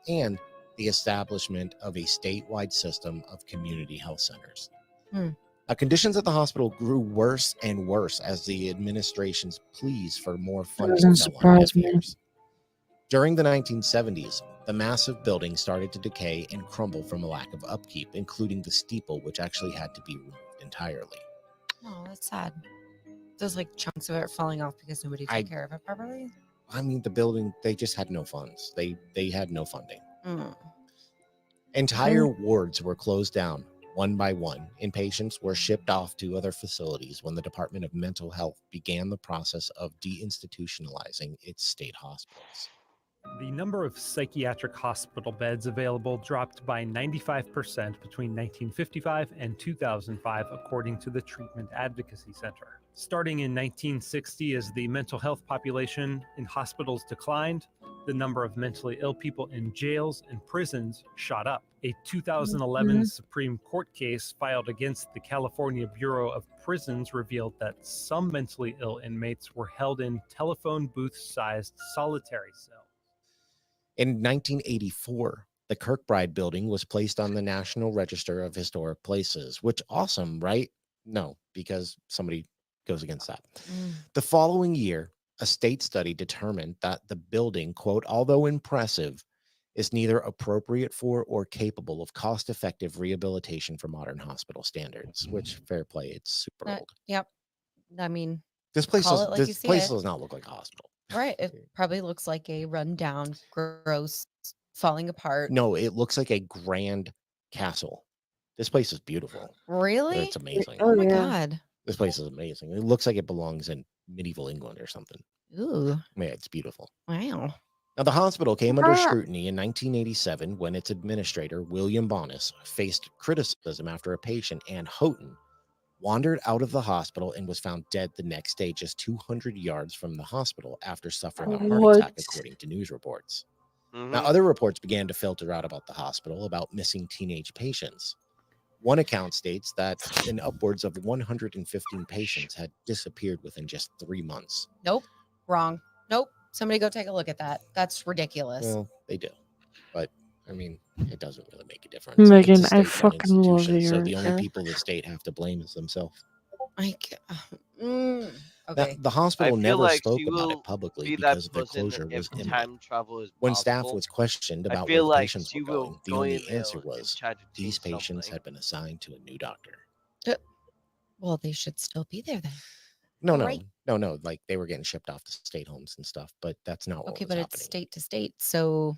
Speaker 4: and the establishment of a statewide system of community health centers. Now, conditions at the hospital grew worse and worse as the administration's pleas for more funding
Speaker 1: Doesn't
Speaker 4: fell on deaf
Speaker 1: surprise me.
Speaker 4: ears. During the 1970s, the massive building started to decay and crumble from a lack of upkeep, including the steeple, which actually had to be removed entirely.
Speaker 3: Oh, that's sad. Those like chunks of it falling off because nobody took care of it properly.
Speaker 4: I mean, the building, they just had no funds. They had no funding. Entire wards were closed down one by one, and patients were shipped off to other facilities when the Department of Mental Health began the process of deinstitutionalizing its state hospitals.
Speaker 6: The number of psychiatric hospital beds available dropped by 95% between 1955 and 2005, according to the Treatment Advocacy Center. Starting in 1960, as the mental health population in hospitals declined, the number of mentally ill people in jails and prisons shot up. A 2011 Supreme Court case filed against the California Bureau of Prisons revealed that some mentally ill inmates were held in telephone booth-sized solitary cells.
Speaker 4: In 1984, the Kirkbride building was placed on the National Register of Historic Places, which awesome, right? No, because somebody goes against that. The following year, a state study determined that the building, quote, although impressive, is neither appropriate for or capable of cost-effective rehabilitation for modern hospital standards, which, fair play, it's super old.
Speaker 3: Yep. I mean,
Speaker 4: This place,
Speaker 3: call it like you
Speaker 4: this
Speaker 3: see
Speaker 4: place
Speaker 3: it.
Speaker 4: does not look like a hospital.
Speaker 3: Right. It probably looks like a rundown, gross, falling apart.
Speaker 4: No, it looks like a grand castle. This place is beautiful.
Speaker 3: Really?
Speaker 4: It's amazing.
Speaker 3: Oh my
Speaker 1: yeah.
Speaker 3: god.
Speaker 4: This place is amazing. It looks like it belongs in medieval England or something.
Speaker 3: Ooh.
Speaker 4: Yeah, it's beautiful.
Speaker 3: Wow.
Speaker 4: Now, the hospital came under
Speaker 1: Ah.
Speaker 4: scrutiny in 1987 when its administrator, William Bonis, faced criticism after a patient, Ann Houghton, wandered out of the hospital and was found dead the next day just 200 yards from the hospital after suffering a heart attack,
Speaker 1: What?
Speaker 4: according to news reports.
Speaker 2: Mhm.
Speaker 4: Now, other reports began to filter out about the hospital about missing teenage patients. One account states that in upwards of 115 patients had disappeared within just 3 months.
Speaker 3: Nope. Wrong. Nope. Somebody go take a look at that. That's ridiculous.
Speaker 4: Well, they do, but I mean, it doesn't really make a difference. It's
Speaker 1: Megan,
Speaker 4: a
Speaker 1: I
Speaker 4: state-run
Speaker 1: fucking love
Speaker 4: institution, so
Speaker 1: your
Speaker 4: the only
Speaker 1: hair.
Speaker 4: people the state have to blame is themselves.
Speaker 3: Like,
Speaker 4: Now,
Speaker 3: okay.
Speaker 4: the
Speaker 2: I
Speaker 4: hospital
Speaker 2: feel
Speaker 4: never
Speaker 2: like
Speaker 4: spoke
Speaker 2: she
Speaker 4: about
Speaker 2: will
Speaker 4: it publicly
Speaker 2: be that
Speaker 4: because the
Speaker 2: person
Speaker 4: closure was
Speaker 2: if
Speaker 4: imminent.
Speaker 2: time travel is
Speaker 4: When staff
Speaker 2: possible.
Speaker 4: was questioned
Speaker 2: I
Speaker 4: about where
Speaker 2: feel
Speaker 4: the
Speaker 2: like
Speaker 4: patients
Speaker 2: she
Speaker 4: were
Speaker 2: will
Speaker 4: going, the
Speaker 2: go
Speaker 4: only
Speaker 2: in there
Speaker 4: answer
Speaker 2: and
Speaker 4: was
Speaker 2: try to
Speaker 4: these
Speaker 2: change
Speaker 4: patients
Speaker 2: something.
Speaker 4: had been assigned to a new doctor.
Speaker 3: Well, they should still be there then.
Speaker 4: No,
Speaker 3: Right.
Speaker 4: no. Like they were getting shipped off to state homes and stuff, but that's not what
Speaker 3: Okay,
Speaker 4: was
Speaker 3: but
Speaker 4: happening.
Speaker 3: it's state to state. So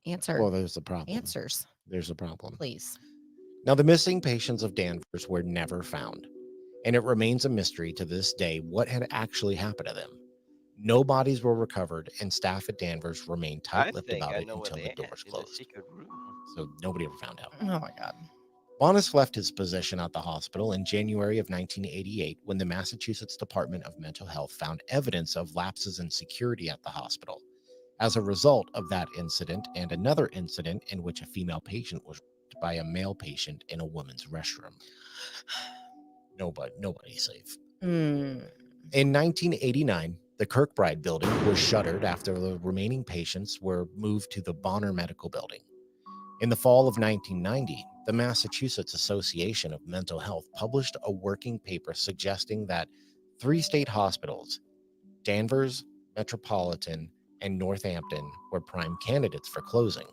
Speaker 3: answer.
Speaker 4: Well, there's a problem.
Speaker 3: Answers,
Speaker 4: There's a problem.
Speaker 3: please.
Speaker 4: Now, the missing patients of Danvers were never found, and it remains a mystery to this day what had actually happened to them. No bodies were recovered, and staff at Danvers remained
Speaker 2: I
Speaker 4: tight-lipped
Speaker 2: think
Speaker 4: about
Speaker 2: I
Speaker 4: it
Speaker 2: know where
Speaker 4: until
Speaker 2: they
Speaker 4: the
Speaker 2: at
Speaker 4: doors
Speaker 2: in the
Speaker 4: closed.
Speaker 2: secret room.
Speaker 4: So nobody ever found out.
Speaker 3: Oh my god.
Speaker 4: Bonis left his position at the hospital in January of 1988 when the Massachusetts Department of Mental Health found evidence of lapses in security at the hospital. As a result of that incident and another incident in which a female patient was raped by a male patient in a woman's restroom. Nobody's safe.
Speaker 3: Mm.
Speaker 4: In 1989, the Kirkbride building was shuttered after the remaining patients were moved to the Bonner Medical Building. In the fall of 1990, the Massachusetts Association of Mental Health published a working paper suggesting that 3 state hospitals, Danvers, Metropolitan, and Northampton, were prime candidates for closing.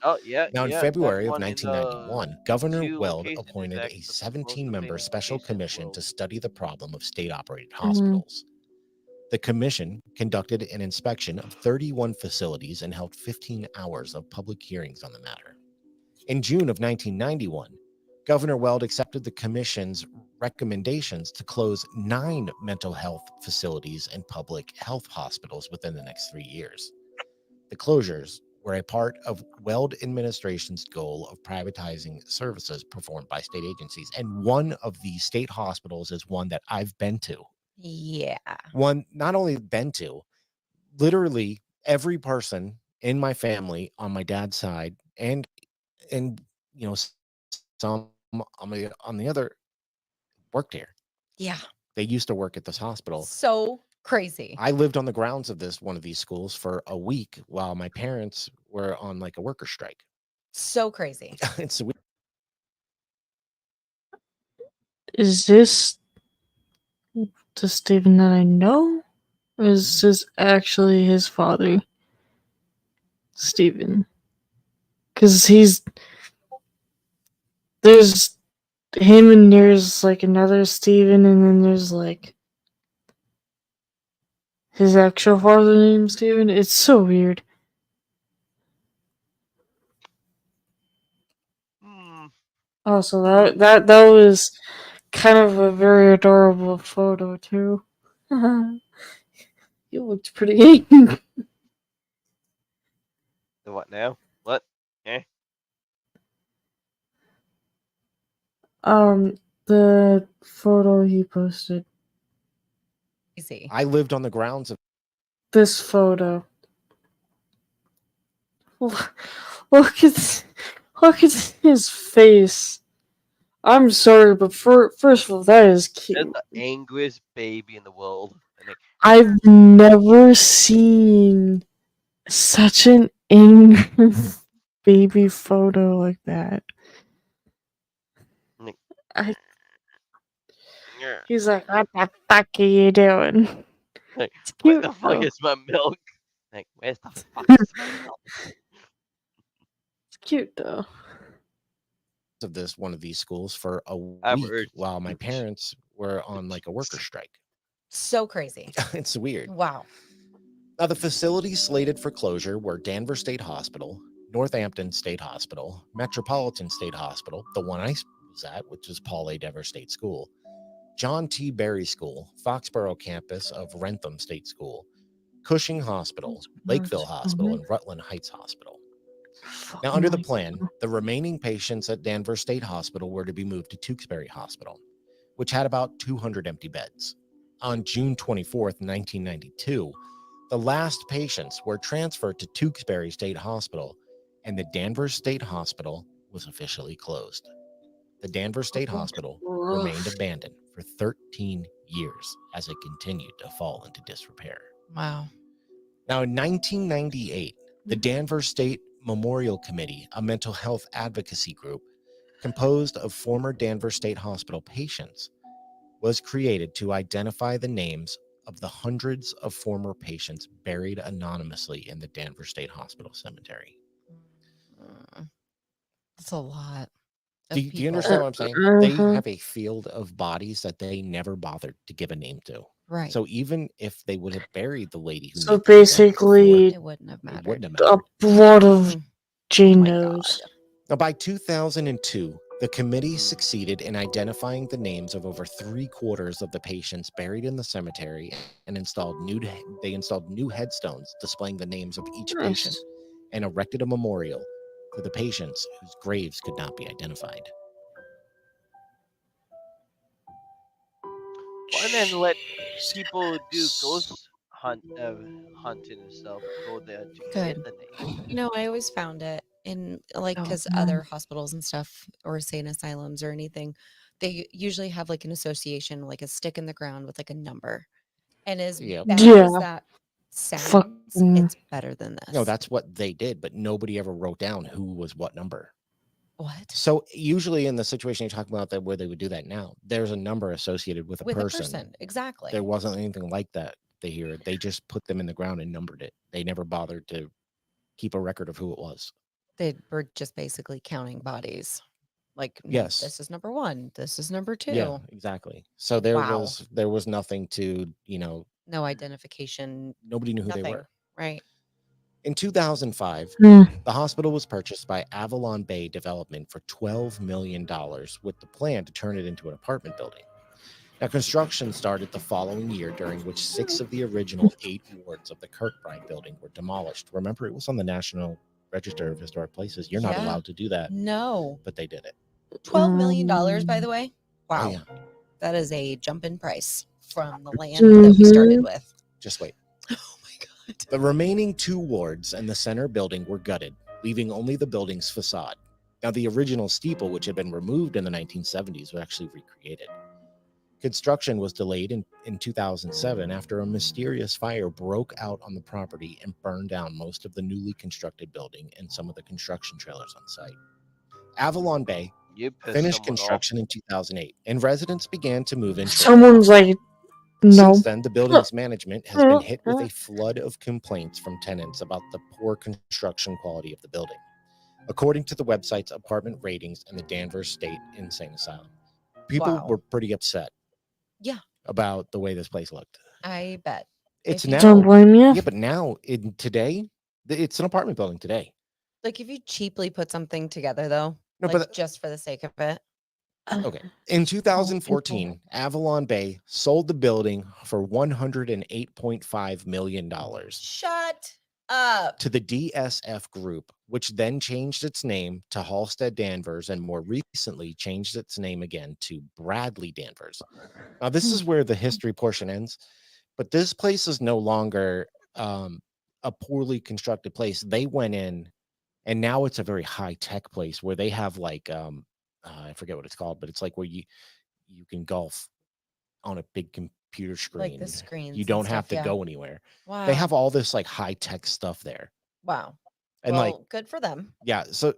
Speaker 2: Oh yeah.
Speaker 4: Now, in
Speaker 2: yeah,
Speaker 4: February
Speaker 2: that
Speaker 4: of
Speaker 2: one in
Speaker 4: 1991, Governor
Speaker 2: two
Speaker 4: Weld
Speaker 2: locations is
Speaker 4: appointed a
Speaker 2: actually the most
Speaker 4: 17-member
Speaker 2: famous
Speaker 4: special
Speaker 2: location in the
Speaker 4: commission to
Speaker 2: world.
Speaker 4: study the problem of state-operated
Speaker 1: Mhm.
Speaker 4: hospitals. The commission conducted an inspection of 31 facilities and held 15 hours of public hearings on the matter. In June of 1991, Governor Weld accepted the commission's recommendations to close 9 mental health facilities and public health hospitals within the next 3 years. The closures were a part of Weld administration's goal of privatizing services performed by state agencies, and one of these state hospitals is one that I've been to.
Speaker 3: Yeah.
Speaker 4: One not only been to, literally every person in my family on my dad's side and you know some on the other worked here.
Speaker 3: Yeah.
Speaker 4: They used to work at this hospital.
Speaker 3: So crazy.
Speaker 4: I lived on the grounds of one of these schools for a week while my parents were on like a worker strike.
Speaker 3: So crazy.
Speaker 4: It's weird.
Speaker 1: Is this the Stephen that I know? Or is this actually his father, Stephen? Because there's him and there's like another Stephen, and then there's like his actual father named Stephen. It's so weird.
Speaker 2: Hmm.
Speaker 1: Also, that was kind of a very adorable photo too. You looked pretty.
Speaker 2: The what now? What?
Speaker 1: The photo he posted.
Speaker 3: Easy.
Speaker 4: I lived on the grounds of
Speaker 1: This photo. Look at his face. I'm sorry, but first of all, that is
Speaker 2: That's
Speaker 1: cute.
Speaker 2: the angriest baby in the world. I think.
Speaker 1: I've never seen such an angry baby photo like that.
Speaker 2: Like,
Speaker 1: He's like, what the fuck are you doing?
Speaker 2: like,
Speaker 1: It's
Speaker 2: where
Speaker 1: cute.
Speaker 2: the fuck
Speaker 1: though.
Speaker 2: is my milk? Like, where's the fuck is my milk?
Speaker 1: It's cute though.
Speaker 4: one of these schools for a
Speaker 2: I'm
Speaker 4: week
Speaker 2: urged.
Speaker 4: while my parents were on like a worker strike.
Speaker 3: So crazy.
Speaker 4: It's weird.
Speaker 3: Wow.
Speaker 4: Now, the facilities slated for closure were Danvers State Hospital, Northampton State Hospital, Metropolitan State Hospital, the one I was at, which is Paul A. Dever State School, John T. Berry School, Foxborough campus of Rentham State School, Cushing Hospital, Lakeville Hospital, and Rutland Heights Hospital. Now, under the plan, the remaining patients at Danvers State Hospital were to be moved to Tewksbury Hospital, which had about 200 empty beds. On June 24th, 1992, the last patients were transferred to Tewksbury State Hospital, and the Danvers State Hospital was officially closed. The Danvers State Hospital remained abandoned for 13 years as it continued to fall into disrepair.
Speaker 3: Wow.
Speaker 4: Now, in 1998, the Danvers State Memorial Committee, a mental health advocacy group composed of former Danvers State Hospital patients, was created to identify the names of the hundreds of former patients buried anonymously in the Danvers State Hospital cemetery.
Speaker 3: That's a lot.
Speaker 4: Do you understand what I'm saying? They have a field of bodies that they never bothered to give a name to.
Speaker 3: Right.
Speaker 4: So even if they would have buried the lady who
Speaker 1: So
Speaker 4: made the example before,
Speaker 1: basically,
Speaker 3: it wouldn't have
Speaker 4: it
Speaker 3: mattered.
Speaker 4: wouldn't have
Speaker 1: a
Speaker 4: mattered.
Speaker 1: lot of
Speaker 3: Oh
Speaker 1: Jane
Speaker 3: my
Speaker 1: knows.
Speaker 3: God.
Speaker 4: Now, by 2002, the committee succeeded in identifying the names of over 3/4 of the patients buried in the cemetery and installed new headstones displaying the names of each patient
Speaker 1: Nice.
Speaker 4: and erected a memorial to the patients whose graves could not be identified.
Speaker 2: Well, and then let people do ghost hunting and stuff go there to get
Speaker 3: Good.
Speaker 2: the names.
Speaker 3: I always found it in because other hospitals and stuff or insane asylums or anything, they usually have like an association, like a stick in the ground with like a number. And as
Speaker 4: Yep.
Speaker 3: bad
Speaker 1: Yeah.
Speaker 3: as that sounds,
Speaker 1: Fucking-
Speaker 3: it's better than this.
Speaker 4: No, that's what they did, but nobody ever wrote down who was what number.
Speaker 3: what?
Speaker 4: So usually in the situation you're talking about that where they would do that now, there's a number associated with a person.
Speaker 3: Exactly.
Speaker 4: There wasn't anything like that here. They just put them in the ground and numbered it. They never bothered to keep a record of who it was.
Speaker 3: They were just basically counting bodies. Like,
Speaker 4: Yes.
Speaker 3: this is number 1. This is number 2.
Speaker 4: Yeah, exactly. So there
Speaker 3: Wow.
Speaker 4: was nothing to,
Speaker 3: No identification.
Speaker 4: nobody knew who
Speaker 3: Nothing.
Speaker 4: they were.
Speaker 3: Right.
Speaker 4: In 2005,
Speaker 1: Hmm.
Speaker 4: the hospital was purchased by Avalon Bay Development for $12 million with the plan to turn it into an apartment building. Now, construction started the following year, during which 6 of the original 8 wards of the Kirkbride building were demolished. Remember, it was on the National Register of Historic Places. You're not
Speaker 3: Yeah.
Speaker 4: allowed to do that,
Speaker 3: No.
Speaker 4: but they did it.
Speaker 3: $12 million, by the way. Wow.
Speaker 4: Oh, yeah.
Speaker 3: That is a jump in price from the land that we started with.
Speaker 4: Just wait.
Speaker 3: Oh my God.
Speaker 4: The remaining 2 wards and the center building were gutted, leaving only the building's facade. Now, the original steeple, which had been removed in the 1970s, was actually recreated. Construction was delayed in 2007 after a mysterious fire broke out on the property and burned down most of the newly constructed building and some of the construction trailers on site. Avalon Bay
Speaker 2: You pissed
Speaker 4: finished
Speaker 2: someone
Speaker 4: construction in 2008, and residents began to move in.
Speaker 1: Someone's like, no.
Speaker 4: Since then, the building's management has been hit with a flood of complaints from tenants about the poor construction quality of the building, according to the website's apartment ratings and the Danvers State Insane Asylum. People
Speaker 3: Wow.
Speaker 4: were pretty upset.
Speaker 3: Yeah.
Speaker 4: About the way this place looked.
Speaker 3: I bet.
Speaker 4: It's
Speaker 3: If you-
Speaker 4: now.
Speaker 1: Don't blame you.
Speaker 4: Yeah, but now today, it's an apartment building today.
Speaker 3: Like, if you cheaply put something together, though,
Speaker 4: No,
Speaker 3: like
Speaker 4: but
Speaker 3: just for the sake of it.
Speaker 4: okay. In 2014, Avalon Bay sold the building for $108.5 million
Speaker 3: Shut up.
Speaker 4: to the DSF Group, which then changed its name to Halstead Danvers and more recently changed its name again to Bradley Danvers. Now, this is where the history portion ends, but this place is no longer a poorly constructed place. They went in, and now it's a very high-tech place where they have like I forget what it's called, but it's like where you can golf on a big computer screen.
Speaker 3: Like the screens.
Speaker 4: You
Speaker 3: and
Speaker 4: don't have
Speaker 3: stuff,
Speaker 4: to
Speaker 3: yeah.
Speaker 4: go anywhere.
Speaker 3: Wow.
Speaker 4: They have all this like high-tech stuff there.
Speaker 3: Wow.
Speaker 4: And
Speaker 3: well,
Speaker 4: like,
Speaker 3: good for them.
Speaker 4: yeah, so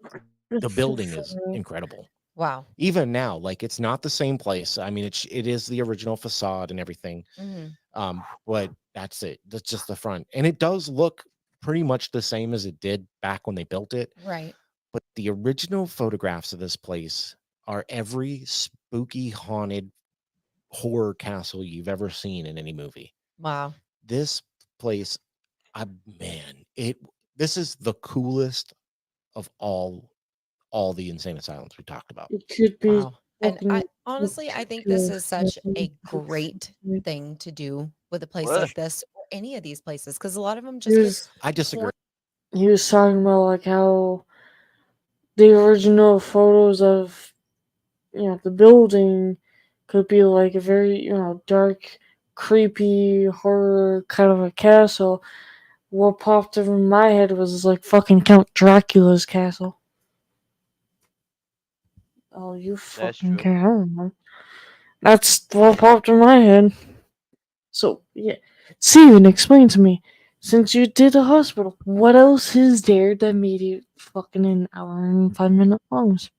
Speaker 4: the building is incredible.
Speaker 3: Wow.
Speaker 4: Even now, like it's not the same place. I mean, it is the original facade and everything.
Speaker 3: Mm-hmm.
Speaker 4: But that's it. That's just the front. And it does look pretty much the same as it did back when they built it.
Speaker 3: Right.
Speaker 4: But the original photographs of this place are every spooky, haunted horror castle you've ever seen in any movie.
Speaker 3: Wow.
Speaker 4: This place, this is the coolest of all the insane asylums we talked about.
Speaker 1: It could be
Speaker 3: Wow. And
Speaker 1: fucking
Speaker 3: I honestly, I think this is such a great
Speaker 1: He
Speaker 3: thing to do with a place
Speaker 2: What?
Speaker 3: like this or any of these places because a lot of them
Speaker 1: He
Speaker 3: just get
Speaker 1: was
Speaker 4: I disagree.
Speaker 1: he was talking about like how the original photos of the building could be like a very dark, creepy horror kind of a castle. What popped over my head was like fucking Count Dracula's castle. Oh, you
Speaker 2: That's
Speaker 1: fucking
Speaker 2: true.
Speaker 1: care. I don't know. That's what popped in my head. So, yeah. Steven, explain to me. Since you did a hospital, what else is there that made it fucking an hour and 5 minute longs?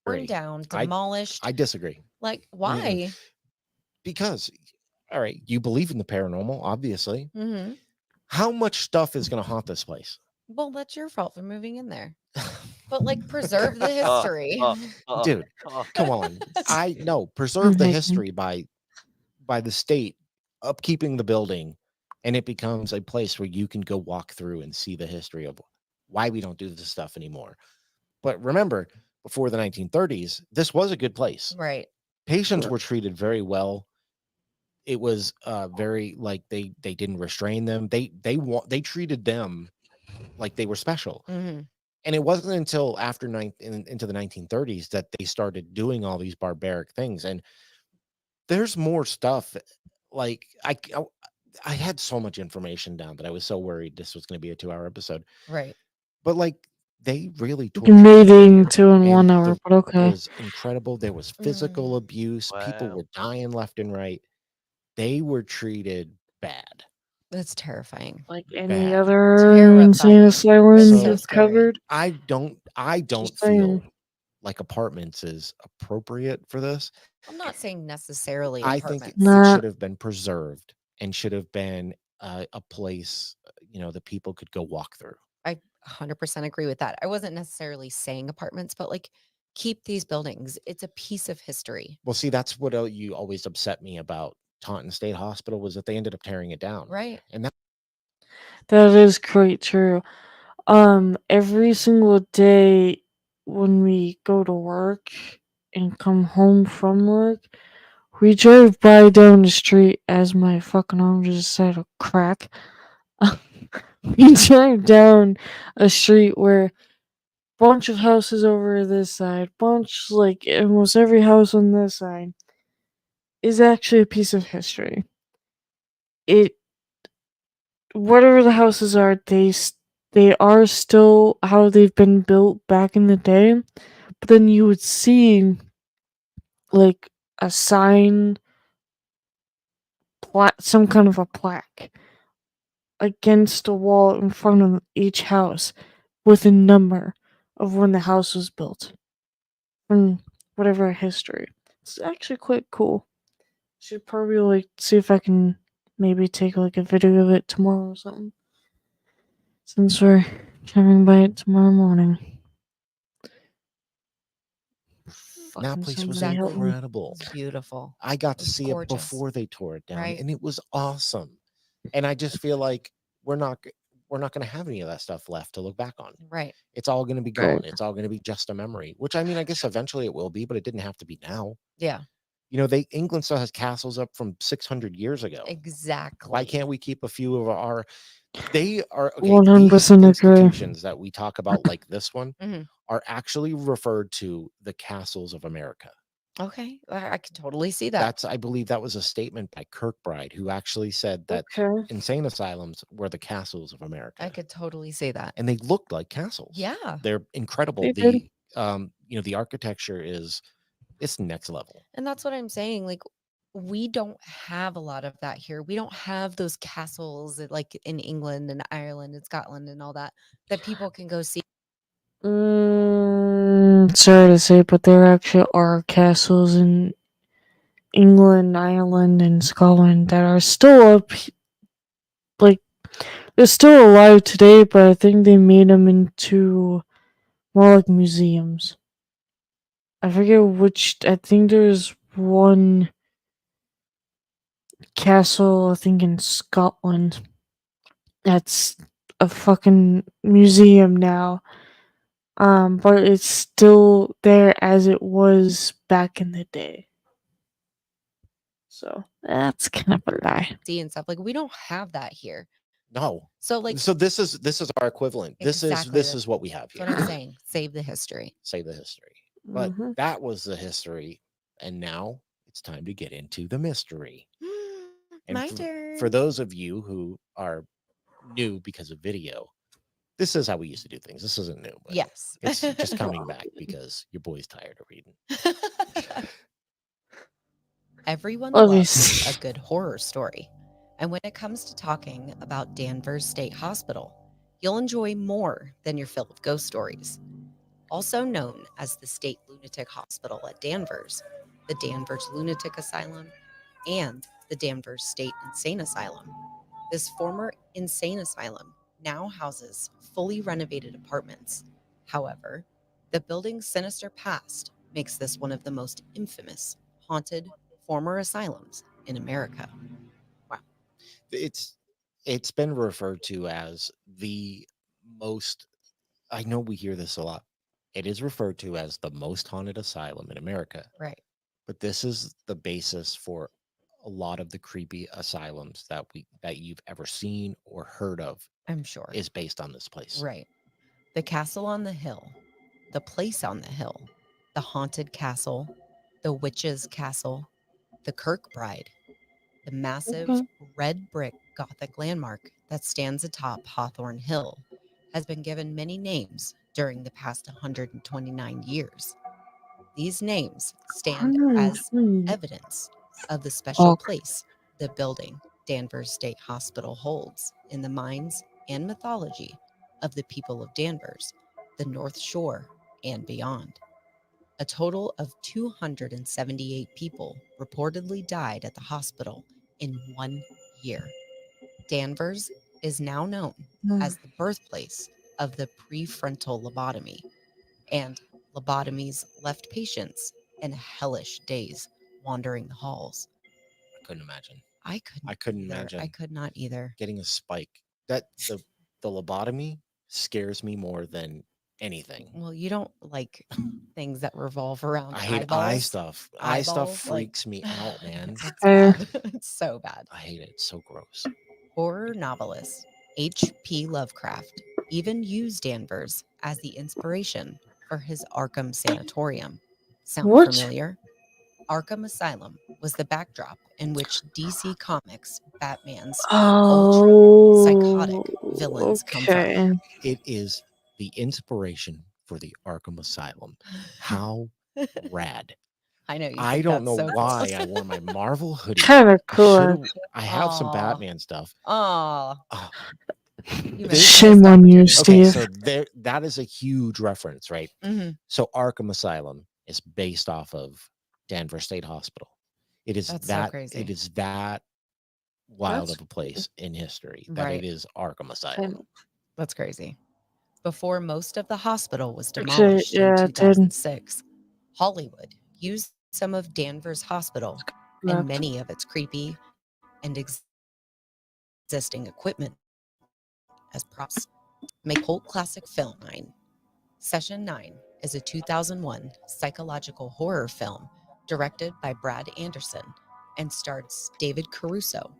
Speaker 3: torn
Speaker 4: Agree.
Speaker 3: down,
Speaker 4: I-
Speaker 3: demolished.
Speaker 4: I disagree.
Speaker 3: Like, why?
Speaker 4: Because, all right, you believe in the paranormal, obviously.
Speaker 3: hmm
Speaker 4: How much stuff is going to haunt this place?
Speaker 3: Well, that's your fault for moving in there. But like, preserve the history.
Speaker 4: Dude,
Speaker 2: oh.
Speaker 4: come on. I know, preserve the
Speaker 1: Mhm.
Speaker 4: history by the state upkeeping the building, and it becomes a place where you can go walk through and see the history of why we don't do this stuff anymore. But remember, before the 1930s, this was a good place.
Speaker 3: Right.
Speaker 4: Patients were treated very well. It was very like they didn't restrain them. They treated them like they were special.
Speaker 3: hmm
Speaker 4: And it wasn't until after into the 1930s that they started doing all these barbaric things. And there's more stuff. Like I had so much information down that I was so worried this was going to be a 2-hour episode.
Speaker 3: Right.
Speaker 4: But like they really
Speaker 1: You
Speaker 4: tortured
Speaker 1: made it
Speaker 4: people,
Speaker 1: into in
Speaker 4: and
Speaker 1: 1 hour,
Speaker 4: the
Speaker 1: but okay.
Speaker 4: was incredible. There was physical abuse. People
Speaker 2: Wow.
Speaker 4: were dying left and right. They were treated bad.
Speaker 3: That's terrifying.
Speaker 1: Like any
Speaker 4: bad.
Speaker 1: other insane
Speaker 3: Terrifying.
Speaker 1: asylum
Speaker 3: It's
Speaker 4: so
Speaker 1: you've
Speaker 3: scary.
Speaker 1: covered?
Speaker 4: I don't
Speaker 1: Just
Speaker 4: feel
Speaker 1: saying.
Speaker 4: like apartments is appropriate for this.
Speaker 3: I'm not saying necessarily
Speaker 4: I think
Speaker 3: apartments.
Speaker 4: it
Speaker 1: Nah.
Speaker 4: should have been preserved and should have been a place, that people could go walk through.
Speaker 3: I 100% agree with that. I wasn't necessarily saying apartments, but like keep these buildings. It's a piece of history.
Speaker 4: Well, see, that's what you always upset me about Taunton State Hospital was that they ended up tearing it down.
Speaker 3: Right.
Speaker 4: And that
Speaker 1: That is quite true. Every single day when we go to work and come home from work, we drive by down the street as my fucking arm just decided to crack. We drive down a street where bunch of houses over this side, like almost every house on this side is actually a piece of history. Whatever the houses are, they are still how they've been built back in the day. But then you would see like a sign, some kind of a plaque against a wall in front of each house with a number of when the house was built from whatever history. It's actually quite cool. Should probably like see if I can maybe take like a video of it tomorrow or something. Since we're coming by it tomorrow morning.
Speaker 4: that
Speaker 1: Fucking
Speaker 4: place was
Speaker 1: somebody help me.
Speaker 4: incredible.
Speaker 3: It's beautiful.
Speaker 4: I got to
Speaker 3: It's
Speaker 4: see
Speaker 3: gorgeous.
Speaker 4: it before they tore it down,
Speaker 3: Right.
Speaker 4: and it was awesome. And I just feel like we're not going to have any of that stuff left to look back on.
Speaker 3: Right.
Speaker 4: It's all going to be gone.
Speaker 1: Right.
Speaker 4: It's all going to be just a memory. Which I mean, I guess eventually it will be, but it didn't have to be now.
Speaker 3: Yeah.
Speaker 4: England still has castles up from 600 years ago.
Speaker 3: Exactly.
Speaker 4: Why can't we keep a few of our? They are okay.
Speaker 1: 100%
Speaker 4: These
Speaker 1: agree.
Speaker 4: institutions that we talk about, like this one,
Speaker 3: Mhm.
Speaker 4: are actually referred to the castles of America.
Speaker 3: Okay. I can totally see that.
Speaker 4: I believe that was a statement by Kirkbride, who actually said that
Speaker 1: Okay.
Speaker 4: insane asylums were the castles of America.
Speaker 3: I could totally see that.
Speaker 4: And they looked like castles.
Speaker 3: Yeah.
Speaker 4: They're incredible.
Speaker 1: They did.
Speaker 4: The architecture it's next level.
Speaker 3: And that's what I'm saying. Like, we don't have a lot of that here. We don't have those castles like in England and Ireland and Scotland and all that people can go see.
Speaker 1: Sorry to say, but there actually are castles in England, Ireland, and Scotland that are still up. Like, they're still alive today, but I think they made them into more like museums. I forget which. I think there's one castle, I think in Scotland, that's a fucking museum now. but it's still there as it was back in the day. So that's kind of a lie.
Speaker 3: And stuff like we don't have that here.
Speaker 4: No.
Speaker 3: So like
Speaker 4: So this is our equivalent.
Speaker 3: Exactly,
Speaker 4: This is what we have
Speaker 3: that's what
Speaker 4: here.
Speaker 3: I'm saying. Save the history.
Speaker 4: Say the history. But
Speaker 1: Mhm.
Speaker 4: that was the history, and now it's time to get into the mystery. And
Speaker 3: My turn.
Speaker 4: For those of you who are new because of video, this is how we used to do things. This isn't new. But
Speaker 3: Yes.
Speaker 4: it's just coming back because your boy's tired of reading.
Speaker 3: Everyone
Speaker 1: Let me
Speaker 3: loves
Speaker 1: see.
Speaker 3: a good horror story. And when it comes to talking about Danvers State Hospital, you'll enjoy more than your fill of ghost stories. Also known as the State Lunatic Hospital at Danvers, the Danvers Lunatic Asylum, and the Danvers State Insane Asylum. This former insane asylum now houses fully renovated apartments. However, the building's sinister past makes this one of the most infamous haunted former asylums in America.
Speaker 4: It's been referred to as the most, I know we hear this a lot. It is referred to as the most haunted asylum in America.
Speaker 3: Right.
Speaker 4: But this is the basis for a lot of the creepy asylums that you've ever seen or heard of
Speaker 3: I'm sure.
Speaker 4: is based on this place.
Speaker 3: Right. The Castle on the Hill, the Place on the Hill, the Haunted Castle, the Witch's Castle, the Kirkbride, the massive
Speaker 1: Okay.
Speaker 3: red brick Gothic landmark that stands atop Hawthorne Hill, has been given many names during the past 129 years. These names stand as
Speaker 1: 120.
Speaker 3: evidence of the special
Speaker 1: Okay.
Speaker 3: place the building Danvers State Hospital holds in the minds and mythology of the people of Danvers, the North Shore, and beyond. A total of 278 people reportedly died at the hospital in 1 year. Danvers is now known as the birthplace of the prefrontal lobotomy, and lobotomies left patients in hellish days wandering the halls.
Speaker 4: I couldn't imagine.
Speaker 3: I couldn't.
Speaker 4: I couldn't
Speaker 3: either.
Speaker 4: imagine
Speaker 3: I could not either.
Speaker 4: getting a spike. That the lobotomy scares me more than anything.
Speaker 3: Well, you don't like things that revolve around
Speaker 4: I hate eye
Speaker 3: eyeballs.
Speaker 4: stuff. Eye stuff
Speaker 3: Eyeballs, like-
Speaker 4: freaks me out, man.
Speaker 3: It's
Speaker 1: Eh.
Speaker 3: bad. It's so bad.
Speaker 4: I hate it. It's so gross.
Speaker 3: Horror novelist H.P. Lovecraft even used Danvers as the inspiration for his Arkham Sanatorium. Sound
Speaker 1: What?
Speaker 3: familiar? Arkham Asylum was the backdrop in which DC Comics Batman's
Speaker 1: Oh,
Speaker 3: psychotic villains come from.
Speaker 1: okay.
Speaker 4: It is the inspiration for the Arkham Asylum. How rad.
Speaker 3: I know you.
Speaker 4: I
Speaker 3: think
Speaker 4: don't
Speaker 3: that's
Speaker 4: know
Speaker 3: so
Speaker 4: why
Speaker 3: cool.
Speaker 4: I wore my Marvel hoodie.
Speaker 1: Kind of
Speaker 4: I
Speaker 1: cool.
Speaker 4: should've- I have some
Speaker 3: Aw.
Speaker 4: Batman stuff.
Speaker 3: Aw,
Speaker 4: Oh,
Speaker 3: you
Speaker 4: This-
Speaker 3: missed
Speaker 1: Shame on you,
Speaker 3: opportunity.
Speaker 4: okay,
Speaker 1: Steve.
Speaker 4: so there that is a huge reference, right?
Speaker 3: Mhm.
Speaker 4: So Arkham Asylum is based off of Danvers State Hospital. It is
Speaker 3: That's so
Speaker 4: that
Speaker 3: crazy.
Speaker 4: it is that wild
Speaker 1: That's
Speaker 4: of a place in history that
Speaker 3: Right.
Speaker 4: it is Arkham Asylum.
Speaker 3: That's crazy. Before most of the hospital was
Speaker 1: Actually,
Speaker 3: demolished
Speaker 1: yeah,
Speaker 3: in
Speaker 1: it did.
Speaker 3: 2006, Hollywood used some of Danvers Hospital and
Speaker 1: Left.
Speaker 3: many of its creepy and existing equipment as props. Make cult classic film 9. Session 9 is a 2001 psychological horror film directed by Brad Anderson and stars David Caruso,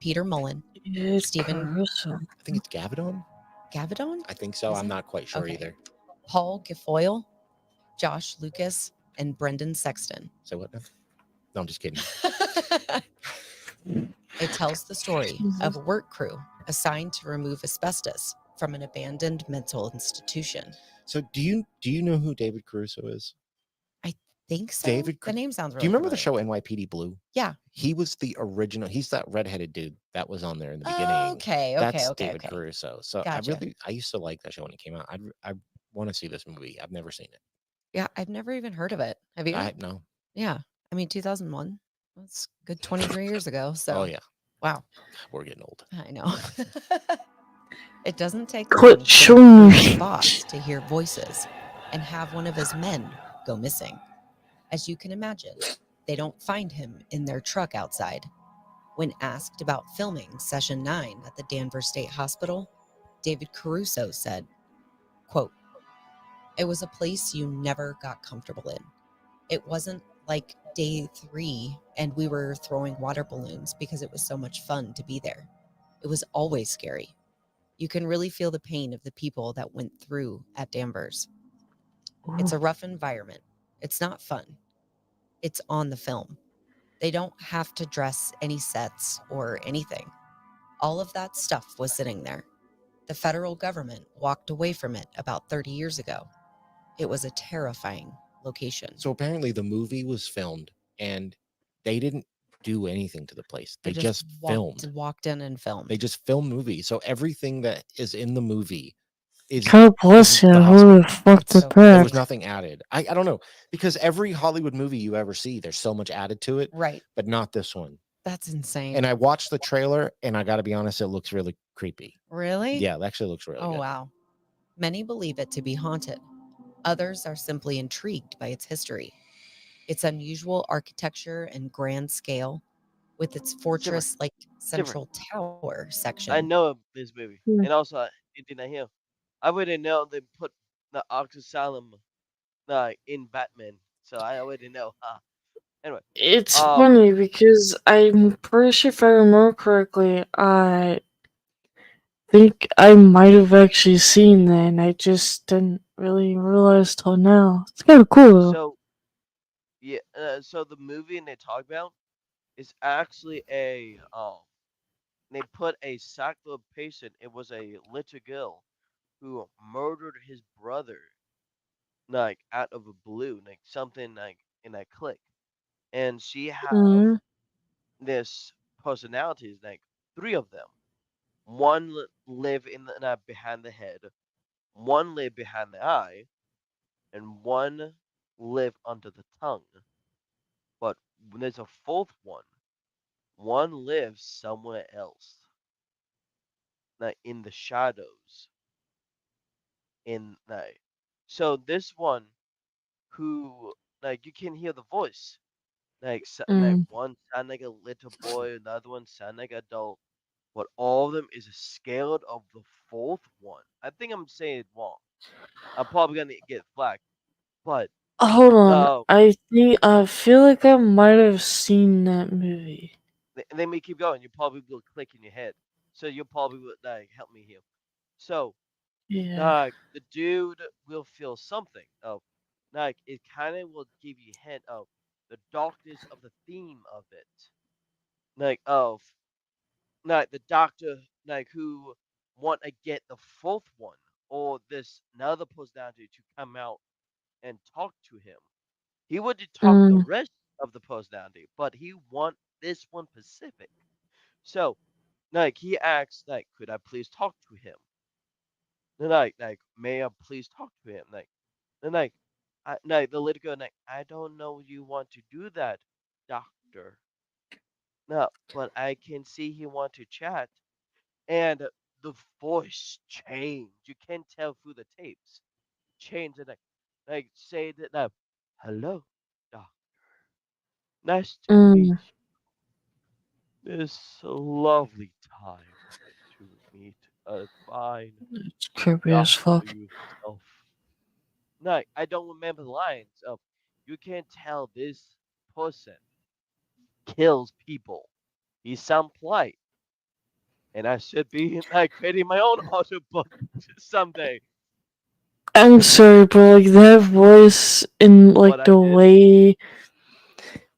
Speaker 3: Peter Mullen,
Speaker 1: It's
Speaker 3: Stephen-
Speaker 1: Caruso.
Speaker 4: I think it's Gavidon.
Speaker 3: Gavidon,
Speaker 4: I think so.
Speaker 3: Is
Speaker 4: I'm
Speaker 3: it?
Speaker 4: not quite sure
Speaker 3: Okay.
Speaker 4: either.
Speaker 3: Paul Guilfoyle, Josh Lucas, and Brendan Sexton.
Speaker 4: Say what now? No, I'm just kidding.
Speaker 3: It tells the story
Speaker 1: Jesus.
Speaker 3: of a work crew assigned to remove asbestos from an abandoned mental institution.
Speaker 4: So do you know who David Caruso is?
Speaker 3: Think so?
Speaker 4: David
Speaker 3: The name sounds really
Speaker 4: Do you remember the
Speaker 3: familiar.
Speaker 4: show NYPD Blue?
Speaker 3: Yeah.
Speaker 4: He was the original. He's that redheaded dude that was on there in the beginning.
Speaker 3: Oh, okay,
Speaker 4: That's
Speaker 3: okay.
Speaker 4: David Caruso. So
Speaker 3: Gotcha.
Speaker 4: I used to like that show when it came out. I want to see this movie. I've never seen it.
Speaker 3: Yeah, I've never even heard of it. Have you?
Speaker 4: No.
Speaker 3: Yeah. I mean, 2001. That's a good 23 years ago. So,
Speaker 4: Oh yeah,
Speaker 3: wow.
Speaker 4: we're getting old.
Speaker 3: I know. It doesn't take
Speaker 1: Quit
Speaker 3: long
Speaker 1: showing
Speaker 3: for his
Speaker 1: me.
Speaker 3: boss to hear voices and have one of his men go missing. As you can imagine, they don't find him in their truck outside. When asked about filming Session 9 at the Danvers State Hospital, David Caruso said, quote, It was a place you never got comfortable in. It wasn't like day 3 and we were throwing water balloons because it was so much fun to be there. It was always scary. You can really feel the pain of the people that went through at Danvers. It's a rough environment. It's not fun. It's on the film. They don't have to dress any sets or anything. All of that stuff was sitting there. The federal government walked away from it about 30 years ago. It was a terrifying location.
Speaker 4: So apparently the movie was filmed and they didn't do anything to the place. They just filmed.
Speaker 3: Walked in and filmed.
Speaker 4: They just filmed movies. So everything that is in the movie is
Speaker 1: God bless you.
Speaker 4: the
Speaker 1: Who the
Speaker 4: hospital.
Speaker 1: fuck did
Speaker 4: There
Speaker 1: that?
Speaker 4: was nothing added. I don't know, because every Hollywood movie you ever see, there's so much added to it,
Speaker 3: Right.
Speaker 4: but not this one.
Speaker 3: That's insane.
Speaker 4: And I watched the trailer, and I got to be honest, it looks really creepy.
Speaker 3: Really?
Speaker 4: Yeah, it actually looks really
Speaker 3: Oh,
Speaker 4: good.
Speaker 3: wow. Many believe it to be haunted. Others are simply intrigued by its history. Its unusual architecture and grand scale, with its fortress-like central tower section.
Speaker 2: I know this movie,
Speaker 1: Yeah.
Speaker 2: and also it did not hear. I already know they put the Asylum in Batman, so I already know. Anyway,
Speaker 1: It's funny because I'm pretty sure if I remember correctly, I think I might have actually seen that, and I just didn't really realize till now. It's kind of cool though.
Speaker 2: so yeah, so the movie they talk about is actually they put a psycho patient. It was a little girl who murdered his brother, out of a blue, something in that click, and she have
Speaker 1: Mhm.
Speaker 2: this personalities, 3 of them. One live in the behind the head, one live behind the eye, and one live under the tongue. But when there's a 4th one, one lives somewhere else, in the shadows. So this one who you can hear the voice, one sound like a little boy, another one sound like adult, but all of them is scared of the 4th one. I think I'm saying it wrong. I'm probably gonna get flack, but
Speaker 1: Hold on, I feel like I might have seen that movie.
Speaker 2: Let me keep going. You probably will click in your head, so you'll probably help me here. So
Speaker 1: Yeah.
Speaker 2: the dude will feel something. It kind of will give you a hint of the darkness of the theme of it. The doctor, who want to get the 4th one or this another personality to come out and talk to him. He would talk the rest of the personality, but he want this one specific. So, he asks, could I please talk to him? Then, may I please talk to him? Then, the little girl, I don't know you want to do that, doctor. No, but I can see he want to chat. And the voice changed. You can tell through the tapes. Change and say that now. Hello, doctor. Nice to meet you. This a lovely time to meet a fine
Speaker 1: It's creepy as fuck.
Speaker 2: yourself. No, I don't remember the lines of. You can tell this person kills people. He sound polite, and I should be creating my own audiobook someday.
Speaker 1: I'm sorry, but like that voice and like
Speaker 2: But
Speaker 1: the way.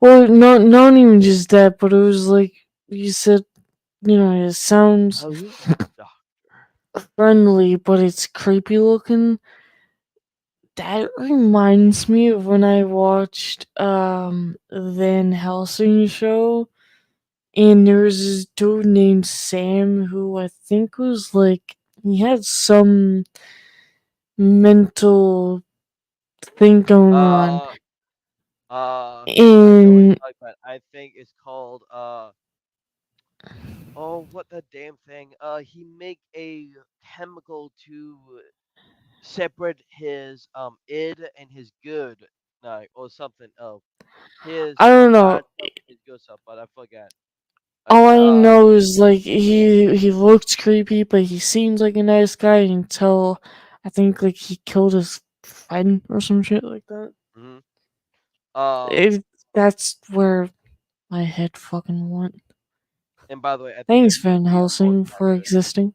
Speaker 1: Well, not even just that, but it was like you said. It sounds
Speaker 2: Hello, doctor.
Speaker 1: friendly, but it's creepy looking. That reminds me of when I watched Van Helsing show, and there was this dude named Sam who I think was like he had some mental thing going on.
Speaker 2: I know what you're talking about. I think it's called oh, what the damn thing? He make a chemical to separate his id and his good, or something. His
Speaker 1: I don't know.
Speaker 2: bad stuff, his good stuff, but I forgot.
Speaker 1: All I know is like he looks creepy, but he seems like a nice guy until I think like he killed his friend or some shit like that.
Speaker 2: Hmm.
Speaker 1: That's where my head fucking went.
Speaker 2: And by the way, I think
Speaker 1: Thanks,
Speaker 2: I'm gonna
Speaker 1: Van
Speaker 2: be a voice
Speaker 1: Helsing, for
Speaker 2: actor.
Speaker 1: existing.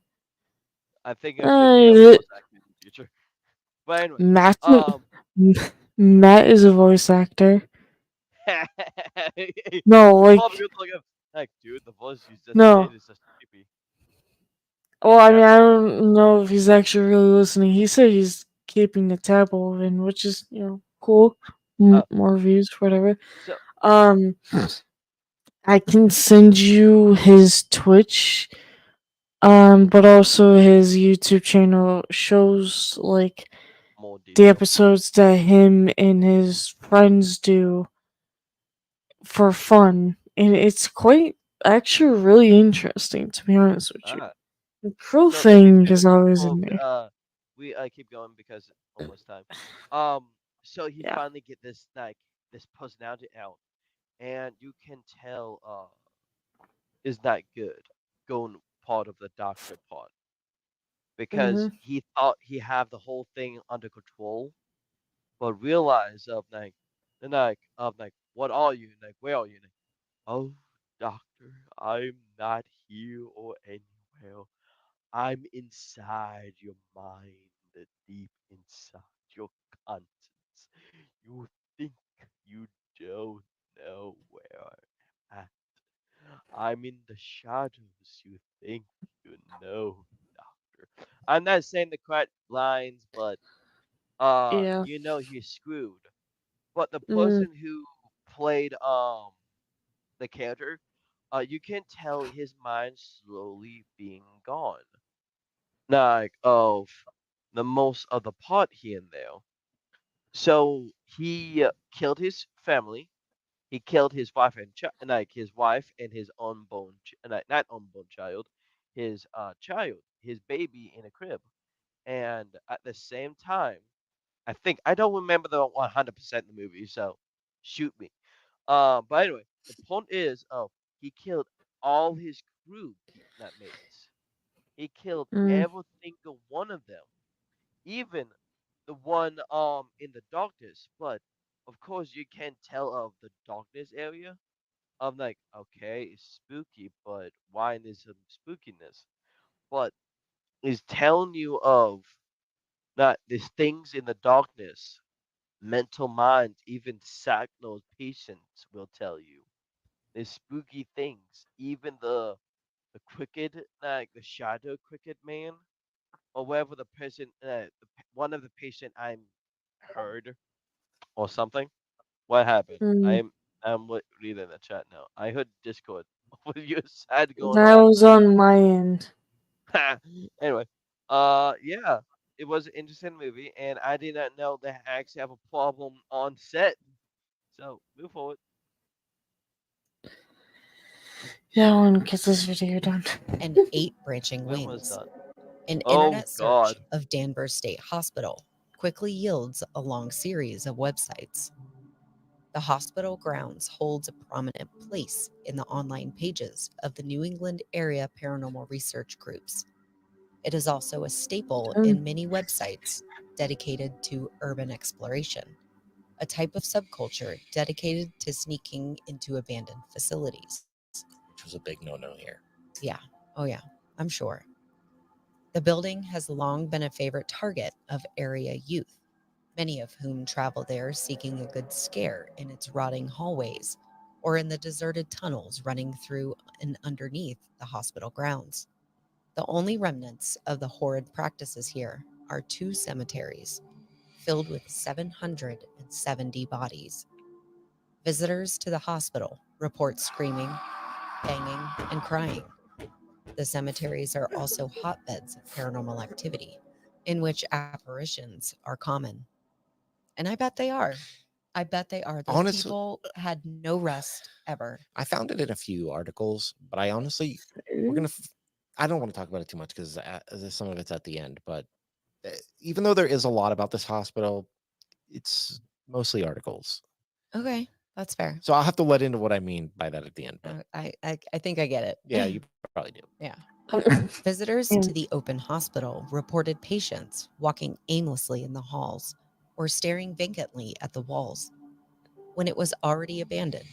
Speaker 2: I think I should be a
Speaker 1: Uh,
Speaker 2: voice actor in the future. But anyway,
Speaker 1: Matt,
Speaker 2: um,
Speaker 1: Matt is a voice actor.
Speaker 2: he's
Speaker 1: No, like,
Speaker 2: probably gonna look up like, dude, the voice you just
Speaker 1: no.
Speaker 2: did is just creepy.
Speaker 1: Well, I
Speaker 2: Yeah.
Speaker 1: mean, I don't know if he's actually really listening. He said he's keeping the tab open, which is, cool. More views, whatever.
Speaker 2: So
Speaker 1: I can send you his Twitch, but also his YouTube channel shows like
Speaker 2: more
Speaker 1: the
Speaker 2: detail.
Speaker 1: episodes that him and his friends do for fun, and it's quite actually really interesting, to be honest with you.
Speaker 2: Ah,
Speaker 1: The crow
Speaker 2: so let me
Speaker 1: thing is
Speaker 2: finish
Speaker 1: always
Speaker 2: before
Speaker 1: in there.
Speaker 2: we keep going because it's almost time. So he
Speaker 1: Yeah.
Speaker 2: finally get this this personality out, and you can tell is not good going part of the doctor part because
Speaker 1: Mhm.
Speaker 2: he thought he have the whole thing under control, but realize of like what are you like where are you like, oh doctor, I'm not here or anywhere. I'm inside your mind, deep inside your conscience. You think you don't know where I'm at. I'm in the shadows. You think you know, doctor. I'm not saying the correct lines, but
Speaker 1: Yeah.
Speaker 2: he's screwed. But the
Speaker 1: Mm.
Speaker 2: person who played the character, you can tell his mind slowly being gone. Like of the most of the part here and there. So he killed his family. He killed his wife and like his wife and his unborn, not unborn child, his child, his baby in a crib. And at the same time, I don't remember the 100% in the movie, so shoot me. But anyway, the point is, he killed all his crew, not mates. He killed
Speaker 1: Mm.
Speaker 2: every single one of them, even the one in the darkness. But of course, you can't tell of the darkness area. I'm like, okay, it's spooky, but why is some spookiness? But is telling you of not these things in the darkness, mental minds, even diagnosed patients will tell you. There's spooky things. Even the cricket, like the shadow cricket man, or whatever the person, one of the patient I'm heard or something. What happened?
Speaker 1: Mm.
Speaker 2: I'm reading the chat now. I heard Discord. What you had going
Speaker 1: That
Speaker 2: on?
Speaker 1: was on my end.
Speaker 2: Anyway, yeah, it was an interesting movie, and I did not know they actually have a problem on set. So move forward.
Speaker 1: Yeah, I want to get this video done.
Speaker 3: And 8 branching
Speaker 2: We're almost
Speaker 3: wings.
Speaker 2: done.
Speaker 3: An
Speaker 2: Oh,
Speaker 3: internet search
Speaker 2: God.
Speaker 3: of Danvers State Hospital quickly yields a long series of websites. The hospital grounds holds a prominent place in the online pages of the New England area paranormal research groups. It is also a staple in many websites dedicated to urban exploration, a type of subculture dedicated to sneaking into abandoned facilities.
Speaker 4: Which was a big no-no here.
Speaker 3: Yeah, oh yeah, I'm sure. The building has long been a favorite target of area youth, many of whom travel there seeking a good scare in its rotting hallways or in the deserted tunnels running through and underneath the hospital grounds. The only remnants of the horrid practices here are 2 cemeteries filled with 770 bodies. Visitors to the hospital report screaming, banging, and crying. The cemeteries are also hotbeds of paranormal activity, in which apparitions are common. And I bet they are. I bet they are. Those
Speaker 4: Honestly,
Speaker 3: people had no rest ever.
Speaker 4: I found it in a few articles, but I honestly, I don't want to talk about it too much because some of it's at the end. But even though there is a lot about this hospital, it's mostly articles.
Speaker 3: Okay, that's fair.
Speaker 4: So I'll have to let into what I mean by that at the end. But
Speaker 3: I think I get it.
Speaker 4: yeah, you probably do.
Speaker 3: Yeah. Visitors to the open hospital reported patients walking aimlessly in the halls or staring vacantly at the walls. When it was already abandoned,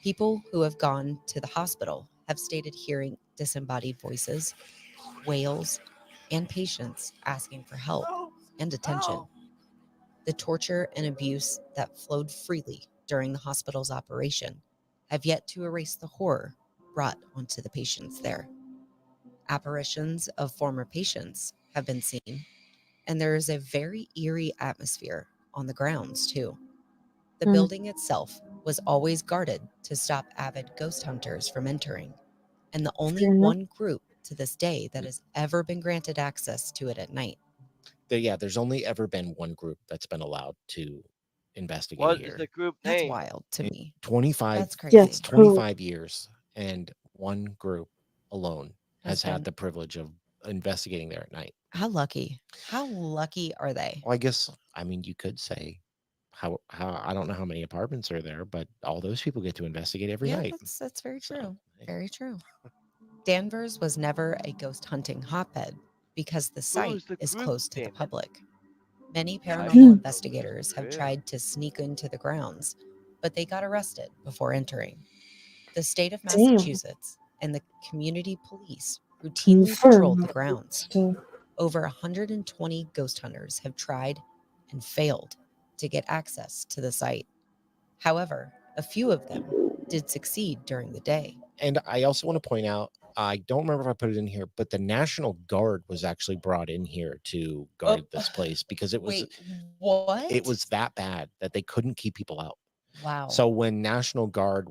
Speaker 3: people who have gone to the hospital have stated hearing disembodied voices, wails, and patients asking for help and attention. The torture and abuse that flowed freely during the hospital's operation have yet to erase the horror brought onto the patients there. Apparitions of former patients have been seen, and there is a very eerie atmosphere on the grounds, too. The building itself was always guarded to stop avid ghost hunters from entering, and the only
Speaker 1: Fair enough.
Speaker 3: one group to this day that has ever been granted access to it at night.
Speaker 4: There's only ever been one group that's been allowed to investigate
Speaker 2: What
Speaker 4: here.
Speaker 2: is the group
Speaker 3: That's
Speaker 2: name?
Speaker 3: wild to
Speaker 4: In
Speaker 3: me.
Speaker 4: 25
Speaker 3: That's crazy.
Speaker 1: Yes.
Speaker 4: 25 years, and one group alone has
Speaker 3: Has
Speaker 4: had
Speaker 3: been-
Speaker 4: the privilege of investigating there at night.
Speaker 3: How lucky. How lucky are they?
Speaker 4: Well, I guess, I mean, you could say how I don't know how many apartments are there, but all those people get to investigate every
Speaker 3: Yeah,
Speaker 4: night.
Speaker 3: that's very
Speaker 4: So,
Speaker 3: true.
Speaker 4: hey.
Speaker 3: Very true. Danvers was never a ghost hunting hotbed because the site
Speaker 2: is the
Speaker 3: is
Speaker 2: group,
Speaker 3: close to the
Speaker 2: damn it?
Speaker 3: public. Many
Speaker 2: I
Speaker 3: paranormal
Speaker 2: should
Speaker 3: investigators have
Speaker 2: know.
Speaker 3: tried to sneak into the grounds, but they got arrested before entering. The state of
Speaker 1: Damn.
Speaker 3: Massachusetts and the community police routinely patrolled the grounds. Over 120 ghost hunters have tried and failed to get access to the site. However, a few of them did succeed during the day.
Speaker 4: And I also want to point out, I don't remember if I put it in here, but the National Guard was actually brought in here to guard this place because it was
Speaker 3: what?
Speaker 4: it was that bad that they couldn't keep people out.
Speaker 3: Wow.
Speaker 4: So when National Guard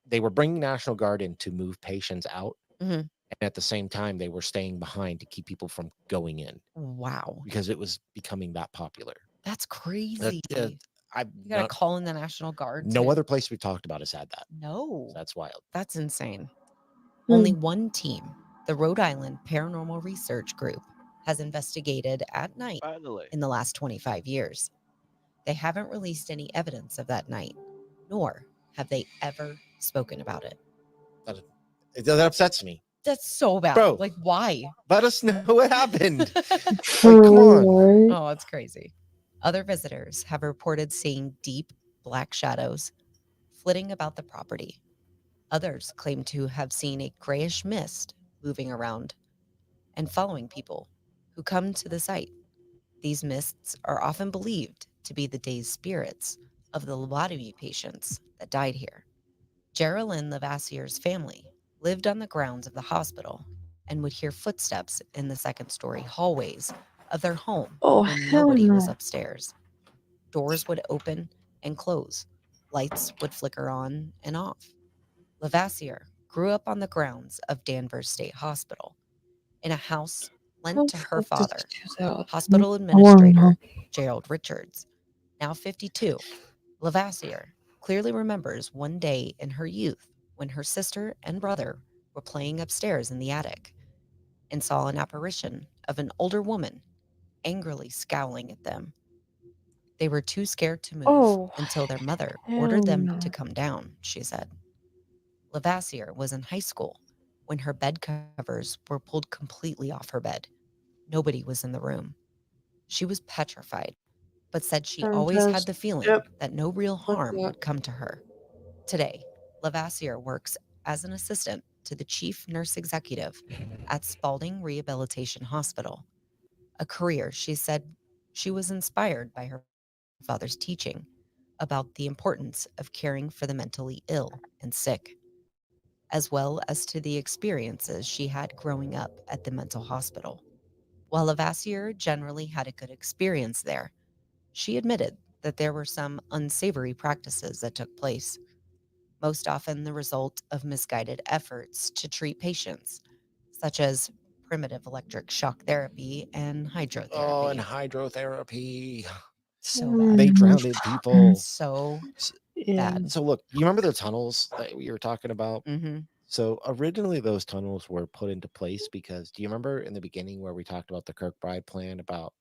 Speaker 4: they were bringing National Guard in to move patients out,
Speaker 3: Mhm.
Speaker 4: and at the same time they were staying behind to keep people from going in
Speaker 3: Wow.
Speaker 4: because it was becoming that popular.
Speaker 3: That's crazy.
Speaker 4: I've
Speaker 3: You gotta call in the National Guard.
Speaker 4: no
Speaker 3: to-
Speaker 4: other place we've talked about has had that.
Speaker 3: No.
Speaker 4: So that's wild.
Speaker 3: That's insane.
Speaker 1: Hmm.
Speaker 3: Only one team, the Rhode Island Paranormal Research Group, has investigated at night
Speaker 2: Finally.
Speaker 3: in the last 25 years. They haven't released any evidence of that night, nor have they ever spoken about it.
Speaker 4: That upsets me.
Speaker 3: That's so bad.
Speaker 4: Bro.
Speaker 3: Like, why?
Speaker 4: Let us know what happened.
Speaker 1: For
Speaker 4: come on.
Speaker 1: real, right?
Speaker 3: Oh, it's crazy. Other visitors have reported seeing deep black shadows flitting about the property. Others claim to have seen a grayish mist moving around and following people who come to the site. These mists are often believed to be the dazed spirits of the lobotomy patients that died here. Geraldine Lavassier's family lived on the grounds of the hospital and would hear footsteps in the second-story hallways of their home
Speaker 1: Oh,
Speaker 3: when
Speaker 1: hell
Speaker 3: nobody was
Speaker 1: no.
Speaker 3: upstairs. Doors would open and close. Lights would flicker on and off. Lavassier grew up on the grounds of Danvers State Hospital in a house lent
Speaker 1: How
Speaker 3: to
Speaker 1: the
Speaker 3: her
Speaker 1: fuck does
Speaker 3: father,
Speaker 1: this choose out?
Speaker 3: hospital
Speaker 1: I wanna
Speaker 3: administrator
Speaker 1: know.
Speaker 3: Gerald Richards. Now 52, Lavassier clearly remembers one day in her youth when her sister and brother were playing upstairs in the attic and saw an apparition of an older woman angrily scowling at them. They were too scared to move
Speaker 1: Oh,
Speaker 3: until their mother
Speaker 1: hell
Speaker 3: ordered them
Speaker 1: no.
Speaker 3: to come down, she said. Lavassier was in high school when her bed covers were pulled completely off her bed. Nobody was in the room. She was petrified, but said she always had
Speaker 1: Fantastic.
Speaker 3: the feeling
Speaker 1: Yep.
Speaker 3: that no real
Speaker 1: Like
Speaker 3: harm
Speaker 1: that.
Speaker 3: would come to her. Today, Lavassier works as an assistant to the chief nurse executive at Spalding Rehabilitation Hospital, a career she said she was inspired by her father's teaching about the importance of caring for the mentally ill and sick, as well as to the experiences she had growing up at the mental hospital. While Lavassier generally had a good experience there, she admitted that there were some unsavory practices that took place, most often the result of misguided efforts to treat patients, such as primitive electric shock therapy and hydrotherapy.
Speaker 4: Oh, and hydrotherapy.
Speaker 3: So
Speaker 1: Mm.
Speaker 3: bad.
Speaker 4: They drowned people.
Speaker 3: So
Speaker 1: Yeah.
Speaker 3: bad.
Speaker 4: So look, you remember the tunnels that we were talking about?
Speaker 3: Mm-hmm.
Speaker 4: So originally those tunnels were put into place because do you remember in the beginning where we talked about the Kirkbride plan about,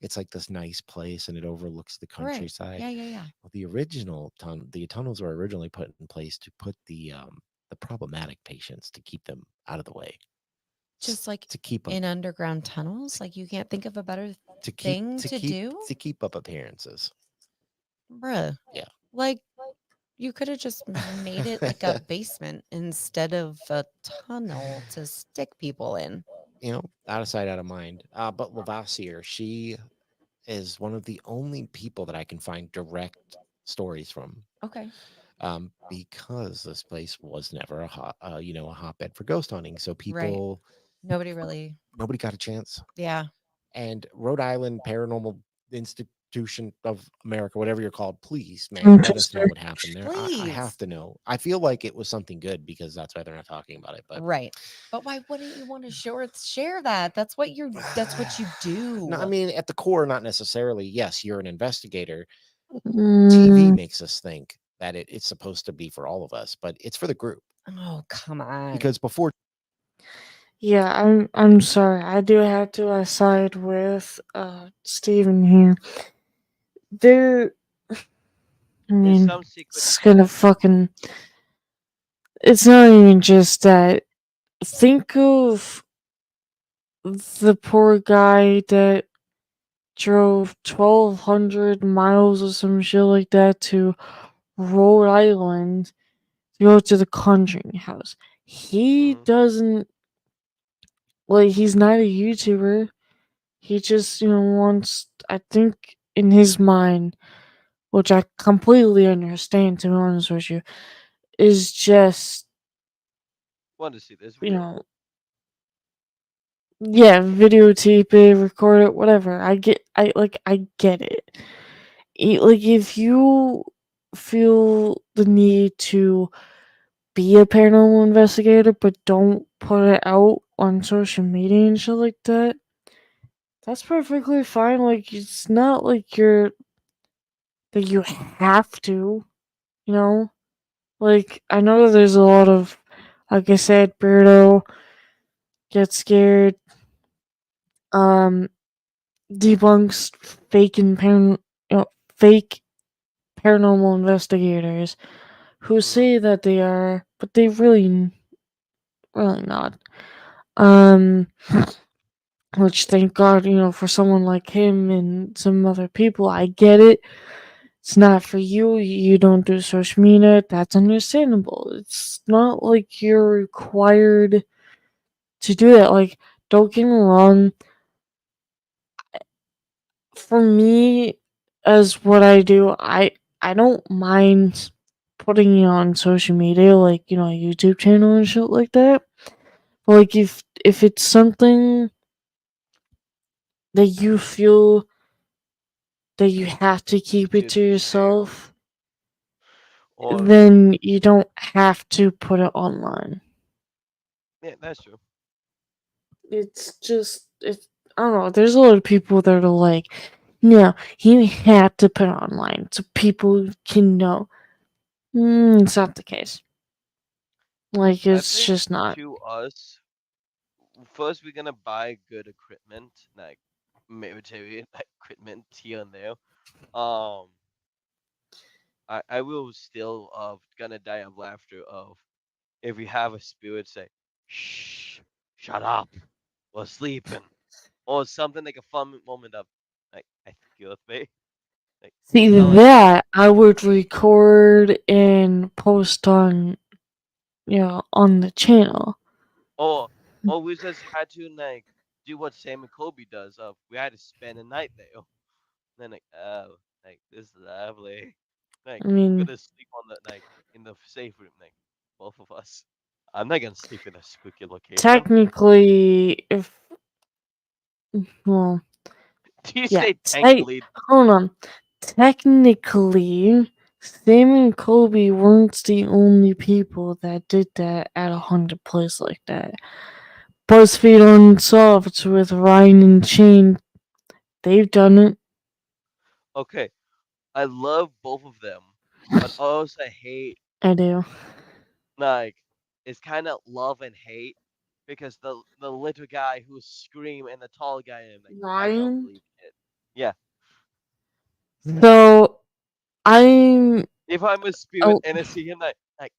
Speaker 4: it's like this nice place and it overlooks the
Speaker 3: Right.
Speaker 4: countryside.
Speaker 3: Yeah.
Speaker 4: Well, the tunnels were originally put in place to put the problematic patients to keep them out of the way.
Speaker 3: Just like
Speaker 4: to keep them.
Speaker 3: in underground tunnels, like you can't think of a better thing to do?
Speaker 4: to keep up appearances.
Speaker 3: Bruh.
Speaker 4: Yeah.
Speaker 3: Like, you could have just made it like a basement instead of a tunnel to stick people in.
Speaker 4: You know, out of sight, out of mind. But Lavassier, she is one of the only people that I can find direct stories from.
Speaker 3: Okay.
Speaker 4: Because this place was never a hotbed for ghost hunting, so people,
Speaker 3: Nobody really.
Speaker 4: nobody got a chance.
Speaker 3: Yeah.
Speaker 4: And Rhode Island Paranormal Institution of America, whatever you're called, please, man, let us know what happened there. I have to know. I feel like it was something good because that's why they're not talking about it. But
Speaker 3: Right. But why wouldn't you want to share that? That's what you do.
Speaker 4: no, I mean, at the core, not necessarily. Yes, you're an investigator. TV
Speaker 1: Mm,
Speaker 4: makes us think that it's supposed to be for all of us, but it's for the group.
Speaker 3: Oh, come on.
Speaker 4: Because before,
Speaker 1: yeah, I'm sorry. I do have to side with Steven here. There, I
Speaker 2: There's
Speaker 1: mean,
Speaker 2: some secret.
Speaker 1: it's gonna fucking. It's not even just that. Think of the poor guy that drove 1,200 miles or some shit like that to Rhode Island to go to the Conjuring House. He
Speaker 2: Mhm.
Speaker 1: doesn't. Like, he's not a YouTuber. He just, wants, I think, in his mind, which I completely understand, to be honest with you, is just,
Speaker 2: Want to see this
Speaker 1: you
Speaker 2: video?
Speaker 1: know, yeah, videotape it, record it, whatever. I get it. Like, if you feel the need to be a paranormal investigator, but don't put it out on social media and shit like that, that's perfectly fine. Like, it's not like that you have to, you know? Like, I know there's a lot of, like I said, Beardo, Get Scared, debunks fake paranormal investigators who say that they are, but they really not. Which, thank God, for someone like him and some other people, I get it. It's not for you. You don't do social media. That's understandable. It's not like you're required to do that. Like, don't get me wrong. For me, as what I do, I don't mind putting it on social media, like, a YouTube channel and shit like that. But, like, if it's something that you feel that you have to keep it to yourself,
Speaker 2: Or
Speaker 1: then you don't have to put it online.
Speaker 2: yeah, that's true.
Speaker 1: It's just, I don't know, there's a lot of people that are like, no, he had to put it online so people can know. It's not the case. Like,
Speaker 2: I
Speaker 1: it's
Speaker 2: think
Speaker 1: just not.
Speaker 2: to us, first we're gonna buy good equipment, like military like equipment here and there. I will still gonna die of laughter of if we have a spirit say, shh, shut up, we're sleeping, or something like a fun moment of like excuse me, like
Speaker 1: See,
Speaker 2: not like
Speaker 1: that I would record and post on, on the channel.
Speaker 2: or we just had to like do what Sam and Kobe does of we had to spend a night there. Then like oh like this is lovely. Like
Speaker 1: I mean,
Speaker 2: we're gonna sleep on the like in the safe room, like both of us. I'm not gonna sleep in a spooky location.
Speaker 1: technically, well,
Speaker 2: Do you
Speaker 1: yeah,
Speaker 2: say technically?
Speaker 1: hold on. Technically, Sam and Kobe weren't the only people that did that at a haunted place like that. BuzzFeed Unsolved with Ryan and Shane, they've done it.
Speaker 2: Okay, I love both of them, but also hate
Speaker 1: I do.
Speaker 2: like it's kind of love and hate because the little guy who scream and the tall guy and like I don't
Speaker 1: Ryan?
Speaker 2: believe it. Yeah,
Speaker 1: So, I'm.
Speaker 2: if I'm a spirit
Speaker 1: Oh,
Speaker 2: and I see him like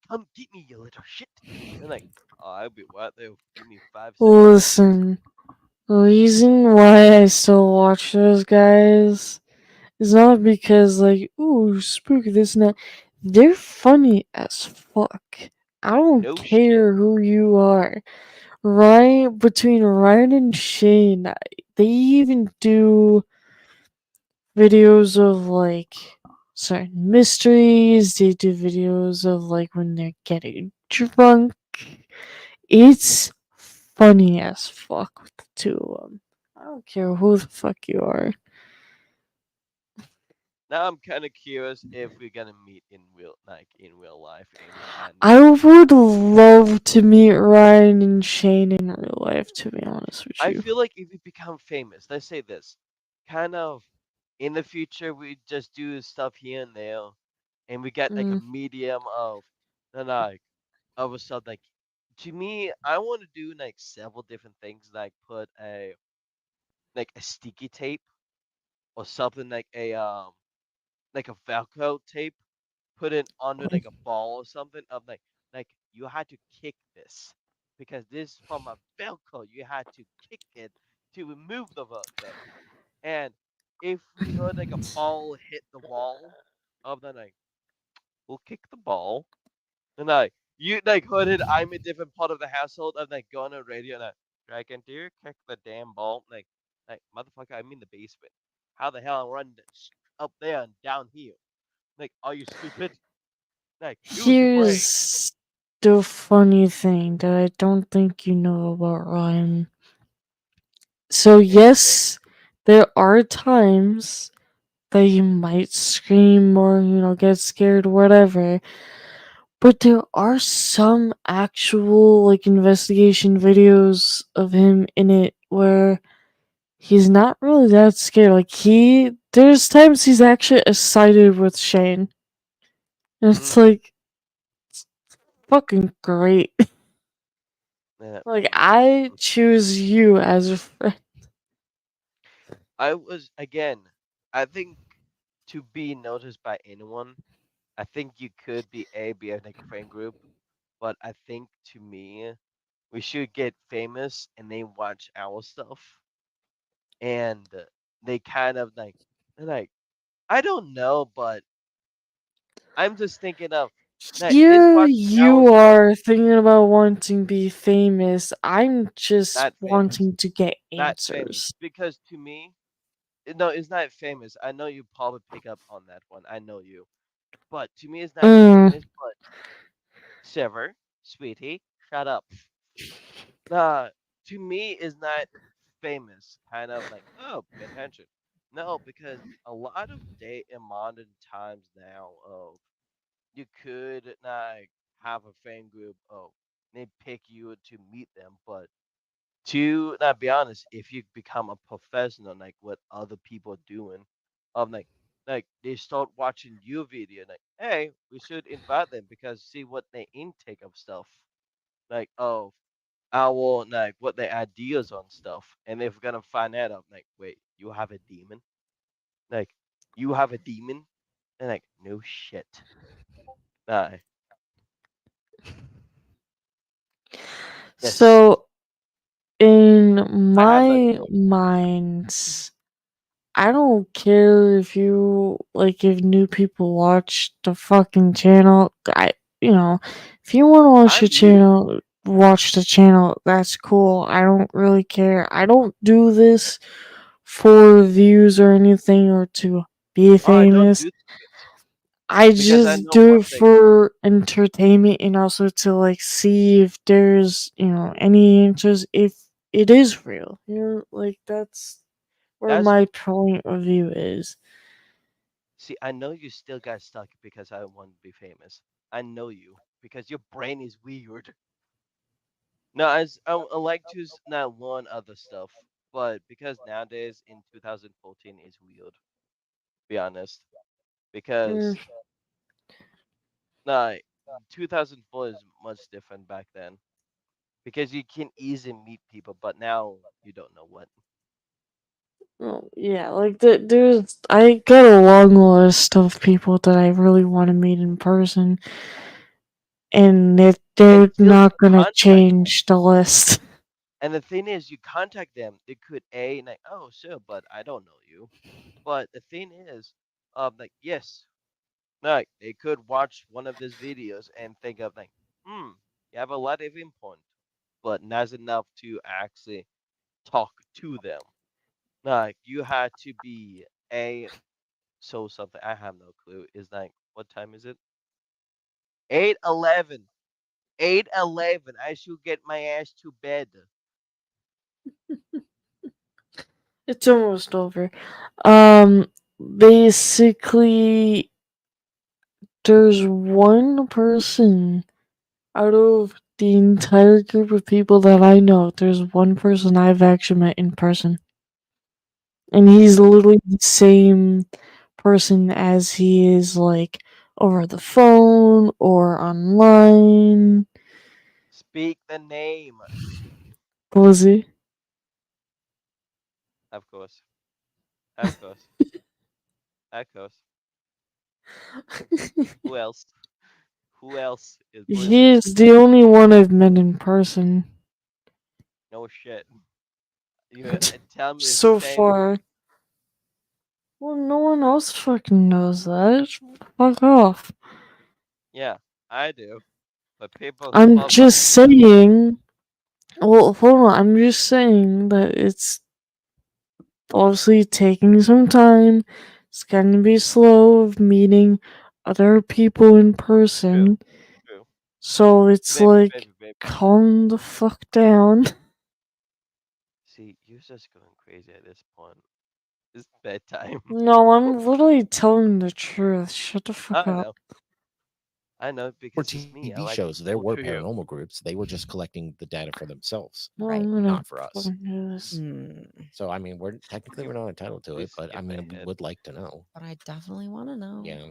Speaker 2: come get me you little shit, and like oh, I'll be right there. Give me 5 seconds.
Speaker 1: listen. reason why I still watch those guys is not because like, ooh, spooky this and that. They're funny as fuck. I don't
Speaker 2: No shit.
Speaker 1: care who you are. Right between Ryan and Shane, they even do videos of like certain mysteries. They do videos of like when they're getting drunk. It's funny as fuck with the two of them. I don't care who the fuck you are.
Speaker 2: Now I'm kind of curious if we're gonna meet in real life, Amy and
Speaker 1: I would love to meet Ryan and Shane in real life, to be honest with
Speaker 2: I
Speaker 1: you.
Speaker 2: feel like if we become famous, let's say this, kind of in the future we just do stuff here and there, and we get like a
Speaker 1: Mm.
Speaker 2: medium of, then like of a stuff like. To me, I want to do like several different things, like put a sticky tape or something like a Velcro tape, put it under like a ball or something of like you had to kick this because this from a Velcro you had to kick it to remove the Velcro. And if we heard like a ball hit the wall, of then like we'll kick the ball. And like you like heard it, I'm a different part of the household. I'm like going on radio and like, Dragon, do you kick the damn ball? Like motherfucker, I'm in the basement. How the hell I run this up there and down here? Like, are you stupid? Like, use your brain.
Speaker 1: Here's the funny thing that I don't think you know about Ryan. So, yes, there are times that you might scream or, get scared or whatever. But there are some actual, like, investigation videos of him in it where he's not really that scared. Like, there's times he's actually excited with Shane. And it's like, fucking great.
Speaker 2: Yeah,
Speaker 1: Like, I choose you as a friend.
Speaker 2: I was again. I think to be noticed by anyone, I think you could be a like a friend group, but I think to me, we should get famous and they watch our stuff, and they kind of they're like I don't know, but I'm just thinking of like this
Speaker 1: Here
Speaker 2: watching our
Speaker 1: you
Speaker 2: stuff,
Speaker 1: are thinking about wanting to be famous. I'm just
Speaker 2: not famous,
Speaker 1: wanting to get
Speaker 2: not famous,
Speaker 1: answers.
Speaker 2: because to me, no, it's not famous. I know you probably pick up on that one. I know you. But to me, it's not
Speaker 1: Mm.
Speaker 2: famous. But Sever, sweetie, shut up. Uh, to me, is not famous. Kind of like, oh, pay attention. No, because a lot of day in modern times now, you could like have a fan group. Oh, they pick you to meet them, but to not be honest, if you become a professional, like what other people are doing, like they start watching your video, like, hey, we should invite them because see what they intake of stuff, like of our like what their ideas on stuff, and if we're gonna find that out, like, wait, you have a demon, like you have a demon, and like no shit, nah, yes,
Speaker 1: So, in
Speaker 2: I have that
Speaker 1: my
Speaker 2: ability.
Speaker 1: mind, I don't care if if new people watch the fucking channel. If you want to watch the
Speaker 2: I'm new.
Speaker 1: channel, watch the channel. That's cool. I don't really care. I don't do this for views or anything or to be
Speaker 2: Oh, I don't
Speaker 1: famous.
Speaker 2: do it
Speaker 1: I
Speaker 2: because I
Speaker 1: just
Speaker 2: know
Speaker 1: do
Speaker 2: one
Speaker 1: it
Speaker 2: thing.
Speaker 1: for entertainment and also to like see if there's, any interest if it is real. That's where
Speaker 2: That's
Speaker 1: my point of view is.
Speaker 2: See, I know you still got stuck because I want to be famous. I know you because your brain is weird. No, I like to not learn other stuff, but because nowadays in 2014 is weird. Be honest,
Speaker 1: Mm,
Speaker 2: because no, 2004 is much different back then because you can easily meet people, but now you don't know what.
Speaker 1: well, yeah, like I got a long list of people that I really want to meet in person, and if
Speaker 2: And
Speaker 1: they're
Speaker 2: still
Speaker 1: not
Speaker 2: keep
Speaker 1: gonna
Speaker 2: contact.
Speaker 1: change the list.
Speaker 2: And the thing is, you contact them, they could like, oh sure, but I don't know you. But the thing is, like yes, like they could watch one of these videos and think of like, you have a lot of input, but not enough to actually talk to them. Like you had to be so something I have no clue. Is like what time is it? 8:11. 8:11. I should get my ass to bed.
Speaker 1: It's almost over. Basically, there's one person out of the entire group of people that I know. There's one person I've actually met in person, and he's literally the same person as he is like over the phone or online.
Speaker 2: Speak the name.
Speaker 1: What was he?
Speaker 2: Of course. Of course. Of course. Who else? Who else is
Speaker 1: He
Speaker 2: Blizzy?
Speaker 1: is the only one I've met in person
Speaker 2: No shit. You tell me it's the
Speaker 1: so
Speaker 2: same.
Speaker 1: far. Well, no one else fucking knows that. Fuck off.
Speaker 2: Yeah, I do. But people
Speaker 1: I'm
Speaker 2: spell
Speaker 1: just
Speaker 2: fucking
Speaker 1: saying. Well, hold on. I'm just saying that it's obviously taking some time. It's gonna be slow of meeting other people in
Speaker 2: true.
Speaker 1: person.
Speaker 2: True.
Speaker 1: So it's
Speaker 2: Maybe,
Speaker 1: like,
Speaker 2: maybe, maybe.
Speaker 1: calm the fuck down.
Speaker 2: See, you're just going crazy at this point. It's bedtime.
Speaker 1: No, I'm literally telling the truth. Shut the fuck
Speaker 2: I
Speaker 1: up.
Speaker 2: know. I know
Speaker 4: For
Speaker 2: because it's me. I
Speaker 4: TV
Speaker 2: like
Speaker 4: shows,
Speaker 2: to
Speaker 4: there were
Speaker 2: torture you.
Speaker 4: paranormal groups. They were just collecting the data for themselves,
Speaker 1: No,
Speaker 3: Right.
Speaker 1: I'm gonna
Speaker 4: not for us.
Speaker 1: fucking do this.
Speaker 4: So I mean, technically we're not entitled to
Speaker 2: We
Speaker 4: it, but I
Speaker 2: skip
Speaker 4: mean, we
Speaker 2: ahead.
Speaker 4: would like to know.
Speaker 3: But I definitely want to know.
Speaker 4: Yeah.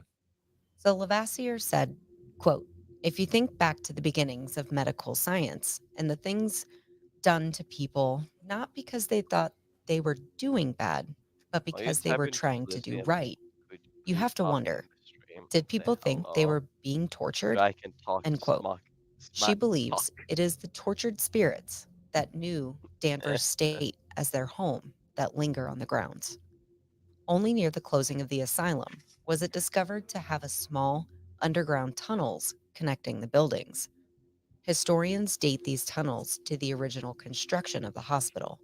Speaker 3: So Lavassier said, quote, if you think back to the beginnings of medical science and the things done to people, not because they thought they were doing bad, but
Speaker 2: Are you
Speaker 3: because they were
Speaker 2: typing to
Speaker 3: trying to do
Speaker 2: lesbian?
Speaker 3: right,
Speaker 2: Could
Speaker 3: you
Speaker 2: please
Speaker 3: have to
Speaker 2: talk in
Speaker 3: wonder,
Speaker 2: the stream
Speaker 3: did
Speaker 2: and say
Speaker 3: people think they
Speaker 2: hello?
Speaker 3: were being
Speaker 2: So
Speaker 3: tortured?
Speaker 2: I can talk
Speaker 3: End quote.
Speaker 2: smart
Speaker 3: She
Speaker 2: talk.
Speaker 3: believes it is the tortured spirits that knew Danvers State as their home that linger on the grounds. Only near the closing of the asylum was it discovered to have a small underground tunnels connecting the buildings. Historians date these tunnels to the original construction of the hospital,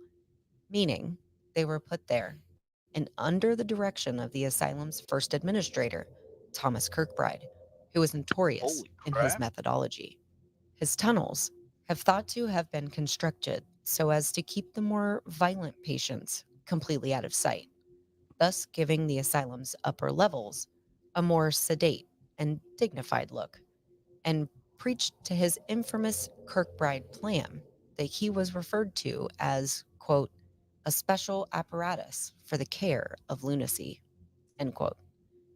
Speaker 3: meaning they were put there and under the direction of the asylum's first administrator, Thomas Kirkbride, who was notorious
Speaker 2: Holy
Speaker 3: in his
Speaker 2: crap.
Speaker 3: methodology. His tunnels have thought to have been constructed so as to keep the more violent patients completely out of sight, thus giving the asylum's upper levels a more sedate and dignified look, and preached to his infamous Kirkbride plan that he was referred to as, quote, a special apparatus for the care of lunacy, end quote.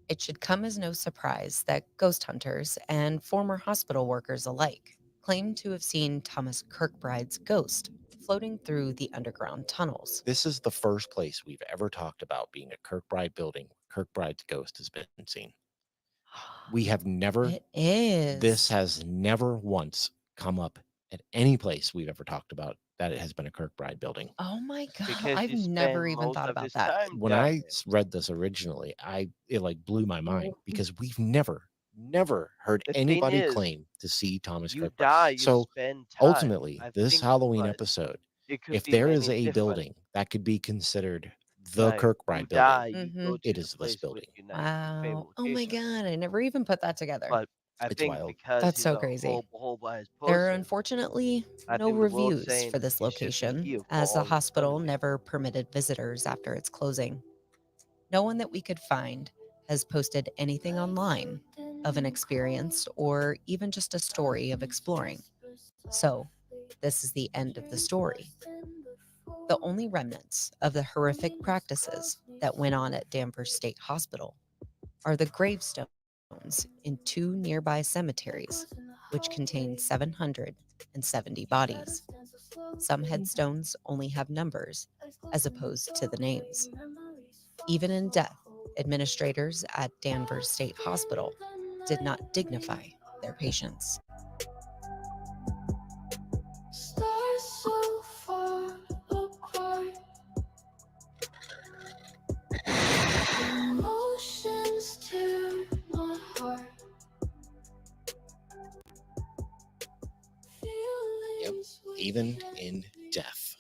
Speaker 3: It should come as no surprise that ghost hunters and former hospital workers alike claim to have seen Thomas Kirkbride's ghost floating through the underground tunnels.
Speaker 4: This is the first place we've ever talked about being a Kirkbride building where Kirkbride's ghost has been seen. We have never,
Speaker 3: It is.
Speaker 4: this has never once come up at any place we've ever talked about that it has been a Kirkbride building.
Speaker 3: Oh my God.
Speaker 2: Because
Speaker 3: I've
Speaker 2: you
Speaker 3: never
Speaker 2: spend
Speaker 3: even
Speaker 2: most
Speaker 3: thought
Speaker 2: of
Speaker 3: about
Speaker 2: this
Speaker 3: that.
Speaker 2: time
Speaker 4: When
Speaker 2: dying.
Speaker 4: I read this originally, it like blew my mind because we've never heard
Speaker 2: The thing
Speaker 4: anybody
Speaker 2: is,
Speaker 4: claim to see Thomas
Speaker 2: you
Speaker 4: Kirkbride.
Speaker 2: die, you
Speaker 4: So
Speaker 2: spend time.
Speaker 4: ultimately,
Speaker 2: I
Speaker 4: this
Speaker 2: think,
Speaker 4: Halloween
Speaker 2: but
Speaker 4: episode,
Speaker 2: it could
Speaker 4: if
Speaker 2: be
Speaker 4: there is
Speaker 2: many
Speaker 4: a
Speaker 2: different.
Speaker 4: building that could be considered the
Speaker 2: Like,
Speaker 4: Kirkbride
Speaker 2: you
Speaker 4: building,
Speaker 2: die, you go to
Speaker 4: it
Speaker 2: the
Speaker 4: is this
Speaker 2: place with
Speaker 4: building.
Speaker 2: your
Speaker 3: Wow.
Speaker 2: favorite
Speaker 3: Oh my
Speaker 2: location.
Speaker 3: God. I never even put that together.
Speaker 2: But I
Speaker 4: It's
Speaker 2: think
Speaker 4: wild.
Speaker 2: because
Speaker 3: That's
Speaker 2: he's
Speaker 3: so
Speaker 2: a
Speaker 3: crazy.
Speaker 2: whole by his
Speaker 3: There are
Speaker 2: person,
Speaker 3: unfortunately
Speaker 2: I
Speaker 3: no
Speaker 2: think the world's
Speaker 3: reviews
Speaker 2: saying
Speaker 3: for this
Speaker 2: you should be
Speaker 3: location,
Speaker 2: here for
Speaker 3: as the
Speaker 2: all
Speaker 3: hospital
Speaker 2: eternity.
Speaker 3: never permitted visitors after its closing. No one that we could find has posted anything online of an experience or even just a story of exploring. So, this is the end of the story. The only remnants of the horrific practices that went on at Danvers State Hospital are the gravestones in 2 nearby cemeteries, which contain 770 bodies. Some headstones only have numbers as opposed to the names. Even in death, administrators at Danvers State Hospital did not dignify their patients.
Speaker 7: Stars so far
Speaker 4: even in death.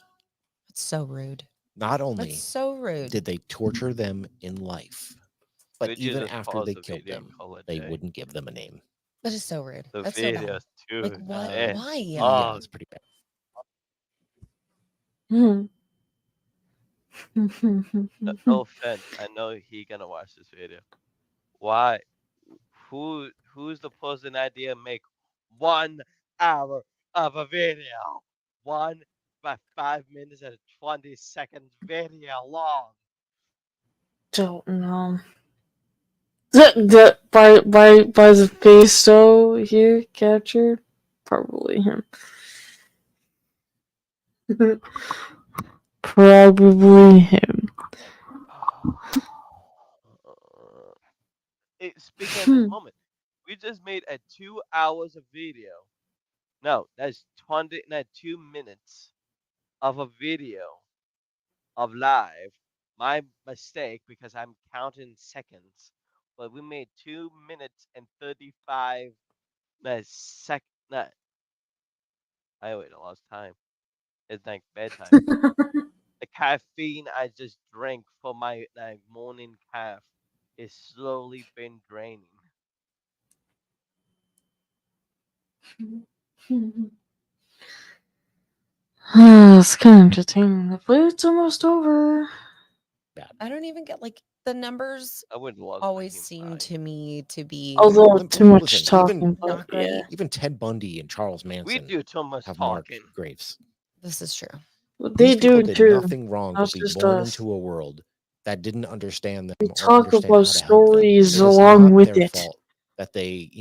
Speaker 3: It's so rude.
Speaker 4: Not only
Speaker 3: That's so rude.
Speaker 4: did they torture them in life, but
Speaker 2: Could you
Speaker 4: even
Speaker 2: just
Speaker 4: after
Speaker 2: pause
Speaker 4: they
Speaker 2: the
Speaker 4: killed
Speaker 2: video and
Speaker 4: them,
Speaker 2: call it a
Speaker 4: they
Speaker 2: day?
Speaker 4: wouldn't give them a name.
Speaker 3: That is so rude.
Speaker 2: The
Speaker 3: That's so bad.
Speaker 2: videos too.
Speaker 3: Like, what?
Speaker 2: man.
Speaker 3: Why?
Speaker 4: Yeah,
Speaker 2: Oh,
Speaker 4: it's pretty bad.
Speaker 1: Hmm.
Speaker 2: no offense. I know he gonna watch this video. Why? Who's the person idea make 1 hour of a video? 5 minutes and 20 seconds video long.
Speaker 1: Don't know. By the face though here captured, probably him. Probably him.
Speaker 2: Speaking of this moment, we just made a 2 hours of video. No, that's 2 minutes of a video of live. My mistake because I'm counting seconds. But we made 2 minutes and 35 sec. No, I lost time. It's like bedtime. The caffeine I just drank for my morning caff is slowly been draining.
Speaker 1: It's kind of entertaining, but it's almost over.
Speaker 3: I don't even get like the numbers
Speaker 2: I would love
Speaker 3: always
Speaker 2: him
Speaker 3: seem
Speaker 2: die.
Speaker 3: to me to be
Speaker 1: Although
Speaker 4: Listen,
Speaker 1: too much talking,
Speaker 4: even-
Speaker 1: but
Speaker 3: not great.
Speaker 1: yeah.
Speaker 4: Even Ted Bundy and Charles
Speaker 2: We
Speaker 4: Manson
Speaker 2: do too much
Speaker 4: have marked
Speaker 2: talking.
Speaker 4: graves.
Speaker 3: This is true.
Speaker 1: But
Speaker 4: These
Speaker 1: they
Speaker 4: people
Speaker 1: do
Speaker 4: did
Speaker 1: too.
Speaker 4: nothing wrong
Speaker 1: That's
Speaker 4: but be
Speaker 1: just
Speaker 4: born
Speaker 1: us.
Speaker 4: into a world that didn't understand them
Speaker 1: We
Speaker 4: or
Speaker 1: talk
Speaker 4: understand
Speaker 1: about
Speaker 4: how to help them.
Speaker 1: stories
Speaker 4: It is
Speaker 1: along
Speaker 4: not
Speaker 1: with
Speaker 4: their
Speaker 1: it.
Speaker 4: fault that they,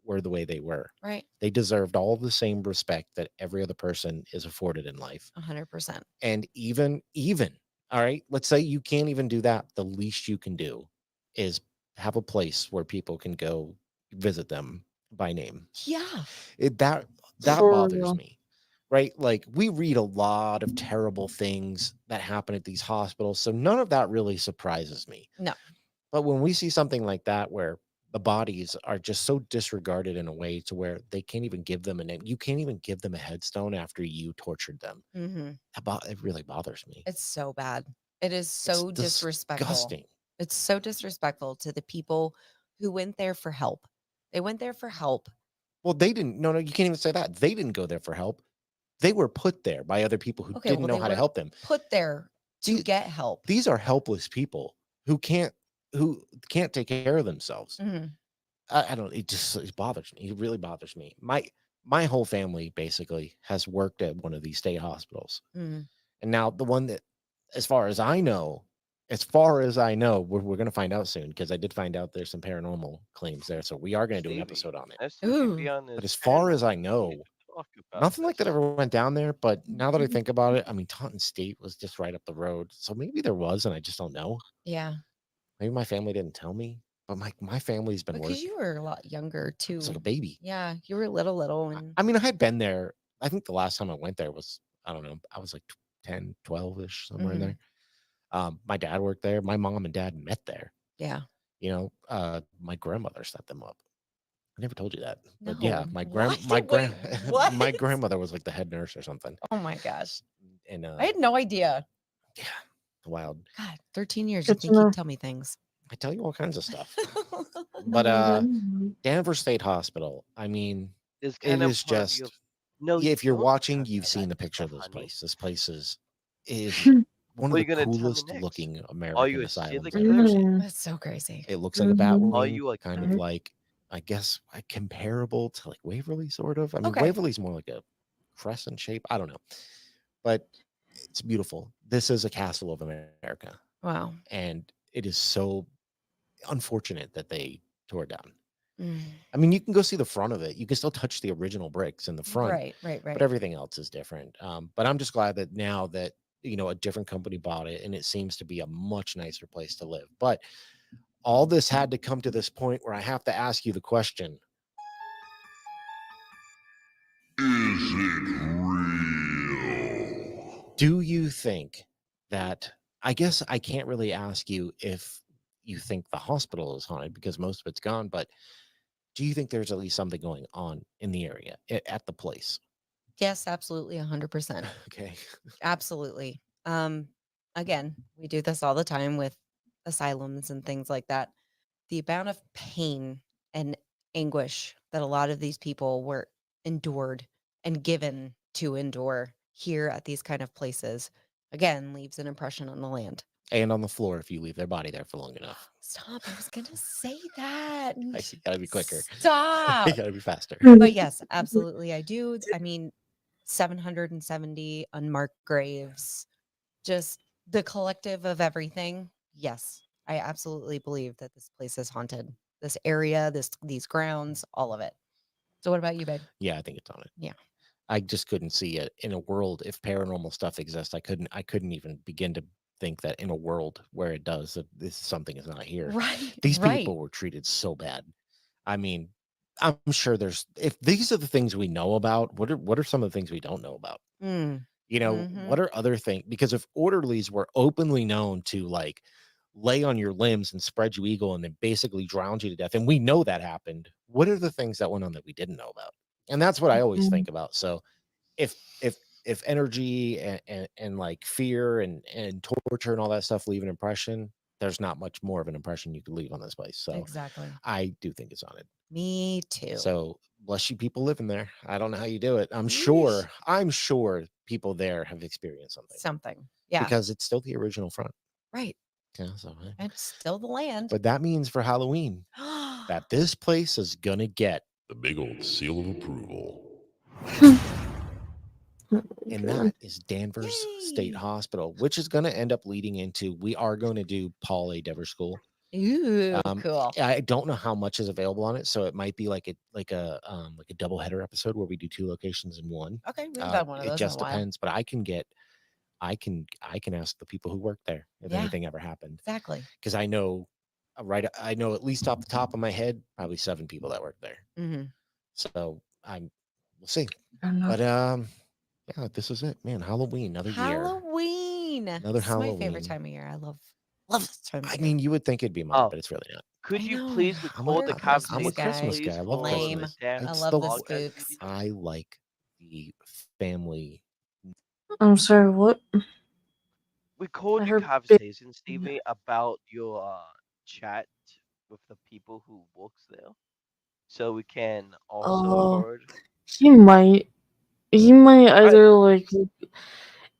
Speaker 4: were the way they were.
Speaker 3: Right.
Speaker 4: They deserved all the same respect that every other person is afforded in life.
Speaker 3: 100%.
Speaker 4: And even, all right, let's say you can't even do that. The least you can do is have a place where people can go visit them by name.
Speaker 3: Yeah.
Speaker 4: That
Speaker 1: For
Speaker 4: bothers
Speaker 1: real.
Speaker 4: me, right? Like, we read a lot of terrible things that happen at these hospitals, so none of that really surprises me.
Speaker 3: No.
Speaker 4: But when we see something like that where the bodies are just so disregarded in a way to where they can't even give them a name, you can't even give them a headstone after you tortured them.
Speaker 3: Mm-hmm.
Speaker 4: It really bothers me.
Speaker 3: It's so bad. It is so
Speaker 4: It's
Speaker 3: disrespectful.
Speaker 4: disgusting.
Speaker 3: It's so disrespectful to the people who went there for help. They went there for help.
Speaker 4: Well, they didn't. No, you can't even say that. They didn't go there for help. They were put there by other people who didn't know how to help them.
Speaker 3: Put there to get help.
Speaker 4: These are helpless people who can't take care of themselves.
Speaker 3: Mm-hmm.
Speaker 4: I don't. It bothers me. It really bothers me. My whole family basically has worked at one of these state hospitals,
Speaker 3: Mm-hmm.
Speaker 4: and now the one that, as far as I know, we're going to find out soon, because I did find out there's some paranormal claims there, so we are going to do an episode on it. But as far as I know, nothing like that ever went down there. But now that I think about it, I mean, Taunton State was just right up the road, so maybe there was, and I just don't know.
Speaker 3: Yeah.
Speaker 4: Maybe my family didn't tell me, but my family's been
Speaker 3: Because you were a lot younger too.
Speaker 4: I was like a baby.
Speaker 3: Yeah, you were little. And
Speaker 4: I mean, I had been there. I think the last time I went there was, I don't know, I was like 10, 12-ish, somewhere in there. My dad worked there. My mom and dad met there.
Speaker 3: Yeah.
Speaker 4: My grandmother set them up. I never told you that.
Speaker 3: No.
Speaker 4: But yeah, my
Speaker 3: What?
Speaker 4: my grandmother was like the head nurse or something.
Speaker 3: Oh my gosh.
Speaker 4: And
Speaker 3: I had no idea.
Speaker 4: yeah, wild.
Speaker 3: God, 13 years.
Speaker 1: Good
Speaker 3: You
Speaker 1: to
Speaker 3: think
Speaker 1: know.
Speaker 3: you'd tell me things.
Speaker 4: I tell you all kinds of stuff. But Danvers State Hospital, I mean,
Speaker 2: It's
Speaker 4: it
Speaker 2: kind of
Speaker 4: is
Speaker 2: part of
Speaker 4: just
Speaker 2: your- No,
Speaker 4: yeah, if you're
Speaker 2: don't
Speaker 4: watching,
Speaker 2: tell me
Speaker 4: you've
Speaker 2: that
Speaker 4: seen the
Speaker 2: stuff,
Speaker 4: picture of this
Speaker 2: honey.
Speaker 4: place. This place is one
Speaker 2: What
Speaker 4: of
Speaker 2: are you
Speaker 4: the
Speaker 2: gonna tell me
Speaker 4: coolest
Speaker 2: next?
Speaker 4: looking
Speaker 2: Are
Speaker 4: American
Speaker 2: you a
Speaker 4: asylums
Speaker 2: silly
Speaker 4: I've ever seen.
Speaker 1: Mm.
Speaker 3: That's so crazy.
Speaker 4: It looks like a bat
Speaker 1: Mhm.
Speaker 2: Are
Speaker 4: wing,
Speaker 2: you a
Speaker 4: kind of like, I guess, comparable to like Waverly, sort of. I mean,
Speaker 3: Okay.
Speaker 4: Waverly's more like a crescent shape. I don't know, but it's beautiful. This is a castle of America,
Speaker 3: Wow.
Speaker 4: and it is so unfortunate that they tore it down.
Speaker 3: Mm.
Speaker 4: I mean, you can go see the front of it. You can still touch the original bricks in the front,
Speaker 3: Right.
Speaker 4: but everything else is different. But I'm just glad that now that, a different company bought it, and it seems to be a much nicer place to live. But all this had to come to this point where I have to ask you the question: is it real? Do you think that? I guess I can't really ask you if you think the hospital is haunted, because most of it's gone, but do you think there's at least something going on in the area at the place?
Speaker 3: Yes, absolutely, 100%.
Speaker 4: Okay.
Speaker 3: Absolutely. Again, we do this all the time with asylums and things like that. The amount of pain and anguish that a lot of these people were endured and given to endure here at these kind of places, again, leaves an impression on the land.
Speaker 4: And on the floor if you leave their body there for long enough.
Speaker 3: Stop. I was going to say that.
Speaker 4: You gotta be quicker.
Speaker 3: Stop.
Speaker 4: You gotta be faster.
Speaker 3: But yes, absolutely. I do. I mean, 770 unmarked graves, just the collective of everything. Yes, I absolutely believe that this place is haunted. This area, these grounds, all of it. So what about you, babe?
Speaker 4: Yeah, I think it's on it.
Speaker 3: Yeah.
Speaker 4: I just couldn't see it in a world if paranormal stuff exists. I couldn't even begin to think that in a world where it does that this something is not here.
Speaker 3: Right.
Speaker 4: These
Speaker 3: right.
Speaker 4: people were treated so bad. I mean, I'm sure there's if these are the things we know about, what are some of the things we don't know about?
Speaker 3: Mm.
Speaker 4: You know,
Speaker 3: Mhm.
Speaker 4: what are other things? Because if orderlies were openly known to like lay on your limbs and spread you eagle and then basically drown you to death, and we know that happened, what are the things that went on that we didn't know about? And that's what I always think about. So if energy and like fear and torture and all that stuff leave an impression, there's not much more of an impression you could leave on this place. So
Speaker 3: Exactly.
Speaker 4: I do think it's on it.
Speaker 3: Me too.
Speaker 4: So bless you people living there. I don't know how you do it. I'm sure people there have experienced something.
Speaker 3: Yeah.
Speaker 4: Because it's still the original front.
Speaker 3: Right.
Speaker 4: Yeah, so
Speaker 3: And still the land.
Speaker 4: but that means for Halloween that this place is gonna get
Speaker 7: The big old seal of approval.
Speaker 4: and that is Danvers State
Speaker 3: Yay.
Speaker 4: Hospital, which is going to end up leading into we are going to do Paul A. Dever School.
Speaker 3: Ooh, cool.
Speaker 4: I don't know how much is available on it, so it might be like a double header episode where we do 2 locations in one.
Speaker 3: Okay, we've done one of those
Speaker 4: It just
Speaker 3: in a while.
Speaker 4: depends, but I can ask the people who work there if
Speaker 3: Yeah.
Speaker 4: anything ever happened,
Speaker 3: Exactly.
Speaker 4: because I know at least off the top of my head probably 7 people that work there.
Speaker 3: Mm-hmm.
Speaker 4: So we'll see.
Speaker 1: Enough.
Speaker 4: But yeah, this is it, man. Halloween, another year.
Speaker 3: Halloween.
Speaker 4: Another
Speaker 3: This is my favorite
Speaker 4: Halloween.
Speaker 3: time of year. I love this time of
Speaker 4: I
Speaker 3: year.
Speaker 4: mean, you would think it'd be mine,
Speaker 2: Oh.
Speaker 4: but it's really not.
Speaker 2: Could
Speaker 3: I
Speaker 2: you
Speaker 3: know.
Speaker 2: please
Speaker 4: I'm
Speaker 2: record
Speaker 3: a
Speaker 2: the
Speaker 3: Christmas
Speaker 2: conversation,
Speaker 3: guy.
Speaker 4: Christmas
Speaker 2: please,
Speaker 4: guy. I love
Speaker 2: for
Speaker 3: Lame.
Speaker 2: the damn
Speaker 3: I
Speaker 4: It's
Speaker 3: love
Speaker 4: the
Speaker 3: the
Speaker 2: podcast
Speaker 3: spooks.
Speaker 2: video?
Speaker 4: I like the family.
Speaker 1: I'm sorry, what?
Speaker 2: Record
Speaker 1: I
Speaker 2: your
Speaker 1: heard
Speaker 2: conversation, Stevie, about your chat with the people who works there, so we can also heard.
Speaker 1: He might either like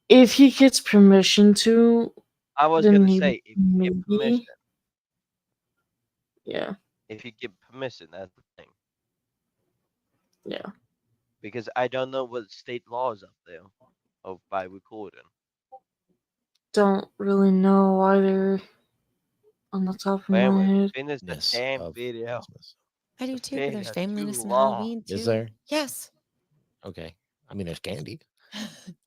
Speaker 1: if he gets permission to,
Speaker 2: I was
Speaker 1: then
Speaker 2: gonna
Speaker 1: he
Speaker 2: say if you get permission.
Speaker 1: maybe. Yeah,
Speaker 2: If you get permission, that's the thing.
Speaker 1: yeah.
Speaker 2: Because I don't know what state law is up there of by recording.
Speaker 1: Don't really know either on the top of my
Speaker 2: Family,
Speaker 1: head.
Speaker 2: finish the
Speaker 4: Ness
Speaker 2: damn
Speaker 4: of
Speaker 2: video.
Speaker 4: Christmas.
Speaker 3: I do
Speaker 2: The
Speaker 3: too, but there's
Speaker 2: video's
Speaker 3: familiness
Speaker 2: too
Speaker 3: in
Speaker 2: long.
Speaker 3: Halloween too.
Speaker 4: Is there?
Speaker 3: Yes.
Speaker 4: Okay. I mean, there's candy.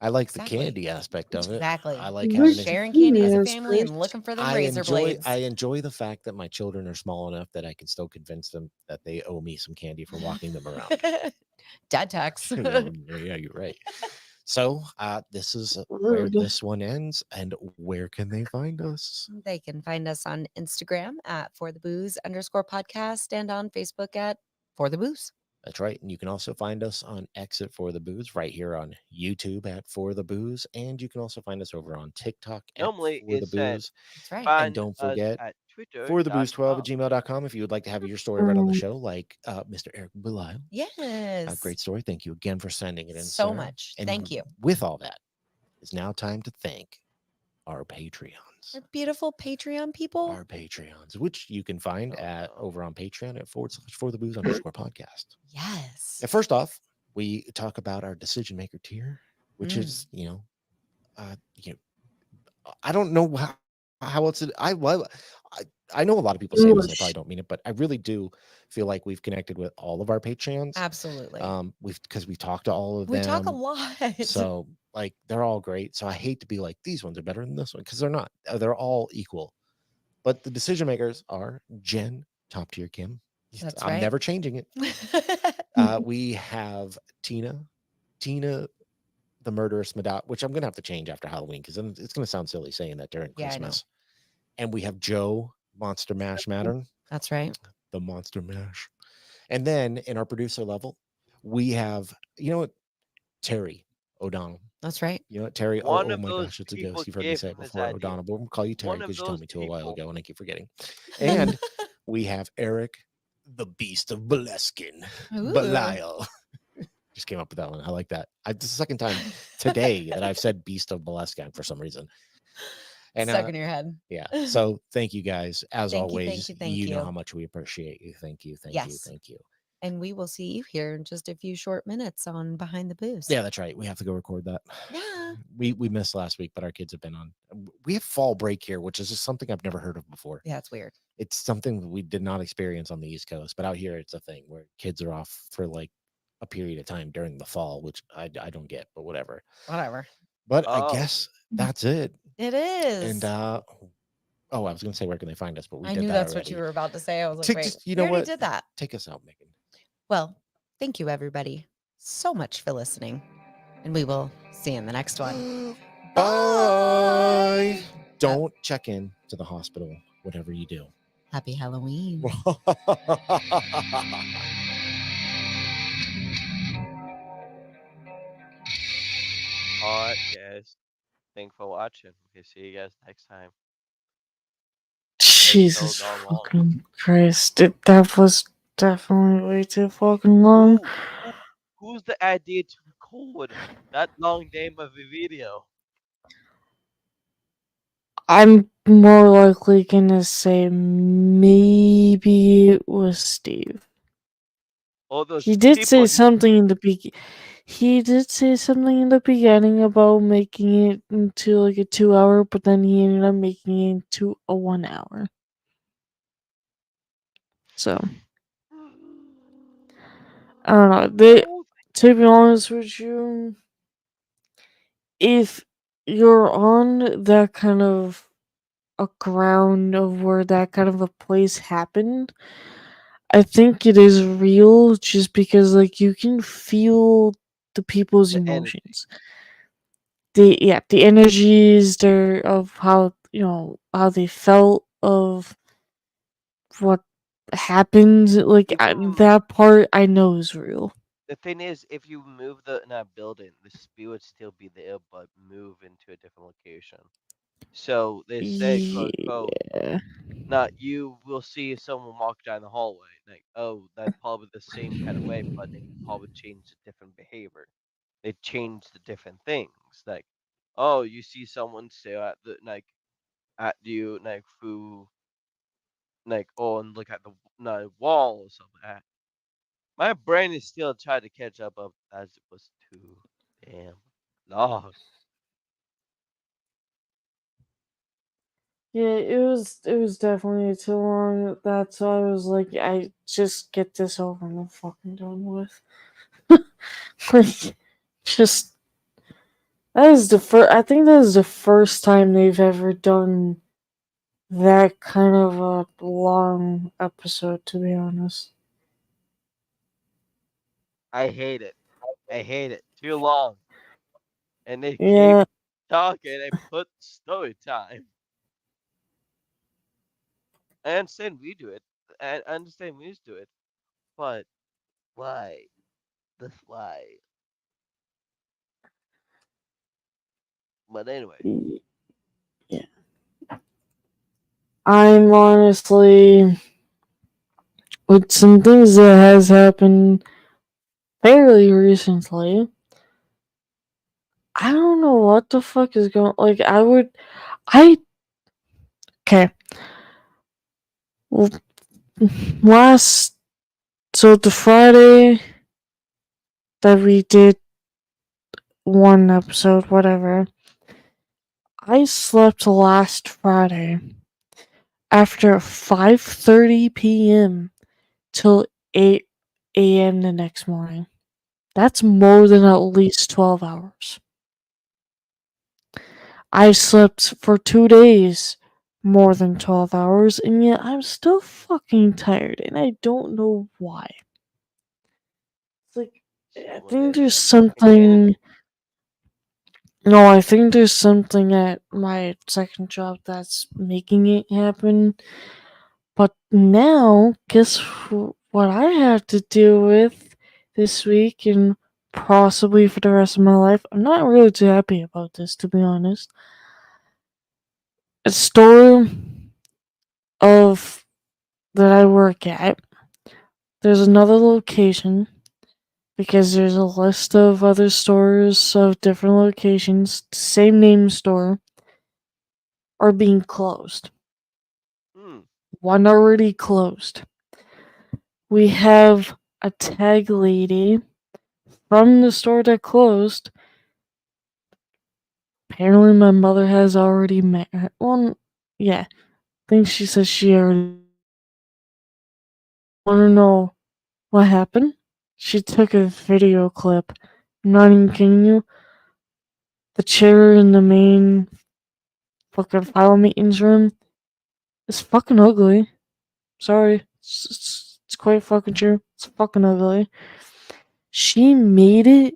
Speaker 4: I like
Speaker 3: Exactly.
Speaker 4: the candy aspect of it.
Speaker 3: Exactly.
Speaker 4: I like
Speaker 1: Which
Speaker 4: having it.
Speaker 3: Sharing candy as a
Speaker 1: Yes,
Speaker 3: family and
Speaker 1: first.
Speaker 3: looking for them razor blades.
Speaker 4: I enjoy the fact that my children are small enough that I can still convince them that they owe me some candy for walking them around.
Speaker 3: Dad tax.
Speaker 4: Yeah, you're right. So this is where
Speaker 1: Rude.
Speaker 4: this one ends. And where can they find us?
Speaker 3: They can find us on Instagram at @forthebooze_podcast and on Facebook at For the Booze.
Speaker 4: That's right. And you can also find us on Exit for the Booze right here on YouTube at For the Booze. And you can also find us over on TikTok at
Speaker 2: Normally
Speaker 4: For the
Speaker 2: it said
Speaker 4: Booze.
Speaker 3: That's right.
Speaker 2: find
Speaker 4: And don't
Speaker 2: us
Speaker 4: forget,
Speaker 2: at Twitter.
Speaker 4: For the Booze12 at gmail.com if you would like to have your story read on the show, like Mr. Eric Belial.
Speaker 3: Yes.
Speaker 4: Great story. Thank you again for sending it in.
Speaker 3: So
Speaker 4: sir.
Speaker 3: much.
Speaker 4: And
Speaker 3: Thank you.
Speaker 4: With all that, it's now time to thank our Patreons.
Speaker 3: Our beautiful Patreon people.
Speaker 4: Our Patreons, which you can find at over on Patreon at /forthebooze_podcast.
Speaker 3: Yes.
Speaker 4: And first off, we talk about our decision maker tier, which is, I don't know how else I know a lot of people say this, and I probably don't mean it, but I really do feel like we've connected with all of our Patreons.
Speaker 3: Absolutely.
Speaker 4: Because we talked to all of them.
Speaker 3: We talk a lot.
Speaker 4: So like they're all great. So I hate to be like these ones are better than this one because they're not. They're all equal. But the decision makers are Jen, top tier Kim.
Speaker 3: That's
Speaker 4: I'm
Speaker 3: right.
Speaker 4: never changing it. We have Tina, the murderous Madot, which I'm gonna have to change after Halloween because it's gonna sound silly saying that during
Speaker 3: Yeah, I know.
Speaker 4: Christmas. And we have Joe, Monster Mash Mattern,
Speaker 3: That's right.
Speaker 4: the Monster Mash. And then in our producer level, we have, Terry O'Donnell.
Speaker 3: That's right.
Speaker 4: You know what, Terry?
Speaker 2: One
Speaker 4: Oh
Speaker 2: of
Speaker 4: my
Speaker 2: those
Speaker 4: gosh, it's a
Speaker 2: people
Speaker 4: ghost. You've heard me
Speaker 2: gave
Speaker 4: say it
Speaker 2: him this
Speaker 4: before,
Speaker 2: idea.
Speaker 4: O'Donnell, but we'll call you Terry
Speaker 2: One of
Speaker 4: because you told
Speaker 2: those
Speaker 4: me to a while
Speaker 2: people.
Speaker 4: ago, and I keep forgetting. And we have Eric, the Beast of Boleskine,
Speaker 3: Ooh.
Speaker 4: Belial. Just came up with that one. I like that. This is the second time today that I've said Beast of Boleskine for some reason. And
Speaker 3: Stuck in your head.
Speaker 4: yeah. So thank you guys. As
Speaker 3: Thank you,
Speaker 4: always,
Speaker 3: thank you.
Speaker 4: know how much we appreciate you. Thank you. Thank you.
Speaker 3: Yes.
Speaker 4: Thank you.
Speaker 3: And we will see you here in just a few short minutes on Behind the Booze.
Speaker 4: Yeah, that's right. We have to go record that.
Speaker 3: Yeah.
Speaker 4: We missed last week, but our kids have been on. We have fall break here, which is just something I've never heard of before.
Speaker 3: Yeah, it's weird.
Speaker 4: It's something we did not experience on the East Coast, but out here it's a thing where kids are off for like a period of time during the fall, which I don't get, but whatever.
Speaker 3: Whatever.
Speaker 4: But I
Speaker 2: Oh.
Speaker 4: guess that's it.
Speaker 3: It is.
Speaker 4: And I was gonna say where can they find us, but we
Speaker 3: I
Speaker 4: did
Speaker 3: knew
Speaker 4: that
Speaker 3: that's
Speaker 4: already.
Speaker 3: what you were about to say. I was like,
Speaker 4: Take
Speaker 3: wait,
Speaker 4: just- you
Speaker 3: we
Speaker 4: know
Speaker 3: already
Speaker 4: what?
Speaker 3: did that.
Speaker 4: Take us out, Megan.
Speaker 3: Well, thank you everybody so much for listening. And we will see you in the next one.
Speaker 4: Bye. Don't check in to the hospital, whatever you do.
Speaker 3: Happy Halloween.
Speaker 2: All right, guys. Thanks for watching. Okay, see you guys next time.
Speaker 1: Jesus
Speaker 2: gone long.
Speaker 1: fucking Christ. That was definitely way too fucking long.
Speaker 2: Who's the idea to record that long name of a video?
Speaker 1: I'm more likely gonna say maybe it was Steve.
Speaker 2: All those
Speaker 1: He did say
Speaker 2: people-
Speaker 1: something in the He did say something in the beginning about making it into like a 2-hour, but then he ended up making it into a 1 hour. So I don't know. To be honest with you, if you're on that kind of a ground of where that kind of a place happened, I think it is real just because like you can feel the people's
Speaker 2: The energy.
Speaker 1: emotions. The energies there of how how they felt of what happened. Like that part I know is real.
Speaker 2: The thing is, if you move in that building, the spirit would still be there, but move into a different location. So they say, quote unquote,
Speaker 1: Yeah.
Speaker 2: now you will see someone walk down the hallway, like, oh, that's probably the same kind of way, but they probably changed a different behavior. They changed the different things, like, oh, you see someone stare at you, like through, like, oh, and look at the wall or something. My brain is still trying to catch up as it was too damn long.
Speaker 1: Yeah, it was definitely too long. That's why I was like, I just get this over and fucking done with. Like, just that is the first. I think that is the first time they've ever done that kind of a long episode. To be honest,
Speaker 2: I hate it. I hate it. Too long. And they
Speaker 1: yeah.
Speaker 2: keep talking and put story time. I understand we do it. I understand we used to do it. But why? That's why. But anyway.
Speaker 1: Yeah. I'm honestly with some things that has happened fairly recently. I don't know what the fuck is going. Like okay. Well, so the Friday that we did one episode, whatever, I slept last Friday after 5:30 p.m. till 8 a.m. the next morning. That's more than at least 12 hours. I slept for 2 days more than 12 hours, and yet I'm still fucking tired, and I don't know why. It's like, I think there's something. No, I think there's something at my second job that's making it happen. But now, guess what I have to deal with this week, and possibly for the rest of my life. I'm not really too happy about this, to be honest. A store of that I work at. There's another location because there's a list of other stores of different locations, same name store, are being closed.
Speaker 2: Hmm.
Speaker 1: One already closed. We have a tag lady from the store that closed. Apparently, my mother has already met her. Well, yeah. I think she says she already. Want to know what happened? She took a video clip. I'm not even kidding you. The chair in the main fucking file meetings room is fucking ugly. Sorry. It's quite fucking true. It's fucking ugly. She made it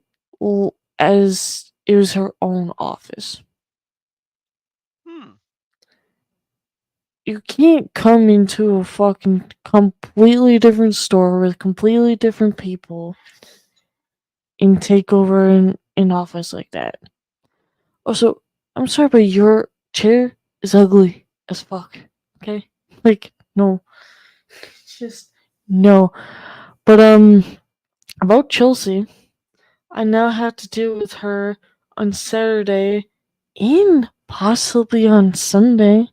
Speaker 1: as it was her own office.
Speaker 2: Hmm.
Speaker 1: You can't come into a fucking completely different store with completely different people and take over an office like that. Also, I'm sorry, but your chair is ugly as fuck. Okay? Like, no. Just no. But about Chelsea, I now have to deal with her on Saturday and possibly on Sunday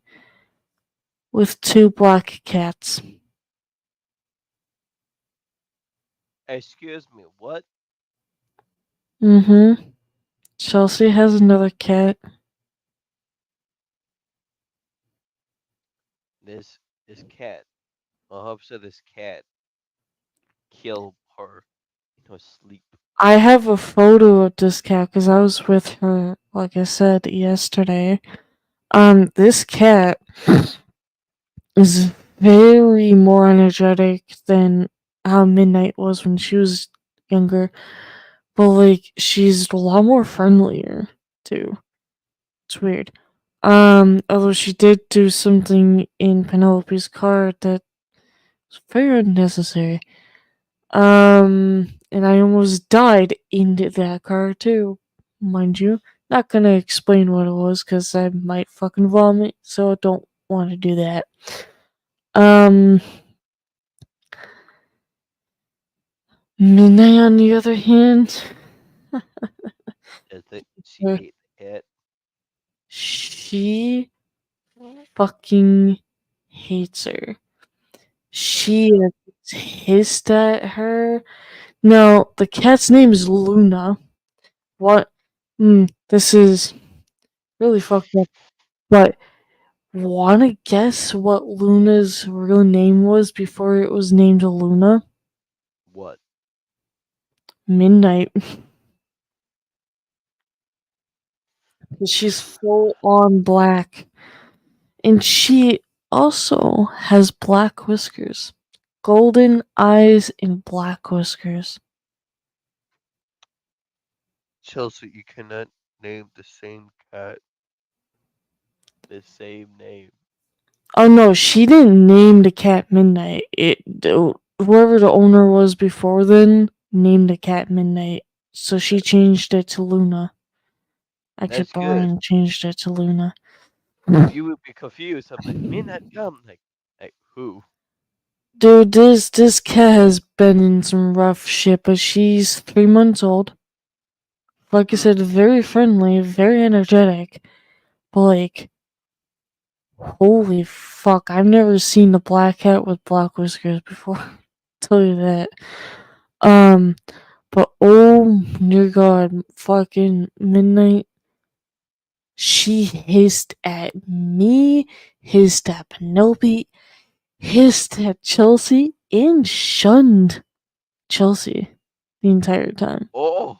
Speaker 1: with 2 black cats.
Speaker 2: Excuse me, what?
Speaker 1: Mm-hmm. Chelsea has another cat.
Speaker 2: This cat. I hope so this cat killed her in her sleep.
Speaker 1: I have a photo of this cat because I was with her, like I said, yesterday. This cat is very more energetic than how Midnight was when she was younger. But, like, she's a lot more friendlier, too. It's weird. Although she did do something in Penelope's car that was very unnecessary. And I almost died in that car too, mind you. Not gonna explain what it was because I might fucking vomit, so I don't want to do that. Um, Midnight, on the other hand,
Speaker 2: I think she
Speaker 1: Uh,
Speaker 2: ate the cat.
Speaker 1: she fucking hates her. She
Speaker 2: no.
Speaker 1: hissed at her. No, the cat's name is Luna. What? This is really fucked up. But wanna guess what Luna's real name was before it was named Luna?
Speaker 2: What?
Speaker 1: Midnight. She's full on black. And she also has black whiskers. Golden eyes and black whiskers.
Speaker 2: Chelsea, you cannot name the same cat the same name.
Speaker 1: Oh no, she didn't name the cat Midnight. Whoever the owner was before then named the cat Midnight. So she changed it to Luna. Actually,
Speaker 2: That's good.
Speaker 1: Brian changed it to Luna.
Speaker 2: You would be confused. I'm like, midnight come. Like who?
Speaker 1: Dude, this cat has been in some rough shit, but she's 3 months old. Like I said, very friendly, very energetic. But like, holy fuck, I've never seen a black cat with black whiskers before. Tell you that. But oh dear god, fucking Midnight. She hissed at me, hissed at Penelope, hissed at Chelsea, and shunned Chelsea the entire time.
Speaker 2: Oh,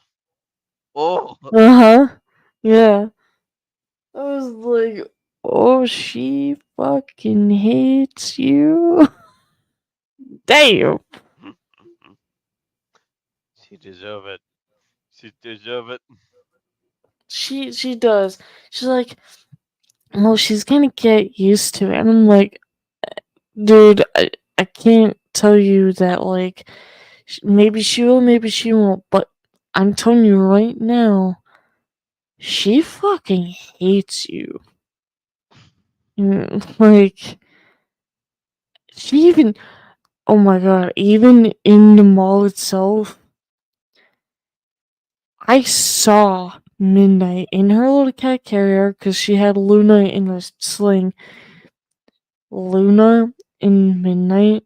Speaker 2: oh.
Speaker 1: Uh-huh. Yeah. I was like, oh, she fucking hates you. Damn.
Speaker 2: She deserve it. She deserve it.
Speaker 1: She does. She's like, well, she's gonna get used to it. And I'm like, dude, I can't tell you that, like, maybe she will, maybe she won't, but I'm telling you right now, she fucking hates you. Like, she even, oh my god, even in the mall itself, I saw Midnight in her little cat carrier because she had Luna in a sling. Luna and Midnight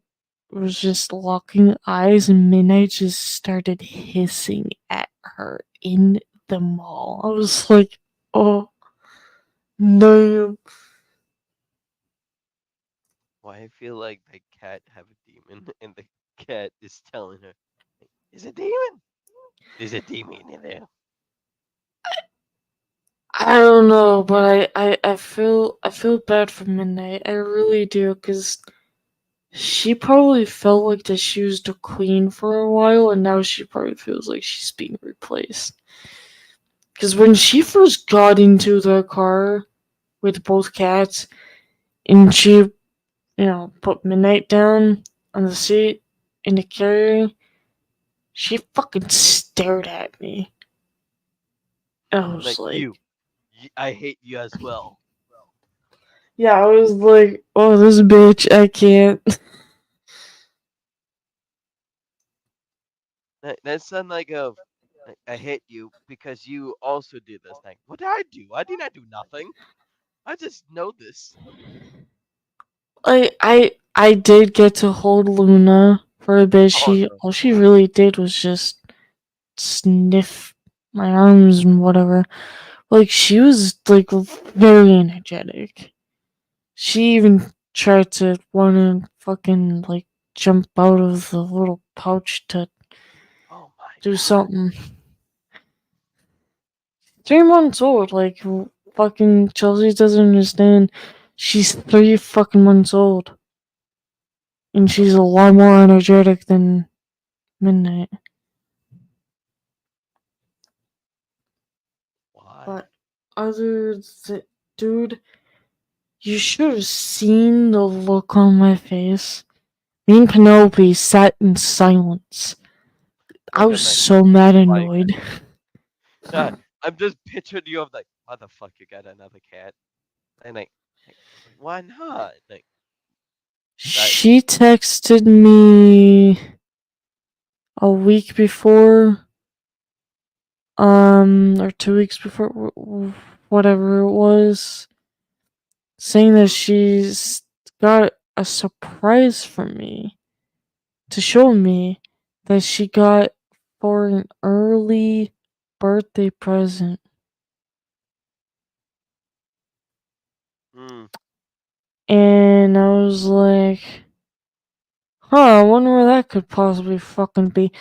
Speaker 1: was just locking eyes, and Midnight just started hissing at her in the mall. I was like, oh, no.
Speaker 2: Why I feel like the cat have a demon, and the cat is telling her, "There's a demon. There's a demon in there."
Speaker 1: I don't know, but I feel bad for Midnight. I really do, because she probably felt like that she was the queen for a while, and now she probably feels like she's being replaced. Because when she first got into the car with both cats, and she, put Midnight down on the seat in the carrier, she fucking stared at me. I was
Speaker 2: Like
Speaker 1: like,
Speaker 2: you, I hate you as well.
Speaker 1: yeah, I was like, oh, this bitch, I can't.
Speaker 2: That sound like I hate you because you also did this thing. What did I do? I did not do nothing. I just know this.
Speaker 1: I did get to hold Luna for a bit.
Speaker 2: Oh no.
Speaker 1: All she really did was just sniff my arms and whatever. Like, she was like very energetic. She even tried to wanna fucking like jump out of the little pouch to
Speaker 2: Oh my
Speaker 1: do
Speaker 2: god.
Speaker 1: something. 3 months old, like, fucking Chelsea doesn't understand. She's 3 fucking months old. And she's a lot more energetic than Midnight.
Speaker 2: Why?
Speaker 1: But dude, you should have seen the look on my face. Me and Penelope sat in silence. I was
Speaker 2: Like,
Speaker 1: so mad annoyed.
Speaker 2: I'm just picturing you of like, why the fuck you got another cat? And like why not? Like,
Speaker 1: She texted me a week before, or 2 weeks before, whatever it was, saying that she's got a surprise for me to show me that she got for an early birthday present. And I was like, I wonder where that could possibly fucking be.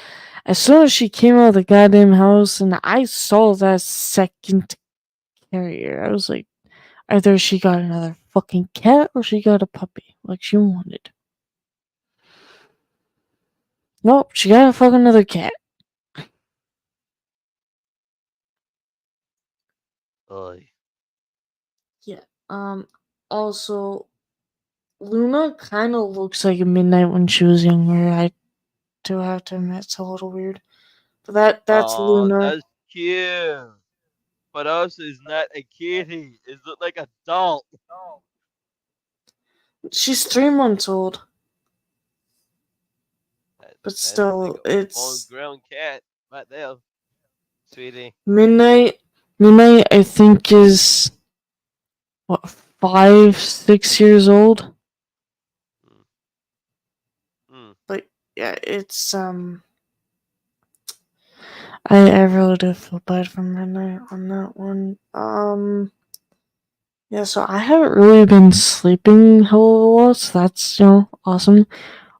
Speaker 1: As soon as she came out of the goddamn house and I saw that second carrier, I was like, either she got another fucking cat or she got a puppy, like she wanted. Nope, she got a fucking another cat. Yeah. Also, Luna kind of looks like a Midnight when she was younger. I do have to admit, it's a little weird. But that's Luna.
Speaker 2: That's cute. But also, it's not a kitty. It's like a doll.
Speaker 1: She's 3 months old. But
Speaker 2: That's
Speaker 1: still,
Speaker 2: like a
Speaker 1: it's
Speaker 2: full-grown cat right there, sweetie.
Speaker 1: Midnight. Midnight, I think, is what, 5, 6 years old. But yeah, it's I really do feel bad for Midnight on that one. Yeah, so I haven't really been sleeping hell of a lot, so that's, awesome.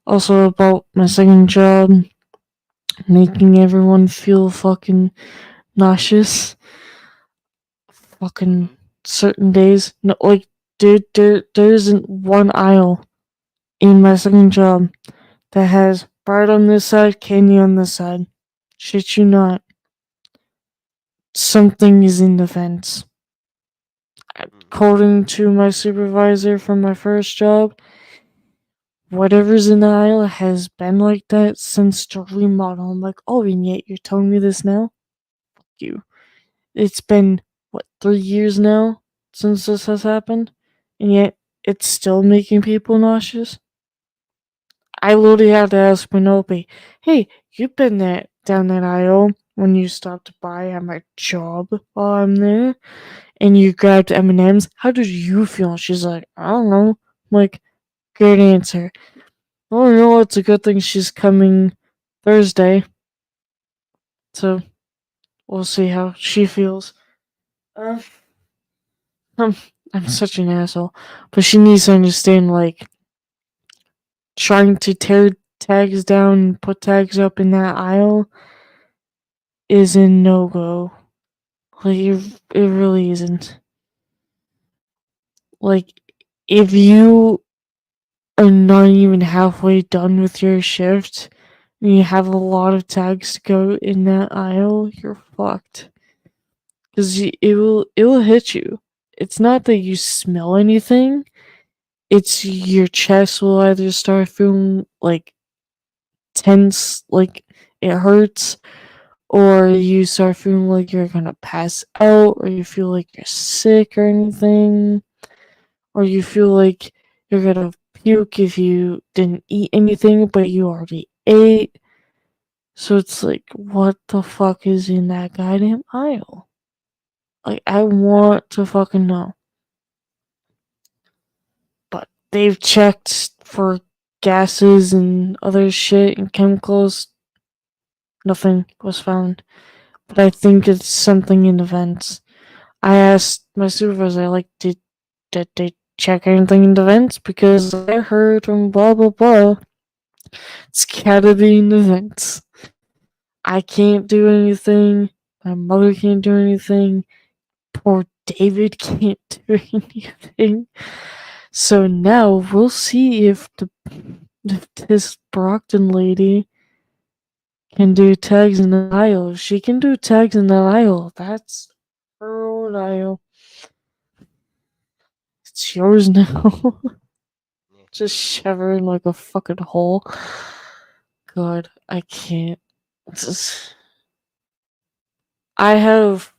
Speaker 1: Also, about my second job, making everyone feel fucking nauseous. Fucking certain days. No, like, dude, there isn't one aisle in my second job that has Bart on this side, Candy on this side. Shit you not. Something is in the fence. According to my supervisor from my first job, whatever's in the aisle has been like that since the remodel. I'm like, oh, and yet you're telling me this now? you. It's been, what, 3 years now since this has happened? And yet, it's still making people nauseous? I literally had to ask Penelope, hey, you've been down that aisle when you stopped by at my job while I'm there, and you grabbed M&Ms. How did you feel? She's like, I don't know. I'm like, good answer. Oh, you know, it's a good thing she's coming Thursday. So, we'll see how she feels. Uh, I'm such an asshole. But she needs to understand, like, trying to tear tags down and put tags up in that aisle is a no-go. Like, it really isn't. Like, if you are not even halfway done with your shift and you have a lot of tags to go in that aisle, you're fucked. Because it will hit you. It's not that you smell anything. It's your chest will either start feeling like tense, like it hurts, or you start feeling like you're gonna pass out, or you feel like you're sick or anything, or you feel like you're gonna puke if you didn't eat anything but you already ate. So it's like, what the fuck is in that goddamn aisle? Like, I want to fucking know. But they've checked for gases and other shit and chemicals. Nothing was found. But I think it's something in the vents. I asked my supervisor, like, did they check anything in the vents? Because I heard from blah blah blah. It's gotta be in the vents. I can't do anything. My mother can't do anything. Poor David can't do anything. So now we'll see if this Brockton lady can do tags in the aisle. If she can do tags in the aisle, that's her own aisle. It's yours now. Just shove her in like a fucking hole. God, I can't. I have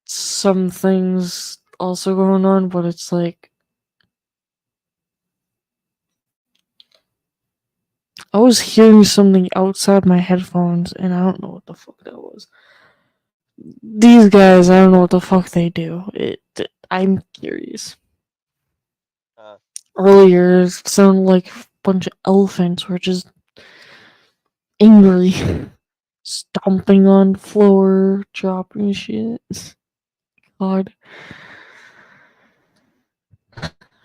Speaker 1: some things also going on, but it's like I was hearing something outside my headphones, and I don't know what the fuck that was. These guys, I don't know what the fuck they do. I'm curious. Earlier, it sounded like a bunch of elephants were just angry, stomping on the floor, dropping shit. God.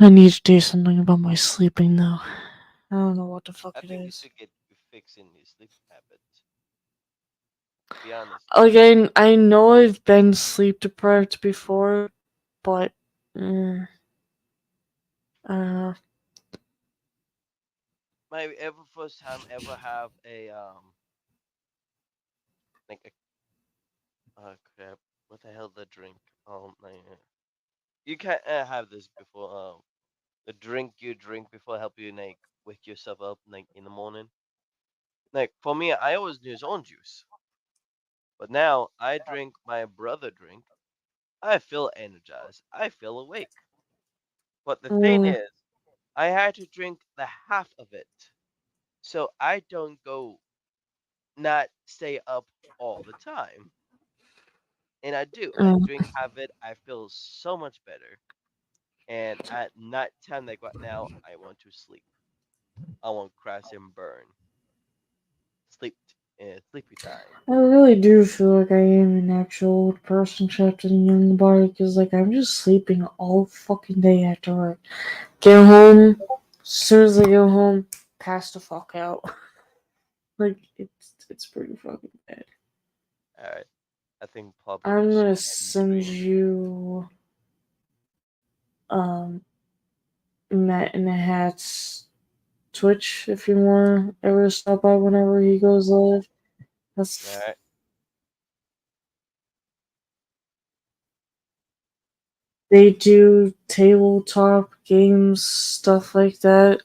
Speaker 1: I need to do something about my sleeping, though. I don't know what the fuck
Speaker 2: I
Speaker 1: it
Speaker 2: think you
Speaker 1: is.
Speaker 2: should get to fixing your sleep habits. To be honest.
Speaker 1: Again, I know I've been sleep deprived before, but I don't know.
Speaker 2: My first time ever have a like a crap. What the hell the drink? Like, you can't have this before. The drink you drink before help you like wake yourself up like in the morning. Like for me, I always use orange juice, but now I drink my brother drink. I feel energized. I feel awake. But the thing is, I had to drink the half of it, so I don't go not stay up all the time. And I do. I drink half it. I feel so much better. And at night time, like right now, I want to sleep. I want crash and burn. Sleep. Sleepy time.
Speaker 1: I really do feel like I am an actual old person trapped in a young body, because like I'm just sleeping all fucking day after work. Get home, as soon as I get home, pass the fuck out. Like it's pretty fucking bad.
Speaker 2: Alright. I think probably
Speaker 1: I'm
Speaker 2: just
Speaker 1: gonna
Speaker 2: end
Speaker 1: send
Speaker 2: stream.
Speaker 1: you Matt in the Hat's Twitch if you want to ever stop by whenever he goes live. That's
Speaker 2: Alright.
Speaker 1: They do tabletop games, stuff like that.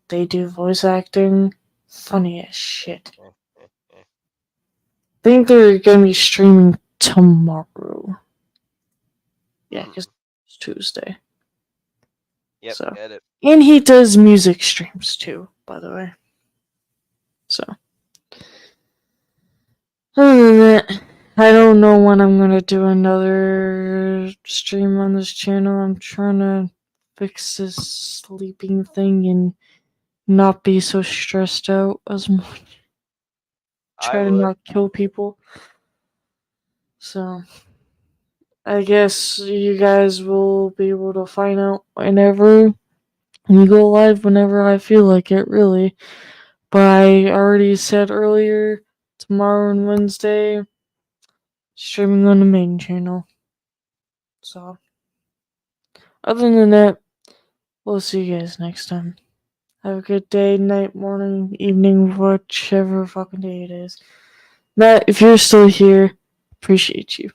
Speaker 1: They do voice acting. Funny as shit. think they're gonna be streaming tomorrow. Yeah, because it's Tuesday.
Speaker 2: Yep,
Speaker 1: So.
Speaker 2: get it.
Speaker 1: And he does music streams too, by the way. So. Other than that, I don't know when I'm gonna do another stream on this channel. I'm trying to fix this sleeping thing and not be so stressed out as much. Try to not kill people. So, I guess you guys will be able to find out whenever you go live, whenever I feel like it, really. But I already said earlier, tomorrow and Wednesday, streaming on the main channel. So, other than that, we'll see you guys next time. Have a good day, night, morning, evening, whichever fucking day it is. Matt, if you're still here, appreciate you.